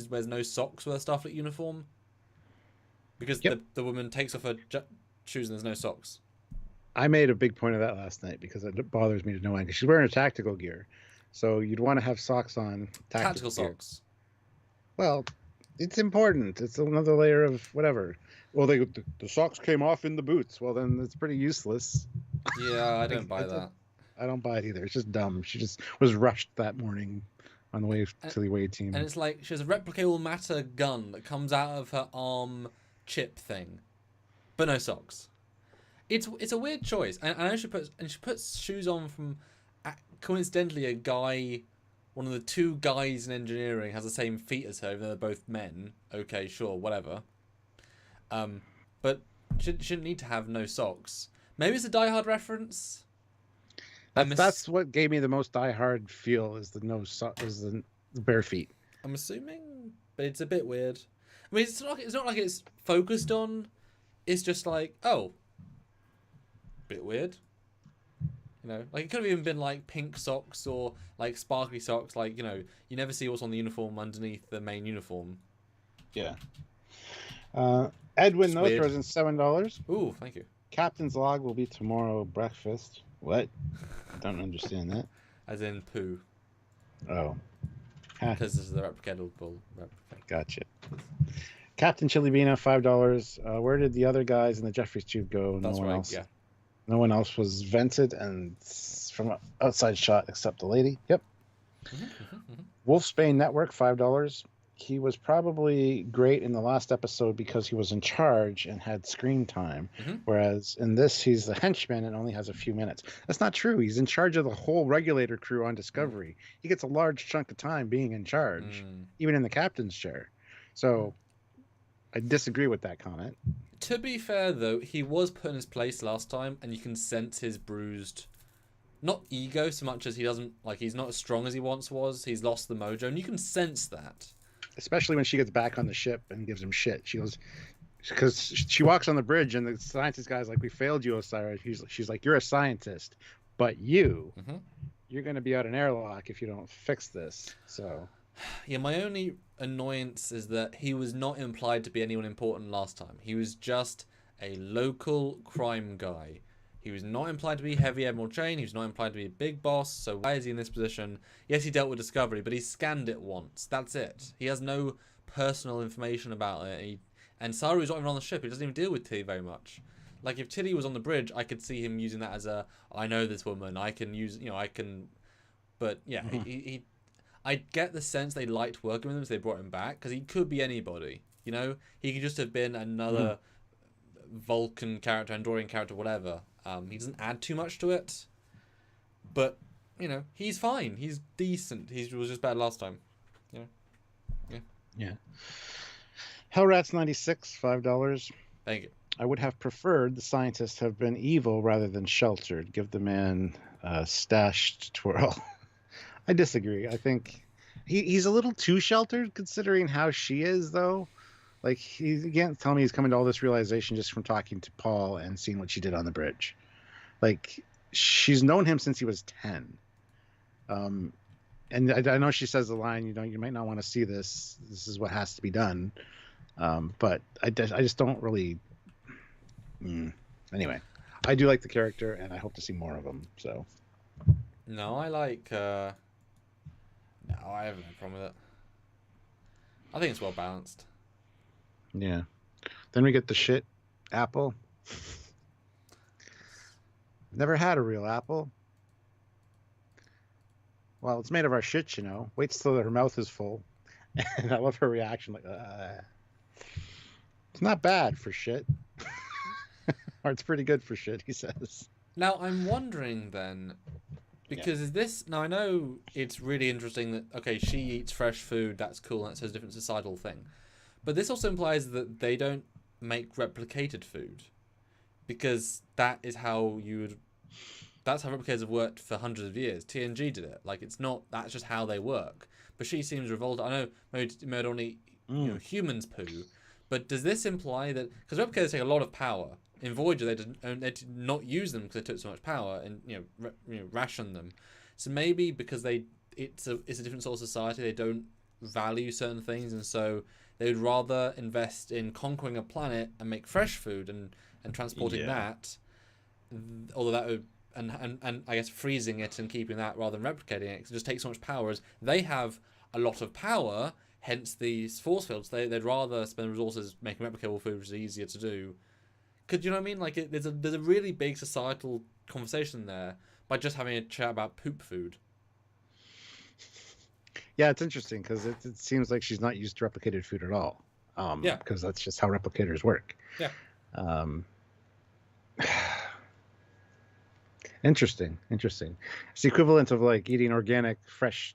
wears no socks with her Starfleet uniform, because the woman takes off her shoes and there's no socks. I made a big point of that last night because it bothers me to no end. Because she's wearing her tactical gear, so you'd want to have socks on. Tactical socks. Well, it's important. It's another layer of whatever. Well, the socks came off in the boots. Well, then it's pretty useless. Yeah, I don't buy that. I don't buy it either. It's just dumb. She just was rushed that morning on the way to the away team. And it's like she has a replicable matter gun that comes out of her arm chip thing, but no socks. It's a weird choice. And I know she puts shoes on from coincidentally a guy, one of the two guys in engineering has the same feet as her, even though they're both men. Okay, sure, whatever. But shouldn't need to have no socks. Maybe it's a Die Hard reference. That's what gave me the most Die Hard feel is the bare feet. I'm assuming, but it's a bit weird. I mean, it's not like it's focused on. It's just like, oh, bit weird. You know, like it could have even been like pink socks or like sparkly socks. Like, you know, you never see what's on the uniform underneath the main uniform. Yeah. Edwin though throws in $7. Ooh, thank you. Captain's log will be tomorrow breakfast. What? I don't understand that. As in poo. Oh. Because this is the replicable. Gotcha. Captain Chili Bean $5. Where did the other guys in the Jeffries tube go? That's no one right, else. yeah. No one else was vented and from an outside shot except the lady. Yep. Wolfsbane Network $5. He was probably great in the last episode because he was in charge and had screen time. Whereas in this, he's the henchman and only has a few minutes. That's not true. He's in charge of the whole regulator crew on Discovery. He gets a large chunk of time being in charge, even in the captain's chair. So I disagree with that comment. To be fair, though, he was put in his place last time, and you can sense his bruised, not ego so much as he doesn't, like, he's not as strong as he once was. He's lost the mojo, and you can sense that. Especially when she gets back on the ship and gives him shit. She goes, because she walks on the bridge and the scientist guy's like, we failed you, Osiris. She's like, you're a scientist, but you're going to be out an airlock if you don't fix this. So, yeah, my only annoyance is that he was not implied to be anyone important last time. He was just a local crime guy. He was not implied to be Heavy Admiral Chain. He was not implied to be a big boss. So why is he in this position? Yes, he dealt with Discovery, but he scanned it once. That's it. He has no personal information about it. And Saru's not even on the ship. He doesn't even deal with Tilly very much. Like, if Tilly was on the bridge, I could see him using that as a, I know this woman. I can use, you know, I can... But, yeah, I get the sense they liked working with him, so they brought him back. Because he could be anybody, you know? He could just have been another Vulcan character, Andorian character, whatever. He doesn't add too much to it, but you know he's fine. He's decent. He was just bad last time. You know? Yeah. Hellrats 96 $5. Thank you. I would have preferred the scientists have been evil rather than sheltered. Give the man a stashed twirl. I disagree. I think he's a little too sheltered considering how she is, though. Like, he can't tell me he's coming to all this realization just from talking to Paul and seeing what she did on the bridge. Like, she's known him since he was 10. And I know she says the line, you know, you might not want to see this. This is what has to be done. But I just don't really... Anyway, I do like the character, and I hope to see more of him, so... No, I like... No, I have no problem with it. I think it's well balanced. Yeah. Then we get the shit apple. Never had a real apple. Well, it's made of our shit, you know. Waits till her mouth is full. And I love her reaction. Like, it's not bad for shit. Or it's pretty good for shit, he says. Now, I'm wondering then, because is this... Now, I know it's really interesting that, okay, she eats fresh food. That's cool. That's a different societal thing. But this also implies that they don't make replicated food, because that is how you would. That's how replicators have worked for hundreds of years. TNG did it. Like, it's not. That's just how they work. But she seems revolted. I know Mode only humans poo, but does this imply that because replicators take a lot of power in Voyager, they did not use them because they took so much power and ration them. So maybe because it's a different sort of society, they don't value certain things, and so they would rather invest in conquering a planet and make fresh food and transporting that, although that would and I guess freezing it and keeping that rather than replicating it, because it just takes so much power. As they have a lot of power, hence these force fields. They'd rather spend resources making replicable food, which is easier to do. Could you know what I mean? Like there's a really big societal conversation there, by just having a chat about poop food. Yeah, it's interesting because it seems like she's not used to replicated food at all. Yeah. Because that's just how replicators work. Yeah. Um, interesting. It's the equivalent of like eating organic, fresh,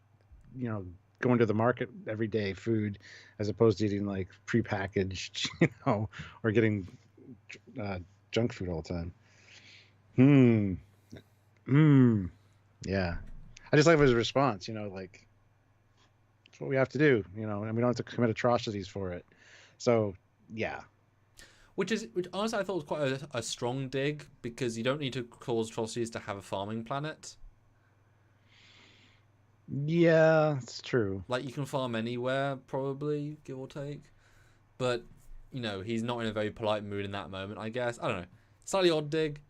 going to the market every day food, as opposed to eating like prepackaged, or getting junk food all the time. Yeah. I just like his response, like it's what we have to do, and we don't have to commit atrocities for it. So, yeah. Which honestly I thought was quite a strong dig, because you don't need to cause atrocities to have a farming planet. Yeah, it's true. Like, you can farm anywhere, probably, give or take. But, he's not in a very polite mood in that moment, I guess. I don't know. Slightly odd dig,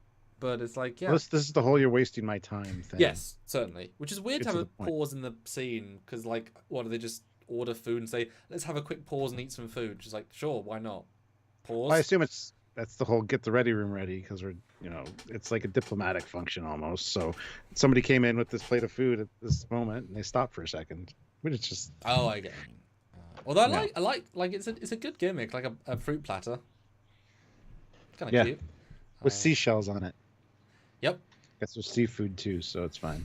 but it's like, yeah. Well, this is the whole "you're wasting my time" thing. Yes, certainly. Which is weird Get to have to a the point. pause in the scene, because, like, what, do they just order food and say, let's have a quick pause and eat some food? Just like, sure, why not? Pause. I assume that's the whole get the ready room ready, because we're, it's like a diplomatic function almost. So somebody came in with this plate of food at this moment and they stopped for a second. Which is just, Oh, I get it. Although I like it's a good gimmick, like a fruit platter. Kind of yeah, cute. with seashells on it. Yep. Guess there's seafood too, so it's fine.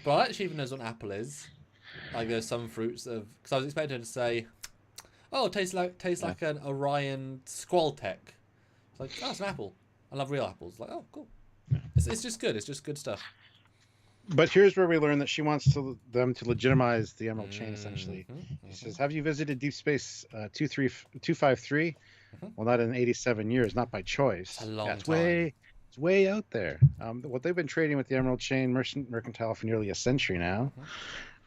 But I actually even knows what an apple is. Like, there's some fruits that, because I was expecting her to say, "Oh, it tastes like an Orion Squaltech." It's like, oh, it's an apple. I love real apples. Like, oh, cool. Yeah. It's just good. It's just good stuff. But here's where we learn that she wants them to legitimize the Emerald Chain, essentially. She says, "Have you visited Deep Space 253? Well, not in 87 years, not by choice. That's a long time. It's way out there. What they've been trading with the Emerald Chain mercantile for nearly a century now.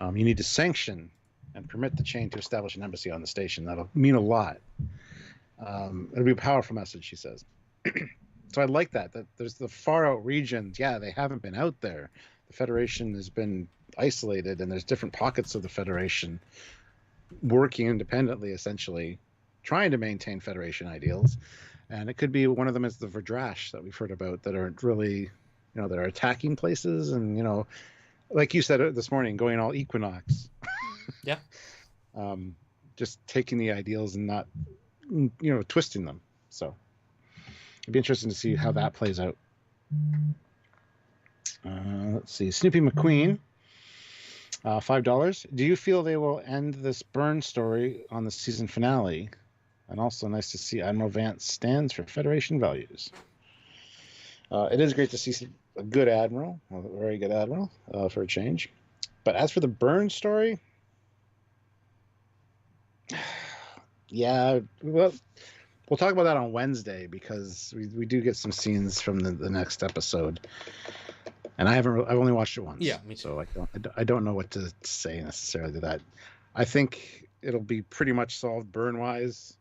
You need to sanction and permit the chain to establish an embassy on the station. That'll mean a lot. It'll be a powerful message," she says. So I like that there's the far out regions. Yeah, they haven't been out there. The Federation has been isolated, and there's different pockets of the Federation working independently, essentially, trying to maintain Federation ideals. And it could be one of them is the Verdrash that we've heard about, that are really, that are attacking places, and, like you said this morning, going all Equinox. Yeah. Just taking the ideals and not, twisting them. So it'd be interesting to see how that plays out. Let's see. Snoopy McQueen, $5. Do you feel they will end this burn story on the season finale? And also nice to see Admiral Vance stands for Federation values. It is great to see a good admiral, a very good admiral, for a change. But as for the burn story, yeah, well, we'll talk about that on Wednesday, because we do get some scenes from the next episode. And I've only watched it once. Yeah, me too. So I don't know what to say necessarily to that. I think it'll be pretty much solved burn-wise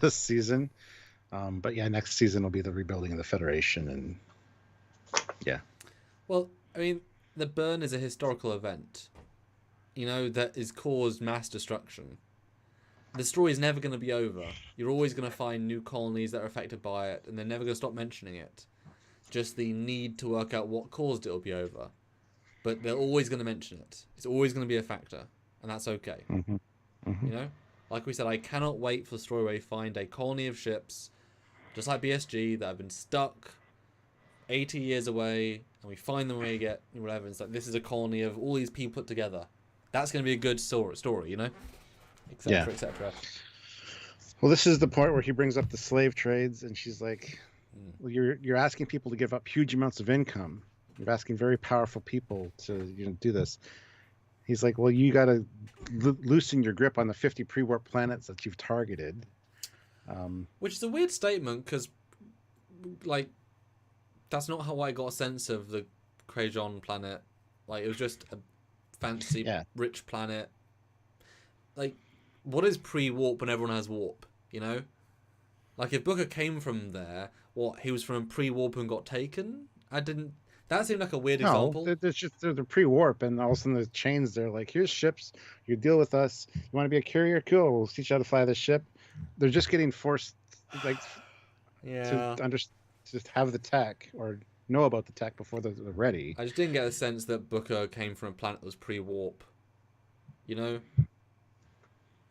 this season. But yeah, next season will be the rebuilding of the Federation, and yeah. Well, I mean, the burn is a historical event, that has caused mass destruction. The story is never going to be over. You're always going to find new colonies that are affected by it, and they're never going to stop mentioning it. Just the need to work out what caused it will be over. But they're always going to mention it. It's always going to be a factor, and that's okay. Like we said, I cannot wait for the story where we find a colony of ships, just like BSG, that have been stuck 80 years away, and we find them when we get whatever. It's like, this is a colony of all these people put together. That's going to be a good story, etc. etc. Well, this is the point where he brings up the slave trades, and she's like, well, you're asking people to give up huge amounts of income. You're asking very powerful people to do this. He's like, well, you got to loosen your grip on the 50 pre-warp planets that you've targeted. Which is a weird statement, because, like, that's not how I got a sense of the Krajon planet. Like, it was just a fancy, rich planet. Like, what is pre-warp when everyone has warp, Like, if Booker came from there, he was from pre-warp and got taken? That seemed like a weird example. They're pre-warp, and all of a sudden the chains, they're like, here's ships, you deal with us. You want to be a carrier? Cool, we'll teach you how to fly this ship. They're just getting forced, like, to have the tech, or know about the tech before they're ready. I just didn't get a sense that Booker came from a planet that was pre-warp. You know,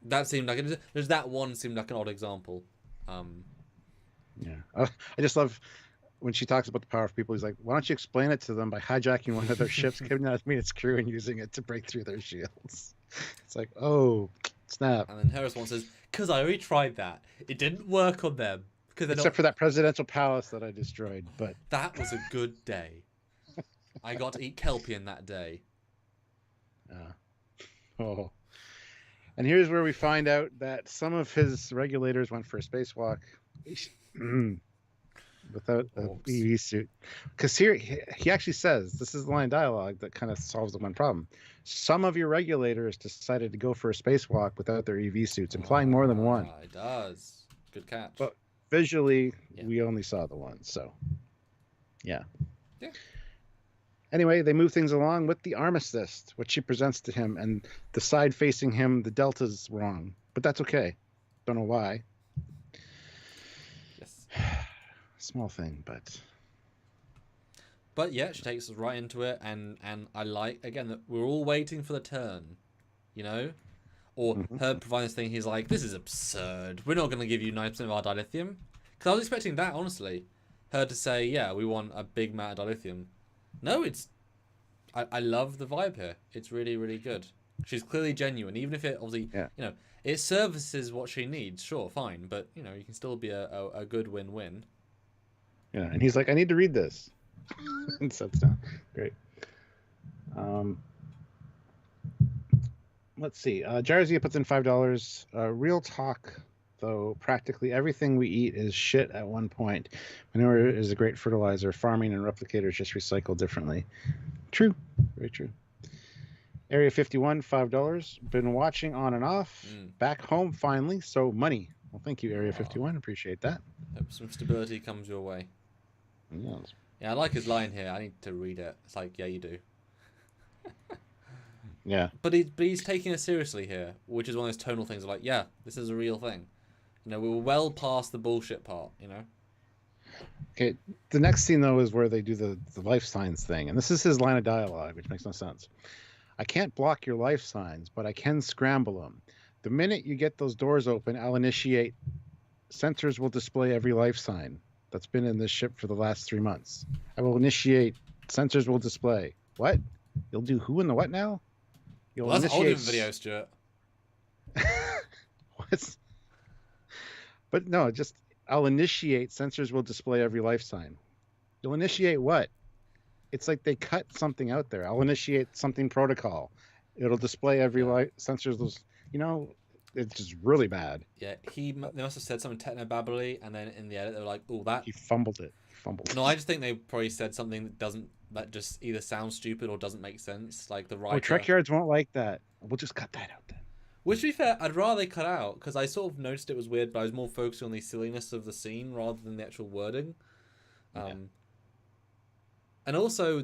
that seemed like there's that one seemed like an odd example. Yeah, I just love when she talks about the power of people. He's like, why don't you explain it to them by hijacking one of their ships, kidnapping its crew, and using it to break through their shields? It's like, oh, snap. And then her response is, because I already tried that. It didn't work on them. Except for that presidential palace that I destroyed. But that was a good day. I got to eat Kelpian that day. Oh. And here's where we find out that some of his regulators went for a spacewalk without an EV suit. Because here, he actually says, this is the line of dialogue that kind of solves the one problem. Some of your regulators decided to go for a spacewalk without their EV suits, implying more than one. It does. Good catch. But visually, we only saw the one, so yeah. Anyway, they move things along with the armistice, which she presents to him, and the side facing him, the delta's wrong, but that's okay. Don't know why. Yes. Small thing, but yeah, she takes us right into it, and I like again that we're all waiting for the turn, you know, or her providing this thing. He's like, this is absurd. We're not going to give you 9% of our dilithium, because I was expecting that, honestly, her to say, yeah, we want a big amount of dilithium. No, it's. I love the vibe here. It's really, really good. She's clearly genuine, even if it obviously, you know, it services what she needs. Sure, fine, but you know, you can still be a good win-win. Yeah, and he's like, I need to read this. And sets down. Great. Let's see. Jarzia puts in $5. Real talk, though, practically everything we eat is shit at one point. Manure is a great fertilizer. Farming and replicators just recycle differently. True. Very true. Area 51, $5. Been watching on and off. Back home finally, so money. Well, thank you, Area 51. Appreciate that. Hope some stability comes your way. Yes. Yeah, I like his line here. I need to read it. It's like, yeah, you do. Yeah. But he's taking it seriously here, which is one of those tonal things. Like, yeah, this is a real thing. You know, we were well past the bullshit part, you know? Okay, the next scene, though, is where they do the life signs thing. And this is his line of dialogue, which makes no sense. I can't block your life signs, but I can scramble them. The minute you get those doors open, I'll initiate. Sensors will display every life sign that's been in this ship for the last 3 months. I will initiate. Sensors will display. What? You'll do who and the what now? You'll Well, that's a whole initiate... different video, Stuart. What? But no, just I'll initiate. Sensors will display every life sign. You'll initiate what? It's like they cut something out there. I'll initiate something protocol. It'll display every life. Sensors will, you know, it's just really bad. Yeah, they must have said something techno-babbly, and then in the edit they were like, "Oh, that." He fumbled it. No, I just think they probably said something that just either sounds stupid or doesn't make sense. Like the writer. Oh, Trekyards won't like that. We'll just cut that out then. Which, to be fair, I'd rather they cut out, because I sort of noticed it was weird, but I was more focused on the silliness of the scene rather than the actual wording. And also, I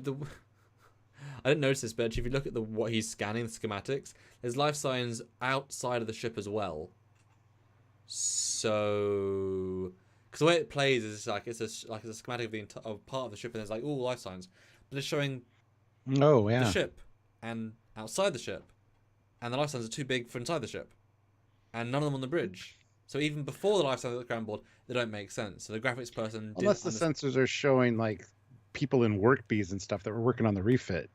didn't notice this, but if you look at what he's scanning, the schematics, there's life signs outside of the ship as well. So, because the way it plays is like it's a schematic of part of the ship, and there's like all life signs, but it's showing the ship and outside the ship. And the life signs are too big for inside the ship. And none of them on the bridge. So even before the life signs at the ground board, they don't make sense. So the graphics person... Unless the sensors are showing, like, people in work bees and stuff that were working on the refit.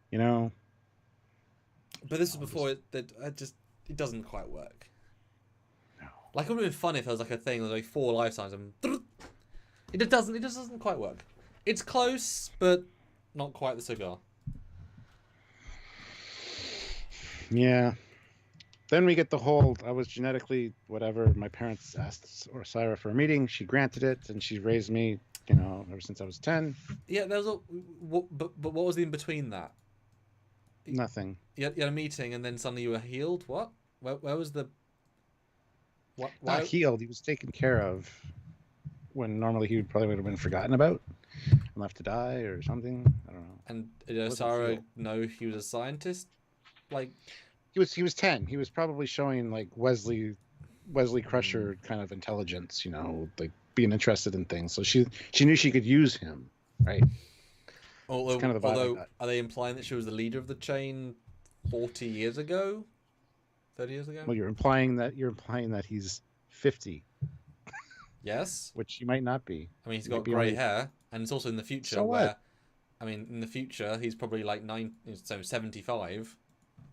You know? But this is before it doesn't quite work. No. Like, it would have been fun if there was, like, a thing, there's like 4 life signs and... It just doesn't quite work. It's close, but not quite the cigar. Yeah. Then we get the whole, I was genetically whatever. My parents asked Osira for a meeting. She granted it, and she raised me, you know, ever since I was 10. Yeah, there was but what was in between that? Nothing. You had a meeting, and then suddenly you were healed? What? Where was the... What? Why? Not healed. He was taken care of when normally he would probably would have been forgotten about and left to die or something. I don't know. And did Osira know he was a scientist? Like, he was 10. He was probably showing like Wesley Crusher kind of intelligence, you know, like being interested in things. So she knew she could use him. right? Although, kind of the vibe I got. are they implying that she was the leader of the chain 40 years ago? 30 years ago? Well, you're implying that he's 50, Yes. which he might not be. I mean, he's He might got be grey only... hair, and it's also in the future So what? where, I mean, in the future he's probably like 75.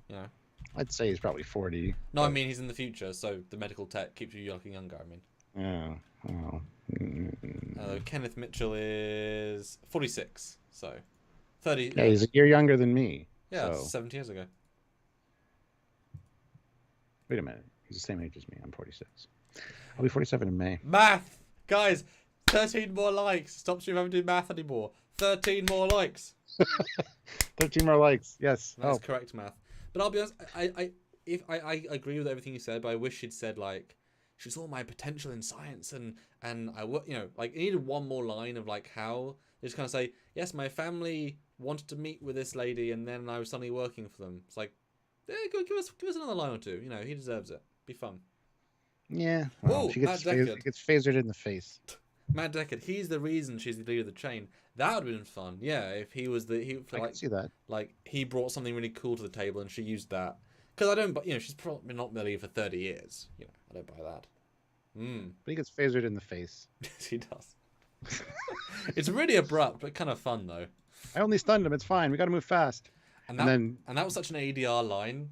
You know. I'd say he's probably 40. No, I but... mean he's in the future, so the medical tech keeps you looking younger. I mean. Yeah. Well, Kenneth Mitchell is 46, so 30. yeah, he's a year younger than me. Yeah, So 70 years ago. wait a minute. He's the same age as me. I'm 46. I'll be 47 in May. Math, guys. 13 more likes. Stops you from having to do math anymore. 13 more likes. 13 more likes. Yes. That's correct math. But I'll be honest. I agree with everything you said, but I wish she'd said like she saw my potential in science and I like it needed one more line of like how they just kind of say yes, my family wanted to meet with this lady and then I was suddenly working for them. It's like, yeah, give us another line or two. You know, he deserves it. Be fun. Yeah. Well, Oh, she gets phasered in the face. Matt Deckard, he's the reason she's the leader of the chain. That would have been fun. Yeah, if he was I can see that. Like he brought something really cool to the table and she used that. Because I don't, but she's probably not the leader for 30 years. I don't buy that. But he gets phasered in the face. Yes, he does. It's really abrupt, but kind of fun though. I only stunned him. It's fine. We got to move fast. And that was such an ADR line.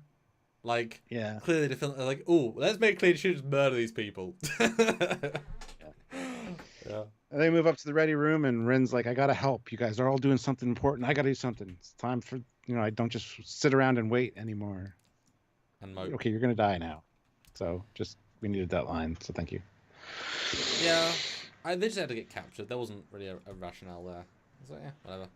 Like, yeah, clearly the film, like, oh, let's make clear she just murder these people. Yeah. And they move up to the ready room, and Rin's like, "I gotta help. You guys are all doing something important. I gotta do something. It's time for I don't just sit around and wait anymore." And mope. Okay, you're gonna die now. So we needed that line. So thank you. Yeah, they just had to get captured. There wasn't really a rationale there. So yeah, whatever.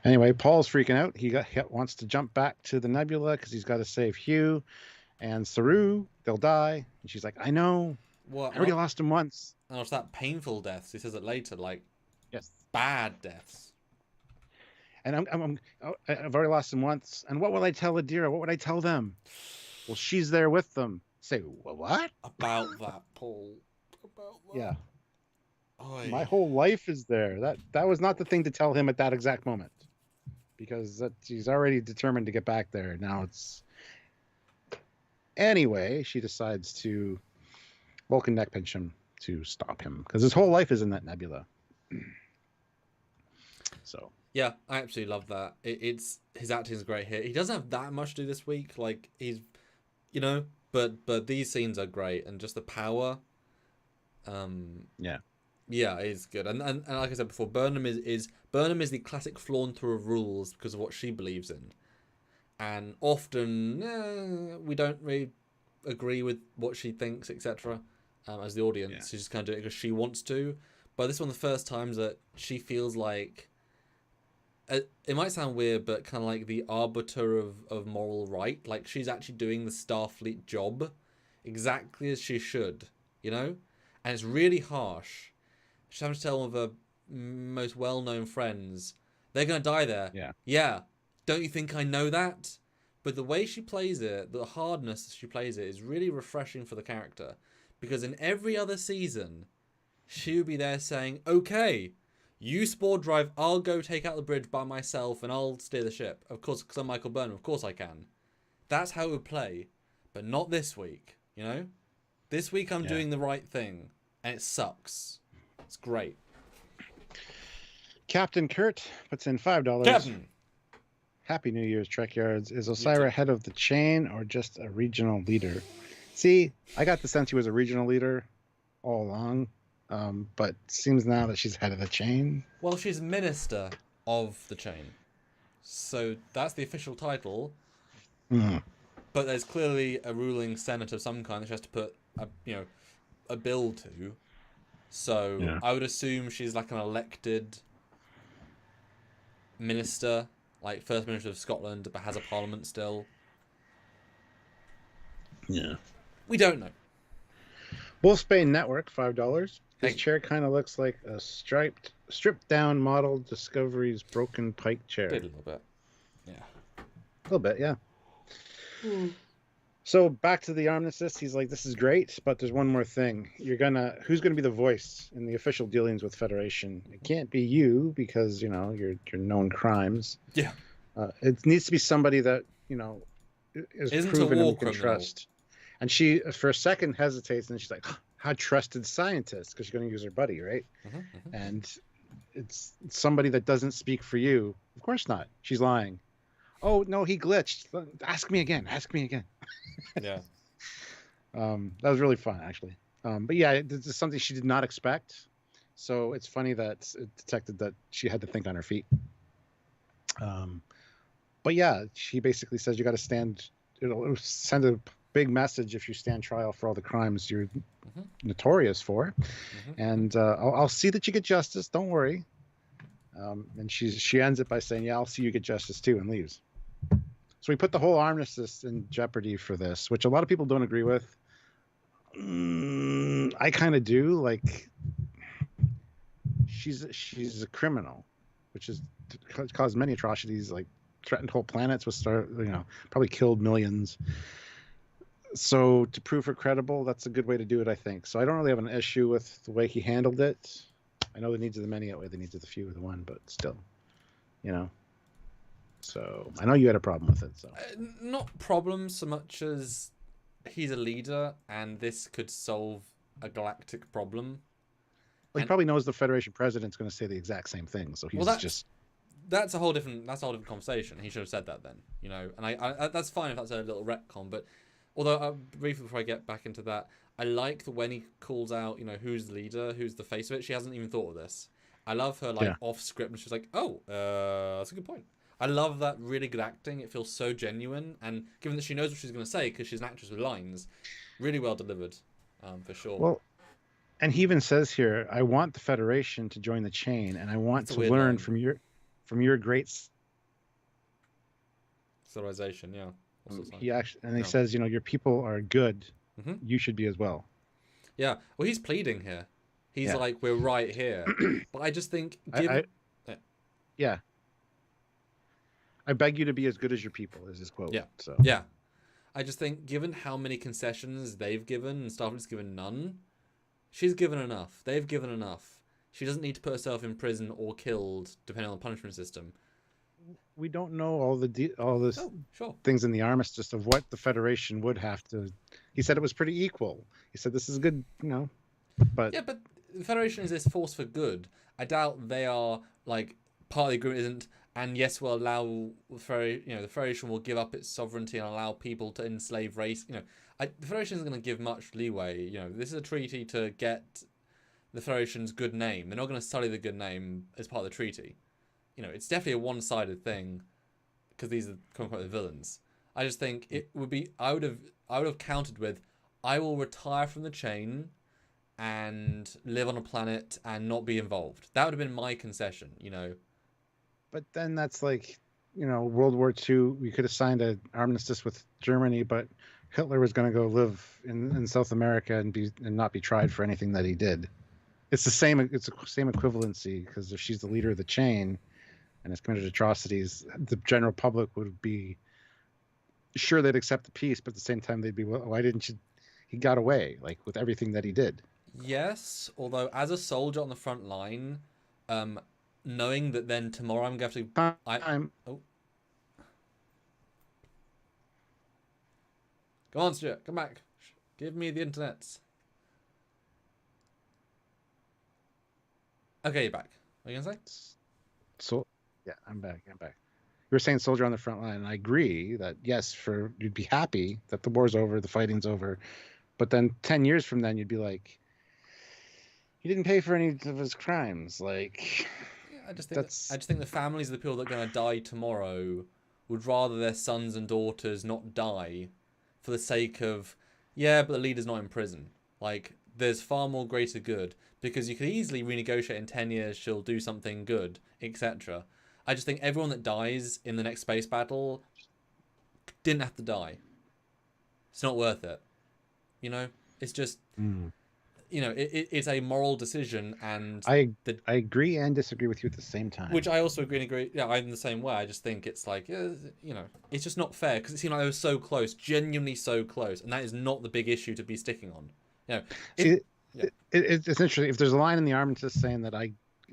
Anyway, Paul's freaking out. He wants to jump back to the nebula because he's got to save Hugh and Saru. They'll die. And she's like, "I know. What? I already lost him once." And it's that painful deaths. He says it later, like yes, bad deaths. And I've already lost him once. And what will I tell Adira? What would I tell them? Well, she's there with them. Say, what? About that, Paul. About that. Yeah. Oy. My whole life is there. That was not the thing to tell him at that exact moment. Because he's already determined to get back there. Now it's... Anyway, she decides to Vulcan neck pinch him to stop him. Because his whole life is in that nebula. So... Yeah, I absolutely love that. It's his acting is great here. He doesn't have that much to do this week. Like he's, but these scenes are great and just the power. Yeah, it's good. And like I said before, Burnham is the classic flawn through of rules because of what she believes in, and often we don't really agree with what she thinks, etc. As the audience, she's just kind of doing it because she wants to. But this is one of the first times that she feels like. It might sound weird, but kind of like the arbiter of moral right. Like she's actually doing the Starfleet job exactly as she should, And it's really harsh. She's having to tell one of her most well-known friends, they're going to die there. Yeah. Don't you think I know that? But the way she plays it, the hardness she plays it is really refreshing for the character. Because in every other season, she would be there saying, okay, you spore drive, I'll go take out the bridge by myself and I'll steer the ship. Of course, because I'm Michael Burnham, of course I can. That's how it would play. But not this week, This week I'm doing the right thing. And it sucks. It's great. Captain Kurt puts in $5. Captain! Happy New Year's, Trekyards. Is Osira head of the chain or just a regional leader? See, I got the sense he was a regional leader all along. But seems now that she's head of the chain. Well, she's minister of the chain. So that's the official title. Mm. But there's clearly a ruling senate of some kind that she has to put a bill to. So I would assume she's like an elected minister, like First Minister of Scotland, but has a parliament still. Yeah. We don't know. Wolfsbane Network, $5. His chair kind of looks like a stripped down model Discovery's broken pike chair. Did a little bit. Yeah. A little bit, yeah. So back to the armistice, he's like, "This is great, but there's one more thing. Who's gonna be the voice in the official dealings with Federation? It can't be you because your known crimes. Yeah. It needs to be somebody that is Isn't a proven and war we can criminal. trust." And she, for a second, hesitates, and she's like, "How trusted scientist?" Because she's going to use her buddy, right? And it's somebody that doesn't speak for you. Of course not. She's lying. Oh no, he glitched. Ask me again. Ask me again. Yeah. That was really fun, actually. But yeah, this is something she did not expect. So it's funny that it detected that she had to think on her feet. But yeah, she basically says you got to stand. It'll send a big message if you stand trial for all the crimes you're notorious for, and I'll see that you get justice. Don't worry. And she ends it by saying, "Yeah, I'll see you get justice too," and leaves. So we put the whole armistice in jeopardy for this, which a lot of people don't agree with. I kind of do. Like, she's a criminal, which has caused many atrocities, like threatened whole planets with probably killed millions. So to prove her credible, that's a good way to do it, I think. So I don't really have an issue with the way he handled it. I know the needs of the many outweigh the needs of the few with the one, but still, So I know you had a problem with it. So Not problem so much as he's a leader, and this could solve a galactic problem. Well, he probably knows the Federation president's going to say the exact same thing, so he's that's a whole different conversation. He should have said that then, And I that's fine if that's a little retcon, but although briefly before I get back into that, I like that when he calls out, who's the leader, who's the face of it. She hasn't even thought of this. I love her off script, and she's like, "Oh, that's a good point." I love that really good acting. It feels so genuine, and given that she knows what she's going to say because she's an actress with lines, really well delivered, for sure. Well, and he even says here, "I want the Federation to join the chain, and I want to learn from your great civilization." Yeah. He says, "Your people are good. You should be as well." Yeah. Well, he's pleading here. He's like, "We're right here," but I just think, yeah. I beg you to be as good as your people, is his quote. Yeah. So yeah. I just think, given how many concessions they've given and Starfleet's given none, she's given enough. They've given enough. She doesn't need to put herself in prison or killed, depending on the punishment system. We don't know all the things in the armistice of what the Federation would have to. He said it was pretty equal. He said this is good, but yeah, but the Federation is this force for good. I doubt they are like part of the agreement isn't. And yes, we'll allow the Federation will give up its sovereignty and allow people to enslave race. The Federation isn't going to give much leeway. This is a treaty to get the Federation's good name. They're not going to sully the good name as part of the treaty. It's definitely a one-sided thing because these are quote unquote the villains. I just think it would be. I would have countered with, "I will retire from the chain and live on a planet and not be involved." That would have been my concession. But then that's like, World War II. We could have signed an armistice with Germany, but Hitler was going to go live in South America and not be tried for anything that he did. It's the same. It's the same equivalency, because if she's the leader of the chain and has committed atrocities, the general public would be sure they'd accept the peace, but at the same time they'd be, well, why didn't you? He got away, like, with everything that he did. Yes, although as a soldier on the front line, knowing that then tomorrow I'm going to have to... Come on, Stuart. Come back. Give me the internet. Okay, you're back. What are you going to say? So, yeah, I'm back. You were saying soldier on the front line, and I agree that, yes, you'd be happy that the war's over, the fighting's over, but then 10 years from then, you'd be like, he didn't pay for any of his crimes. Like... I just think the families of the people that are going to die tomorrow would rather their sons and daughters not die for the sake of, but the leader's not in prison. Like, there's far more greater good, because you could easily renegotiate in 10 years, she'll do something good, etc. I just think everyone that dies in the next space battle didn't have to die. It's not worth it. It's just... it's a moral decision, and I the I agree and disagree with you at the same time. which I also agree. Yeah, I'm the same way. I just think it's like, it's just not fair because it seemed like they were so close, genuinely so close, and that is not the big issue to be sticking on. If See, yeah, it's interesting. If there's a line in the armistice saying that I,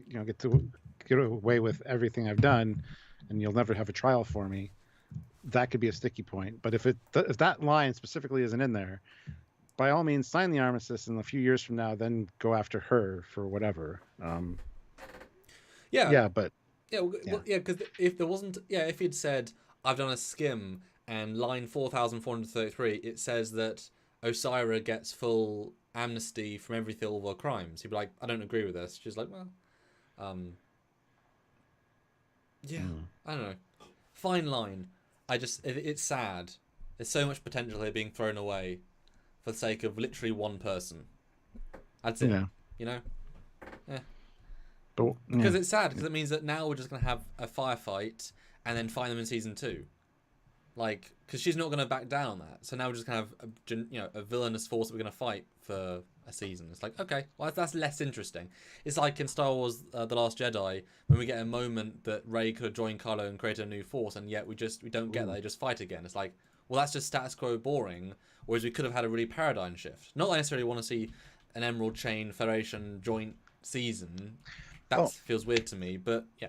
get to get away with everything I've done, and you'll never have a trial for me, that could be a sticky point. But if that line specifically isn't in there, by all means, sign the armistice, and a few years from now, then go after her for whatever. yeah, Yeah, but yeah, yeah, well, yeah. Because if there wasn't, if he'd said, "I've done a skim," and line 4433, it says that Osira gets full amnesty from everything, all of her crimes. He'd be like, "I don't agree with this." She's like, "Well, um, yeah, I don't know. Fine line. It's sad. There's so much potential here being thrown away for the sake of literally one person. That's it. yeah, You know? Yeah. but Because it's sad, because it means that now we're just going to have a firefight and then find them in season 2. Like, because she's not going to back down on that. So now we're just going to have a villainous force that we're going to fight for a season. It's like, okay, well, that's less interesting. It's like in Star Wars The Last Jedi, when we get a moment that Rey could have joined Kylo and created a new force, and yet we don't get that. They just fight again. It's like, well, that's just status quo boring. Whereas we could have had a really paradigm shift. Not that I necessarily want to see an Emerald Chain Federation joint season. That feels weird to me, but yeah.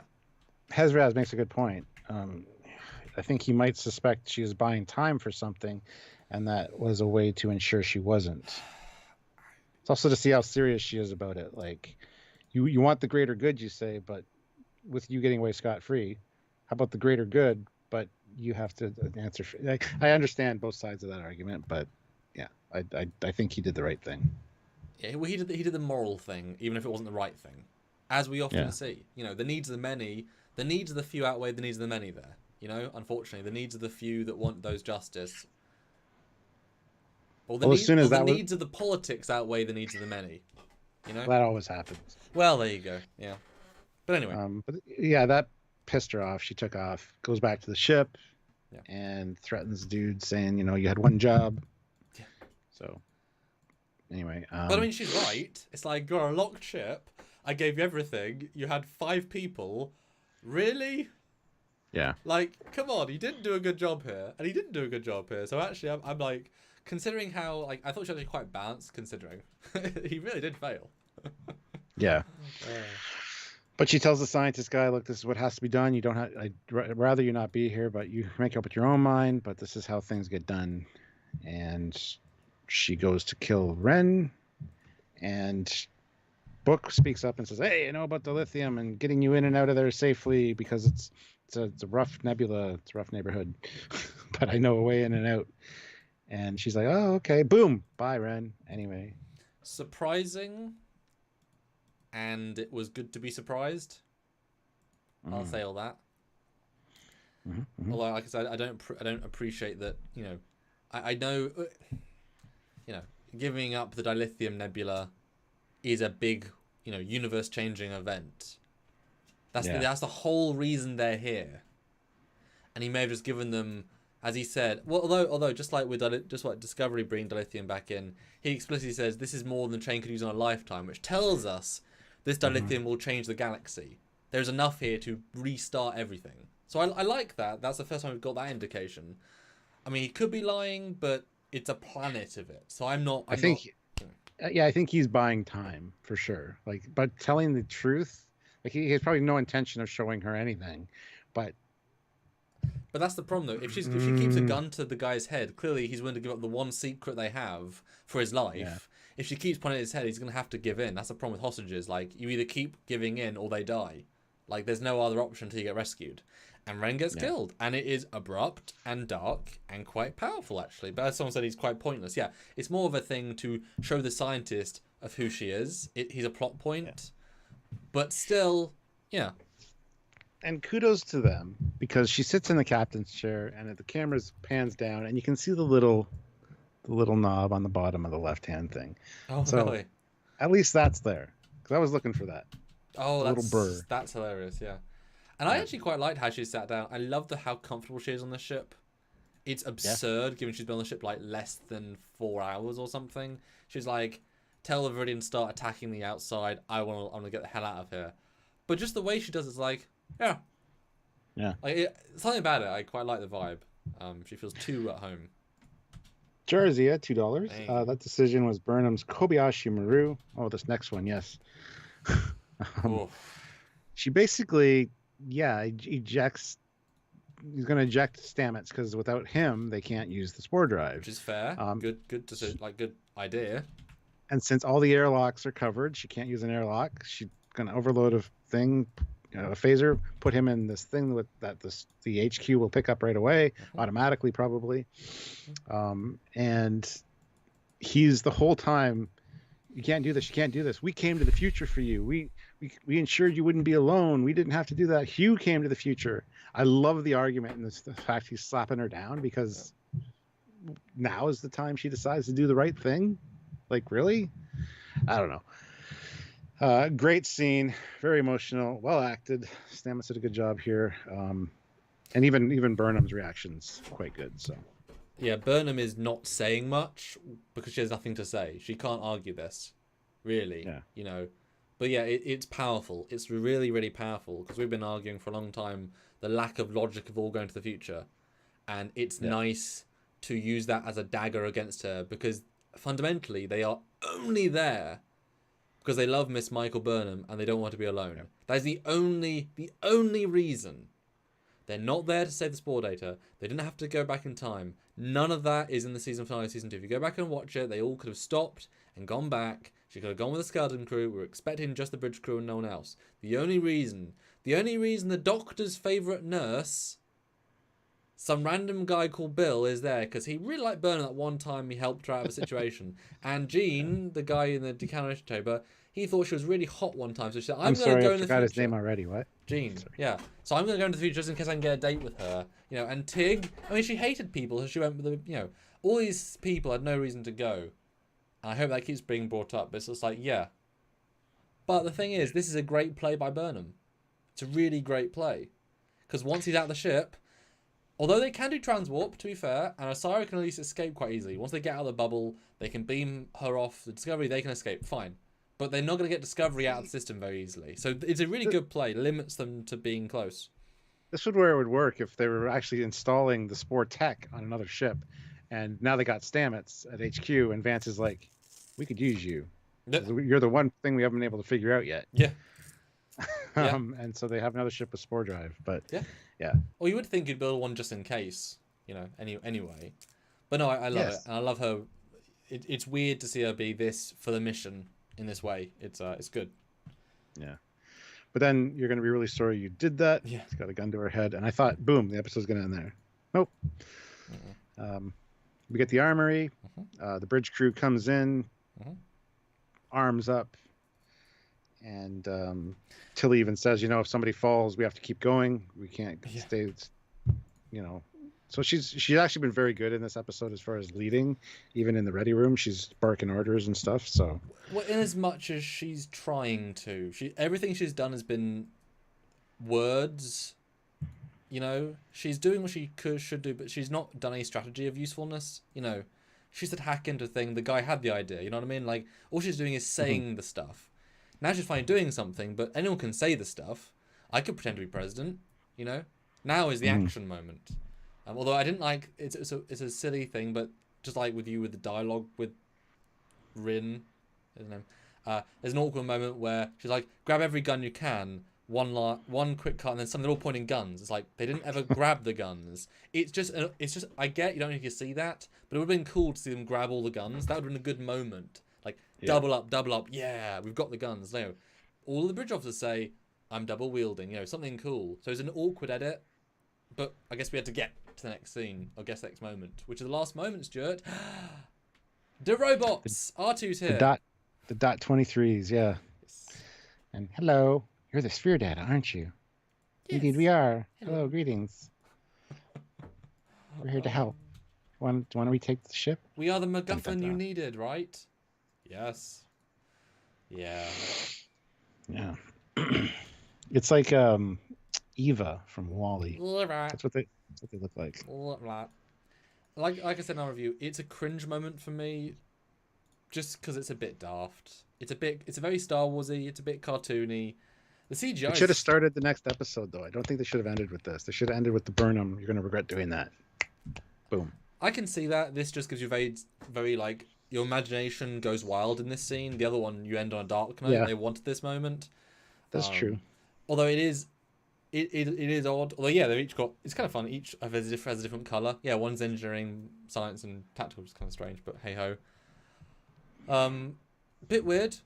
Hezraz makes a good point. I think he might suspect she is buying time for something, and that was a way to ensure she wasn't. It's also to see how serious she is about it. Like, you want the greater good, you say, but with you getting away scot-free, how about the greater good, but you have to answer for, like, I understand both sides of that argument, but yeah, I think he did the right thing. Yeah, well, he did the moral thing, even if it wasn't the right thing, as we often see. The needs of the many, the needs of the few outweigh the needs of the many. There, unfortunately, the needs of the few that want those justice, or the needs of the politics outweigh the needs of the many. That always happens. Well, there you go. Yeah, but anyway, but yeah, that pissed her off. She took off, goes back to the ship, and threatens the dude, saying, you had one job. Yeah. So anyway, but I mean, she's right. It's like, you're a locked ship. I gave you everything. You had 5 people. Really? Yeah. Like, come on. He didn't do a good job here, and he didn't do a good job here. So actually, I'm like, considering how, like, I thought she was actually quite balanced. Considering he really did fail. Yeah. But she tells the scientist guy, "Look, this is what has to be done. You don't have. I'd rather you not be here, but you make up with your own mind. But this is how things get done." And she goes to kill Ren, and Book speaks up and says, "Hey, I know about the lithium and getting you in and out of there safely because it's a rough nebula. It's a rough neighborhood, but I know a way in and out." And she's like, "Oh, okay. Boom. Bye, Ren." Anyway. Surprising. And it was good to be surprised. I'll say all that. Although, like I said, I don't appreciate that. I know. Giving up the dilithium nebula is a big, universe-changing event. That's the whole reason they're here. And he may have just given them, as he said. Well, although just like Discovery bringing dilithium back in, he explicitly says this is more than the chain could use in a lifetime, which tells us this dilithium will change the galaxy. There's enough here to restart everything. So I like that. That's the first time we've got that indication. I mean, he could be lying, but it's a planet of it. So I think he's buying time for sure. Like, but telling the truth, like he has probably no intention of showing her anything, but that's the problem though. If she keeps a gun to the guy's head, clearly he's willing to give up the one secret they have for his life. Yeah. If she keeps pointing at his head, he's going to have to give in. That's the problem with hostages. Like, you either keep giving in or they die. Like, there's no other option until you get rescued. And Ren gets killed. And it is abrupt and dark and quite powerful, actually. But as someone said, he's quite pointless. Yeah, it's more of a thing to show the scientist of who she is. He's a plot point. Yeah. But still, yeah. And kudos to them, because she sits in the captain's chair and the camera pans down and you can see the little knob on the bottom of the left-hand thing. Oh, so really? At least that's there, because I was looking for that. Oh, that's little burr. That's hilarious, yeah. And I actually quite liked how she sat down. I love how comfortable she is on the ship. It's absurd, given she's been on the ship like less than 4 hours or something. She's like, tell the Viridian to start attacking the outside. I want to get the hell out of here. But just the way she does it's like, yeah. Like something about it. I quite like the vibe. She feels too at home. Jersey at $2. That decision was Burnham's Kobayashi Maru. Oh, this next one, yes. She basically, ejects. He's going to eject Stamets because without him, they can't use the spore drive. Which is fair. Good decision. Like, good idea. And since all the airlocks are covered, she can't use an airlock. She's going to overload a thing, a phaser, put him in this thing with that the HQ will pick up right away, automatically probably. And he's the whole time, you can't do this, you can't do this. We came to the future for you. We ensured you wouldn't be alone. We didn't have to do that. Hugh came to the future. I love the argument and the fact he's slapping her down because now is the time she decides to do the right thing. Like, really? I don't know. Great scene, very emotional, well acted. Stamets did a good job here, and even Burnham's reactions quite good. So, yeah, Burnham is not saying much because she has nothing to say. She can't argue this, really. Yeah. You know, but yeah, it's powerful. It's really, really powerful because we've been arguing for a long time the lack of logic of all going to the future, and it's nice to use that as a dagger against her because fundamentally they are only there because they love Miss Michael Burnham and they don't want to be alone. Yeah. That is the only reason. They're not there to save the spore data. They didn't have to go back in time. None of that is in the season finale of season 2. If you go back and watch it, they all could have stopped and gone back. She could have gone with the skeleton crew. We were expecting just the bridge crew and no one else. The only reason the Doctor's favourite nurse, some random guy called Bill, is there because he really liked Burnham that one time he helped her out of a situation. And Gene, the guy in the decantation chamber, he thought she was really hot one time. So she said, I'm going to go in the future. I forgot his name already. What? Gene. Yeah. So I'm going to go into the future just in case I can get a date with her. You know, and Tig, I mean, she hated people, so she went with all these people had no reason to go. And I hope that keeps being brought up. But it's just like, yeah. But the thing is, this is a great play by Burnham. It's a really great play. Because once he's out of the ship, although they can do transwarp, to be fair, and Asara can at least escape quite easily. Once they get out of the bubble, they can beam her off the Discovery, they can escape, fine. But they're not going to get Discovery out of the system very easily. So it's a really good play, limits them to being close. This would where it would work if they were actually installing the spore tech on another ship. And now they got Stamets at HQ, and Vance is like, we could use you. You're the one thing we haven't been able to figure out yet. Yeah. And so they have another ship with spore drive, but yeah. Well, you would think you'd build one just in case, anyway. But no, I love it, and I love her. It's weird to see her be this for the mission in this way. It's good. Yeah. But then you're going to be really sorry you did that. Yeah. It's got a gun to her head, and I thought, boom, the episode's going to end there. Nope. We get the armory. The bridge crew comes in, arms up. And Tilly even says, if somebody falls, we have to keep going. We can't stay, So she's actually been very good in this episode as far as leading. Even in the ready room, she's barking orders and stuff. So, well, in as much as she's trying to, everything she's done has been words. She's doing what she should do, but she's not done any strategy of usefulness. She said hack into a thing. The guy had the idea. You know what I mean? Like all she's doing is saying the stuff. Now she's finally doing something, but anyone can say the stuff. I could pretend to be president, Now is the action moment. Although I didn't like it's a silly thing, but just like with the dialogue with Rin, isn't it? There's an awkward moment where she's like, "Grab every gun you can." One quick cut, and then they're all pointing guns. It's like they didn't ever grab the guns. It's just I get you don't need to see that, but it would have been cool to see them grab all the guns. That would have been a good moment. Like double up, yeah, we've got the guns. All of the bridge officers say, "I'm double wielding," something cool. So it's an awkward edit, but I guess we had to get to the next scene, or guess the next moment, which is the last moment, Stuart. The robots, R2's here. The dot 23s, yeah. Yes. And hello, you're the Sphere Data, aren't you? Yes. Indeed, we are. Hello, greetings. We're here to help. Want to retake the ship? We are the MacGuffin you needed, right? Yes. Yeah. Yeah. It's like Eva from Wall-E. That's what they look like. Like I said in our review, it's a cringe moment for me. just because it's a bit daft. It's a very Star Warsy. It's a bit cartoony. The CGI. It should have started the next episode, though. I don't think they should have ended with this. They should have ended with the Burnham. You're going to regret doing that. Boom. I can see that. This just gives you very, very like your imagination goes wild in this scene. The other one, you end on a dark note. Yeah. They wanted this moment. That's true. Although it is odd. Although yeah, they've each got. It's kind of fun. Each has a different color. Yeah, one's engineering, science, and tactical, which is kind of strange, but hey ho. Bit weird.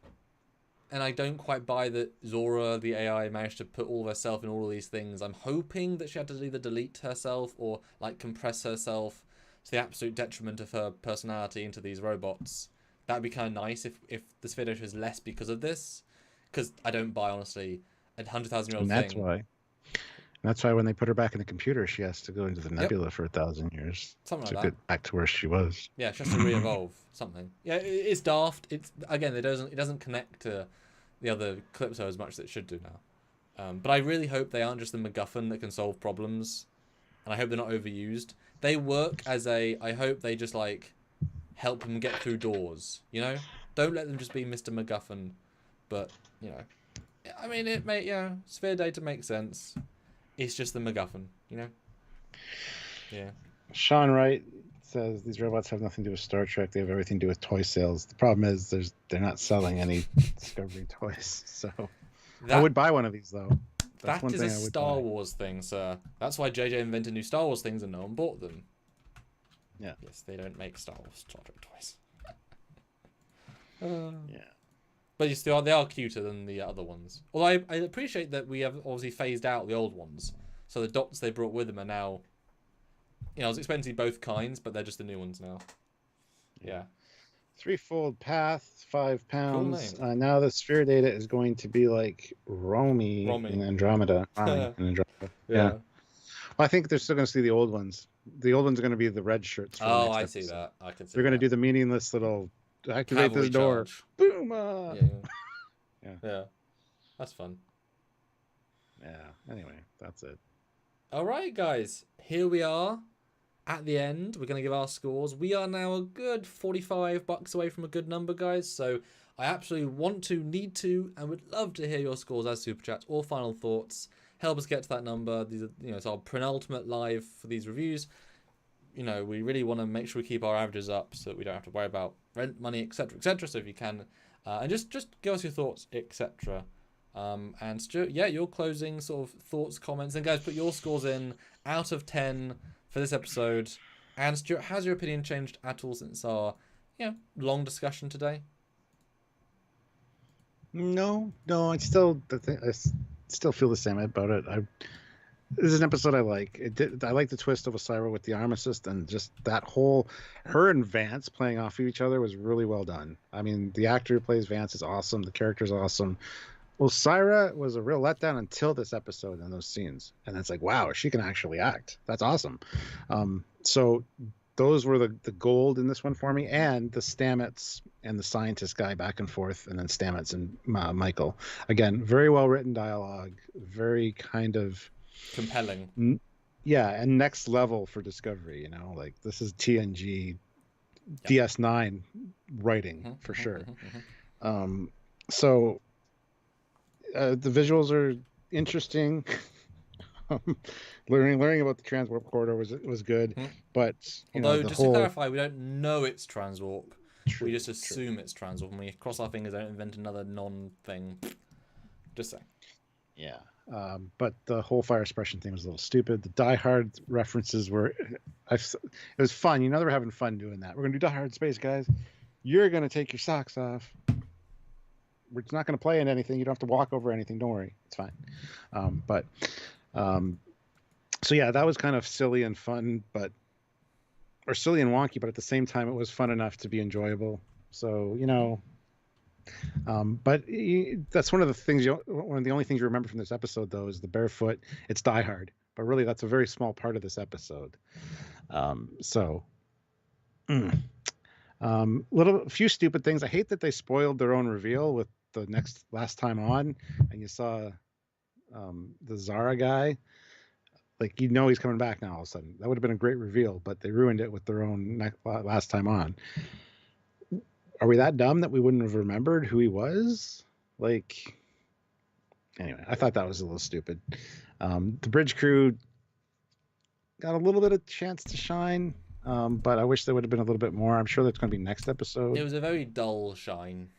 And I don't quite buy that Zora, the AI, managed to put all of herself in all of these things. I'm hoping that she had to either delete herself or like compress herself to the absolute detriment of her personality into these robots. That'd be kind of nice if the sphere data is less because of this. Because I don't buy, honestly, a 100,000-year-old thing. That's why when they put her back in the computer, she has to go into the nebula for 1,000 years. Something to like that. Get back to where she was. Yeah, she has to re-evolve something. Yeah, it's daft. It's again, it doesn't connect to the other Calypso as much as it should do now. But I really hope they aren't just the MacGuffin that can solve problems, and I hope they're not overused. They work as I hope they just like help them get through doors. You know, don't let them just be Mr. MacGuffin. But you know, I mean, sphere data makes sense. It's just the MacGuffin, you know? Yeah. Sean Wright says these robots have nothing to do with Star Trek. They have everything to do with toy sales. The problem is they're not selling any Discovery toys. So I would buy one of these, though. That is a Star Wars thing, sir. That's why JJ invented new Star Wars things and no one bought them. Yeah. Yes, they don't make Star Trek toys. Yeah. But they are cuter than the other ones. Although I appreciate that we have obviously phased out the old ones. So the dots they brought with them are now... You know, I was expecting to see both kinds, but they're just the new ones now. Yeah. Threefold path, 5 pounds. Cool name. Now the sphere data is going to be like Romy. In Andromeda. Yeah. Well, I think they're still going to see the old ones. The old ones are going to be the red shirts. Oh, I see that. I can see They're going to do the meaningless little... Activate this door. Charge. Boom! Yeah. That's fun. Yeah. Anyway, that's it. All right, guys. Here we are at the end. We're going to give our scores. We are now a good $45 away from a good number, guys. So I absolutely want to, need to, and would love to hear your scores as super chats or final thoughts. Help us get to that number. These are, it's our penultimate live for these reviews. We really want to make sure we keep our averages up so that we don't have to worry about rent, money, etc., etc. So if you can, and just give us your thoughts, etc. And Stuart, your closing sort of thoughts, comments, and guys, put your scores in out of 10 for this episode. And Stuart, has your opinion changed at all since our long discussion today? No, I still feel the same about it. This is an episode I like. I like the twist of Osira with the arm assist, and just that whole her and Vance playing off of each other was really well done. I mean, the actor who plays Vance is awesome. The character's awesome. Osira was a real letdown until this episode and those scenes, and it's like, wow, she can actually act. That's awesome. So those were the gold in this one for me, and the Stamets and the scientist guy back and forth, and then Stamets and Michael. Again, very well written dialogue, very kind of compelling. Yeah, and next level for Discovery, like this is TNG DS9 writing for sure. So the visuals are interesting. Learning about the transwarp corridor was good, but although just to clarify, we don't know it's transwarp. We just assume it's transwarp, and we cross our fingers, don't invent another non-thing. Just saying. Yeah. But the whole fire suppression thing was a little stupid. The Die Hard references were, it was fun. They were having fun doing that. We're going to do Die Hard Space, guys. You're going to take your socks off. We're not going to play in anything. You don't have to walk over anything. Don't worry. It's fine. So yeah, that was kind of silly and fun, or silly and wonky, but at the same time, it was fun enough to be enjoyable. So, but that's one of the things one of the only things you remember from this episode, though, is the barefoot. It's Die Hard, but really that's a very small part of this episode. A few stupid things. I hate that they spoiled their own reveal with the last time on, and you saw the Zara guy. Like, he's coming back now all of a sudden. That would have been a great reveal, but they ruined it with their own last time on. are we that dumb that we wouldn't have remembered who he was? Like, anyway, I thought that was a little stupid. The bridge crew got a little bit of chance to shine, but I wish there would have been a little bit more. I'm sure that's going to be next episode. It was a very dull shine.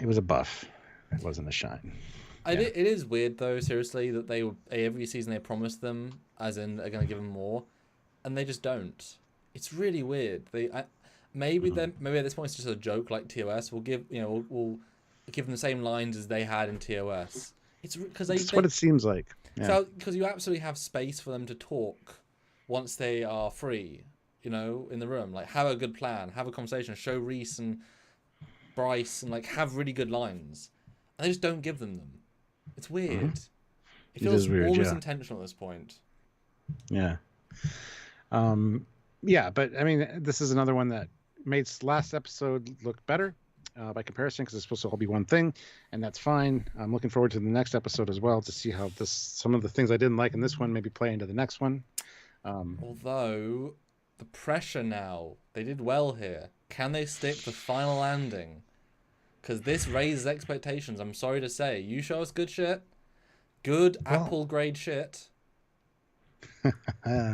It was a buff. It wasn't a shine. It is weird though, seriously, that every season they promise them, as in they're going to give them more, and they just don't. It's really weird. Maybe at this point it's just a joke like TOS. We'll give we'll give them the same lines as they had in TOS. It's because that's what it seems like. Yeah. So because you absolutely have space for them to talk once they are free, in the room. Like, have a good plan, have a conversation, show Reese and Bryce, and like have really good lines, and they just don't give them. It's weird. Mm-hmm. It feels weird, almost intentional at this point. Yeah. Yeah, but I mean, this is another one that made last episode look better by comparison, because it's supposed to all be one thing, and that's fine. I'm looking forward to the next episode as well to see how some of the things I didn't like in this one maybe play into the next one. Although the pressure now, they did well here. Can they stick the final landing? Because this raises expectations. I'm sorry to say, you show us good shit, Apple grade shit.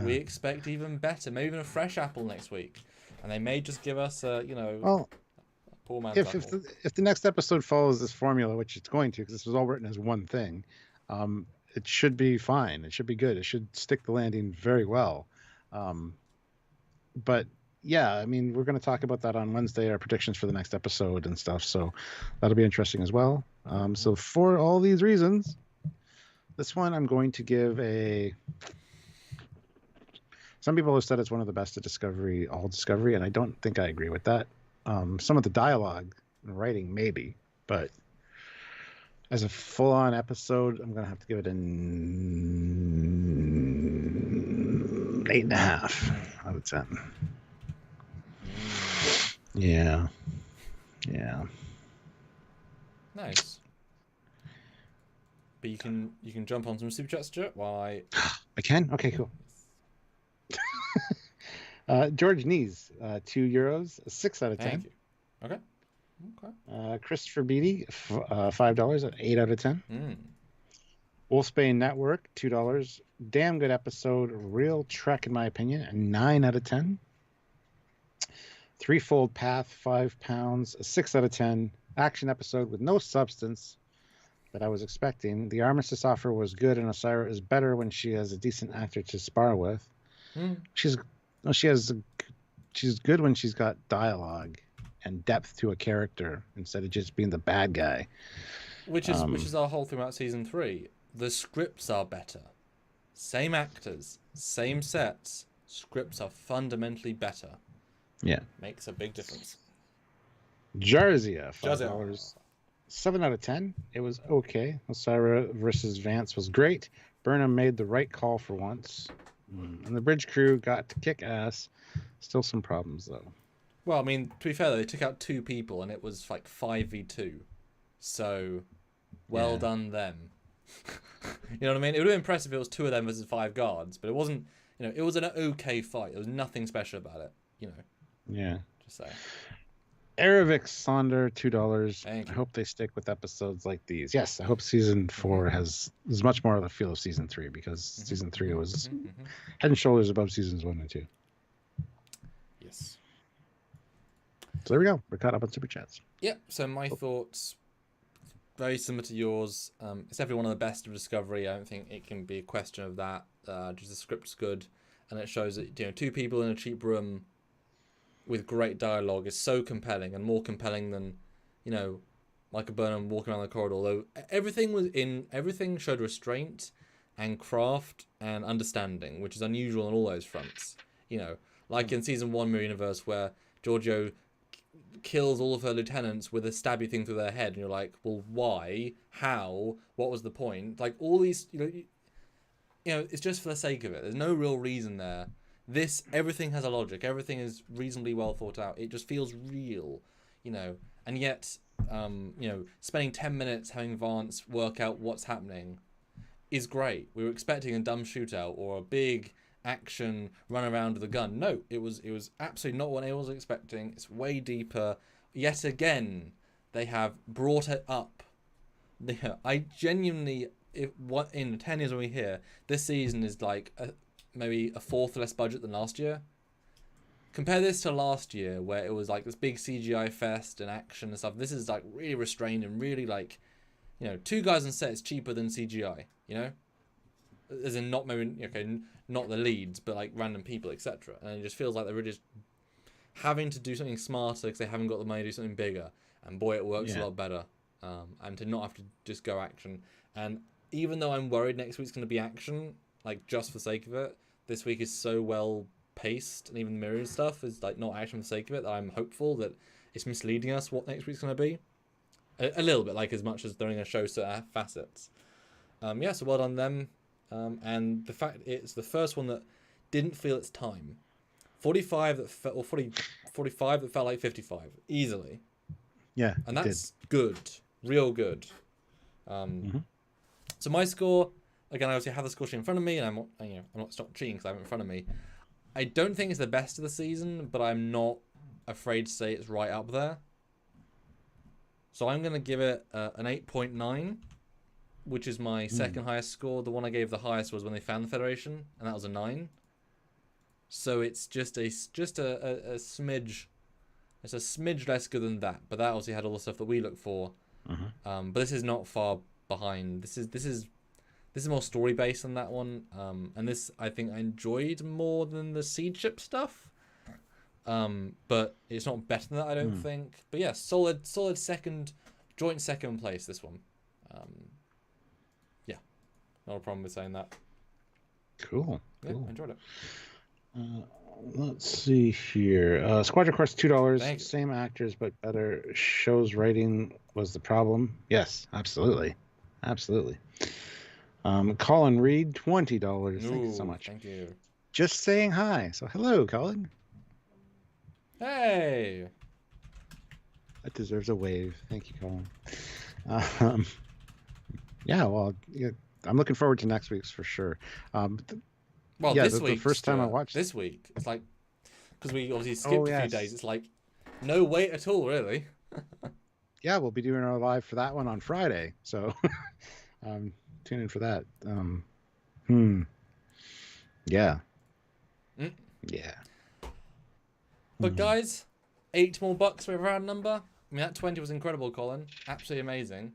We expect even better, maybe even a fresh apple next week, and they may just give us a poor man's apple. If the next episode follows this formula, which it's going to, because this was all written as one thing, it should be fine. It should be good. It should stick the landing very well. But yeah, I mean, we're going to talk about that on Wednesday, our predictions for the next episode and stuff. So that'll be interesting as well. So for all these reasons, this one I'm going to give some people have said it's one of the best of all Discovery, and I don't think I agree with that. Some of the dialogue and writing, maybe, but as a full-on episode, I'm going to have to give it an 8.5 out of 10. Yeah. Nice. But you can jump on some super chats, Stuart. Why? I can? Okay, cool. George Nees, €2, 6 out of 10. Thank you. Okay. Christopher Beatty, $5, 8 out of 10. Wolfsbane Network, $2. Damn good episode. Real Trek, in my opinion, a 9 out of 10. Threefold Path, £5, a 6 out of 10. Action episode with no substance that I was expecting. The Armistice offer was good, and Osira is better when she has a decent actor to spar with. She's good when she's got dialogue and depth to a character instead of just being the bad guy. Which is our whole thing about season 3. The scripts are better. Same actors, same sets. Scripts are fundamentally better. Yeah. Makes a big difference. Jarzia, $5. 7 out of 10. It was okay. Osira versus Vance was great. Burnham made the right call for once. And the bridge crew got to kick ass. Still some problems, though. Well, I mean, to be fair, though, they took out 2 people, and it was like 5v2. So, well done them. You know what I mean? It would have been impressive if it was 2 of them versus 5 guards, but it wasn't. It was an okay fight. There was nothing special about it. Yeah. Just say. Aravik Sonder, $2. Thank you. I hope they stick with episodes like these. Yes, I hope season 4 is much more of the feel of season 3, because season 3 was head and shoulders above seasons 1 and 2. Yes. So there we go. We're caught up on super chats. Yeah. So my thoughts, very similar to yours. It's definitely one of the best of Discovery. I don't think it can be a question of that. Just the script's good, and it shows that 2 people in a cheap room with great dialogue is so compelling, and more compelling than, Michael Burnham walking around the corridor. Although everything showed restraint and craft and understanding, which is unusual on all those fronts. Like in season 1 Mirror Universe, where Giorgio kills all of her lieutenants with a stabby thing through their head, and you're like, well, why? How? What was the point? Like, all these, it's just for the sake of it. There's no real reason there. Everything has a logic. Everything is reasonably well thought out. It just feels real, and yet, spending 10 minutes having Vance work out what's happening is great. We were expecting a dumb shootout or a big action, run around with a gun. No, it was absolutely not what I was expecting. It's way deeper. Yet again, they have brought it up. I genuinely, in 10 years when we hear this season is like maybe a fourth less budget than last year. Compare this to last year where it was like this big CGI fest and action and stuff. This is like really restrained and really like, 2 guys on set is cheaper than CGI. As in not maybe not the leads, but like random people, etc. And it just feels like they're really just having to do something smarter because they haven't got the money to do something bigger. And boy, it works a lot better. And to not have to just go action. And even though I'm worried next week's going to be action, like just for the sake of it, this week is so well paced, and even the mirror stuff is like not action for the sake of it, that I'm hopeful that it's misleading us what next week's going to be. A little bit, like as much as they're going to show certain facets. So well done them. And the fact it's the first one that didn't feel its time. 45 that felt, or 45 that felt like 55 easily. Yeah, and that's good, real good. So my score, again, I obviously have the score sheet in front of me, and I'm not stop cheating because I have it in front of me. I don't think it's the best of the season, but I'm not afraid to say it's right up there. So I'm gonna give it an 8.9. Which is my second highest score. The one I gave the highest was when they found the Federation, and that was a 9. So it's just a smidge. It's a smidge less good than that, but that obviously had all the stuff that we look for. But this is not far behind. This is more story based than that one. And this I think I enjoyed more than the Seed Ship stuff. But it's not better than that, I don't think. But yeah, solid joint second place. This one. Not a problem with saying that. Cool. Yeah, I enjoyed it. Let's see here. Squadron Quest, $2. Same actors, but better. Show's writing was the problem. Yes, absolutely. Colin Reed, $20. Thank you so much. Thank you. Just saying hi. So hello, Colin. Hey. That deserves a wave. Thank you, Colin. I'm looking forward to next week's for sure. This week, the first time I watched this week, it's like because we obviously skipped a few days. It's like no wait at all, really. Yeah, we'll be doing our live for that one on Friday, so tune in for that. Yeah. Yeah. But guys, 8 more bucks for a round number. I mean, that 20 was incredible, Colin. Absolutely amazing.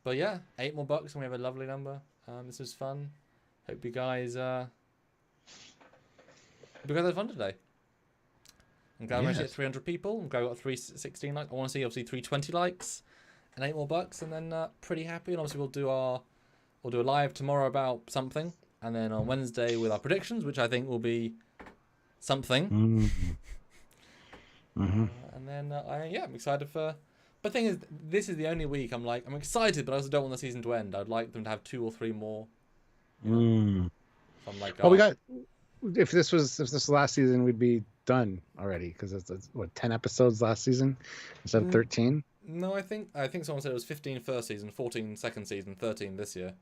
But yeah, 8 more bucks and we have a lovely number. This was fun. Hope you guys had fun today. I'm glad we managed to get 300 people. I'm glad we got 316 likes. I want to see obviously 320 likes and 8 more bucks, and then pretty happy. And obviously we'll do a live tomorrow about something, and then on Wednesday with our predictions, which I think will be something. And then I'm excited for. But the thing is, this is the only week I'm excited, but I also don't want the season to end. I'd like them to have 2 or 3 more. So I'm like, if this was last season, we'd be done already, because it's 10 episodes last season instead of 13. No, I think someone said it was 15 first season, 14 second season, 13 this year.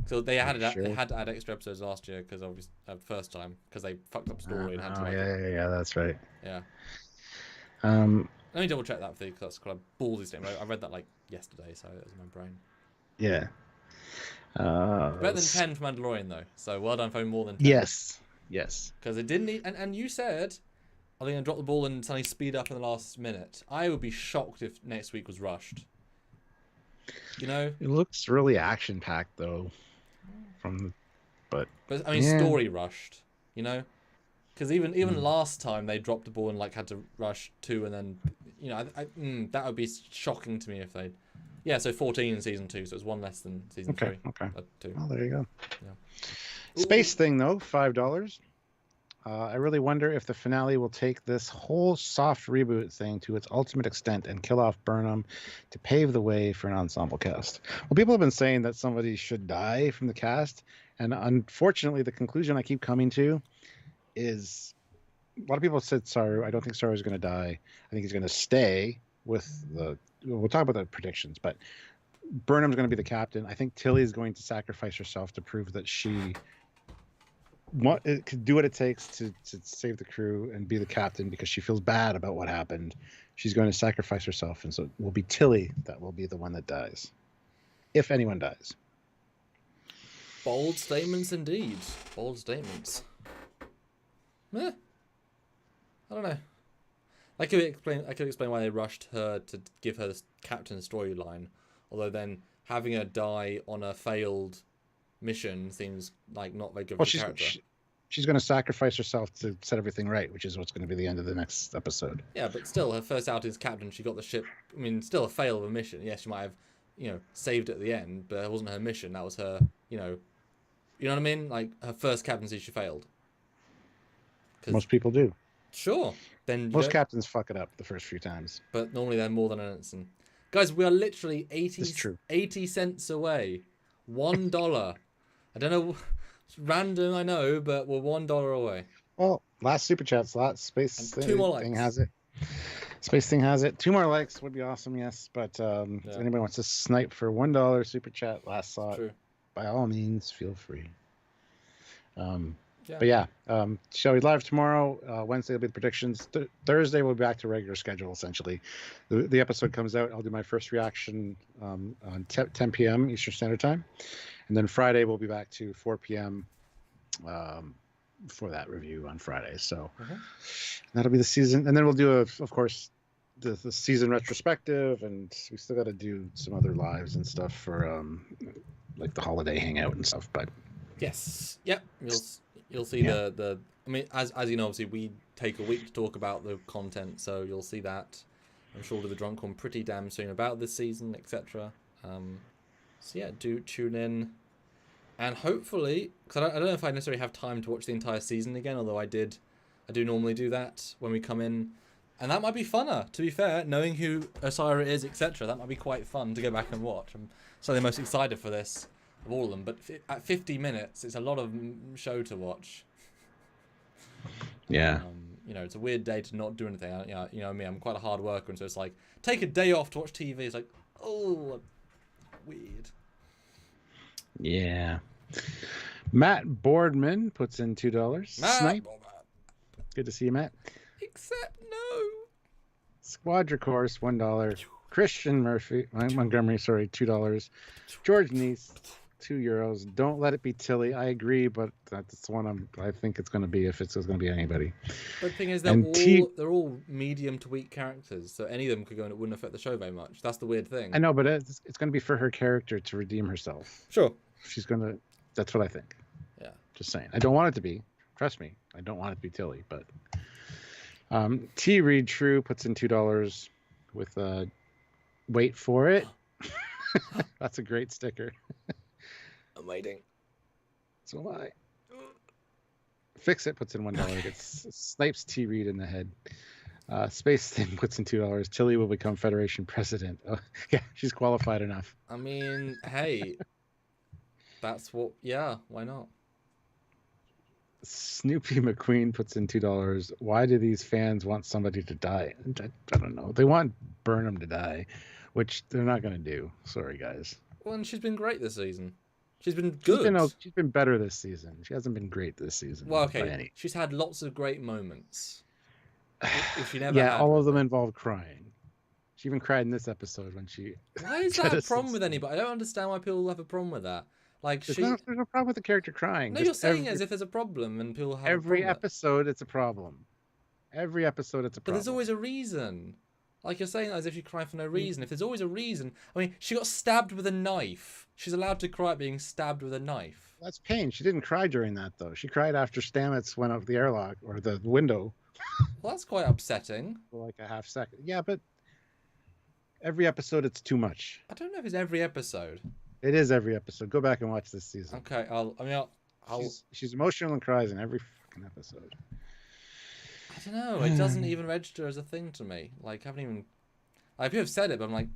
So they had to add extra episodes last year because obviously first time because they fucked up story and had to. Yeah, that's right. Yeah. Let me double check that for you, because that's quite a ballsy statement. I read that like yesterday, so it was in my brain. Yeah. Better than 10 for Mandalorian though, so well done for more than 10. Yes. Because it didn't need, and you said, are they going to drop the ball and suddenly speed up in the last minute? I would be shocked if next week was rushed. It looks really action packed though, but I mean story rushed, because even last time they dropped the ball and like had to rush 2, and then that would be shocking to me if they. Yeah, so 14 in season 2, so it's 1 less than season 3. Okay. 2. Oh, there you go. Yeah. Space thing though, $5. I really wonder if the finale will take this whole soft reboot thing to its ultimate extent and kill off Burnham to pave the way for an ensemble cast. Well, people have been saying that somebody should die from the cast, and unfortunately, the conclusion I keep coming to is a lot of people said Saru. I don't think Saru is going to die. I think he's going to stay with the. We'll talk about the predictions, but Burnham's going to be the captain. I think Tilly's going to sacrifice herself to prove that she it could do what it takes to save the crew and be the captain because she feels bad about what happened. She's going to sacrifice herself, and so it will be Tilly that will be the one that dies, if anyone dies. Bold statements indeed. Bold statements. Meh. I don't know. I could explain why they rushed her to give her this captain storyline, although then having her die on a failed mission seems like not very good for the character. She's going to sacrifice herself to set everything right, which is what's going to be the end of the next episode. Yeah, but still, her first outing as captain, she got the ship. I mean, still a fail of a mission. Yes, she might have, saved at the end, but it wasn't her mission. That was her, you know what I mean? Like her first captaincy, she failed. Most people do. Sure. Then most captains fuck it up the first few times. But normally they're more than an instant. Guys, we are literally 80 cents away. $1. I don't know. It's random, I know, but we're $1 away. Well, last super chat slot. Space thing has it. Space thing has it. 2 more likes would be awesome, yes. But if anybody wants to snipe for $1 super chat last slot, by all means, feel free. But yeah, shall we live tomorrow? Wednesday will be the predictions. Thursday we'll be back to regular schedule, essentially. The episode comes out. I'll do my first reaction on 10 p.m. Eastern Standard Time. And then Friday we'll be back to 4 p.m. For that review on Friday. So that'll be the season. And then we'll do, of course, the season retrospective. And we still got to do some other lives and stuff for like the holiday hangout and stuff. But yes. Yep. You'll see the I mean, as you know, obviously we take a week to talk about the content, so you'll see that. I'm sure we'll do the drunk one pretty damn soon about this season, etc. So yeah, do tune in, and hopefully, because I don't know if I necessarily have time to watch the entire season again, although I do normally do that when we come in, and that might be funner. To be fair, knowing who Osira is, etc., that might be quite fun to go back and watch. I'm certainly most excited for this of all of them, but at 50 minutes, it's a lot of show to watch. Yeah. It's a weird day to not do anything. You know me, I'm quite a hard worker, and so it's like, take a day off to watch TV. It's like, oh, weird. Yeah. Matt Boardman puts in $2. Snipe. Good to see you, Matt. Except no. Squadra Course, $1. Christian Montgomery, $2. George Neese, €2. Don't let it be Tilly. I agree, but that's the one I think it's going to be if it's going to be anybody. But the thing is, they're all medium to weak characters, so any of them could go and it wouldn't affect the show very much. That's the weird thing. I know, but it's going to be for her character to redeem herself. Sure. She's going to. That's what I think. Yeah. Just saying. I don't want it to be. Trust me. I don't want it to be Tilly, but. T. Reed True puts in $2 with wait for it. That's a great sticker. I'm waiting. So am I. Fix It puts in $1. Gets snipes T. Reed in the head. Space Thing puts in $2. Tilly will become Federation president. Oh, yeah, she's qualified enough. I mean, hey, that's what. Yeah, why not? Snoopy McQueen puts in $2. Why do these fans want somebody to die? I don't know. They want Burnham to die, which they're not going to do. Sorry, guys. Well, and she's been great this season. She's been good. She's been better this season. She hasn't been great this season. Well, okay. She's had lots of great moments. If she never yeah, all of them involve crying. She even cried in this episode when she... Why is that a problem with anybody? I don't understand why people have a problem with that. Like there's no problem with the character crying. No, you're saying it as if there's a problem and people have every episode it's a problem. Every episode it's a problem. But there's always a reason. Like you're saying that as if you cry for no reason. If there's always a reason, I mean, she got stabbed with a knife. She's allowed to cry at being stabbed with a knife. That's pain. She didn't cry during that though. She cried after Stamets went up the airlock or the window. Well, that's quite upsetting. For like a half second. Yeah, but every episode it's too much. I don't know if it's every episode. It is every episode. Go back and watch this season. Okay, She's emotional and cries in every fucking episode. I don't know. It doesn't even register as a thing to me. Like, I haven't even... Like, people have said it, but I'm like,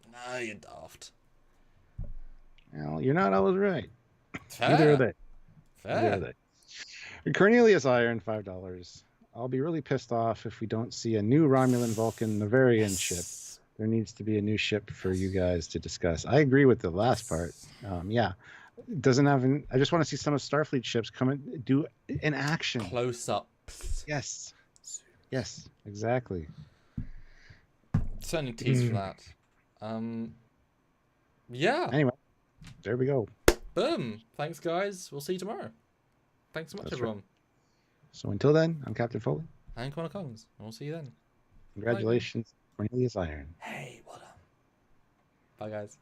no, you're daft. Well, you're not always right. Fair. Neither are they. Fair. Neither are they. Cornelius Iron, $5. I'll be really pissed off if we don't see a new Romulan Vulcan Navarian ship. There needs to be a new ship for you guys to discuss. I agree with the last part. Yeah. doesn't have. I just want to see some of Starfleet ships come and do in action. Close ups. Yes. Yes. Exactly. Certainly tease for that. Yeah. Anyway, there we go. Boom. Thanks, guys. We'll see you tomorrow. Thanks so much, That's everyone. right. So until then, I'm Captain Foley. And Connor Collins. And we'll see you then. Congratulations, Cornelius Iron. Hey, well done. Bye, guys.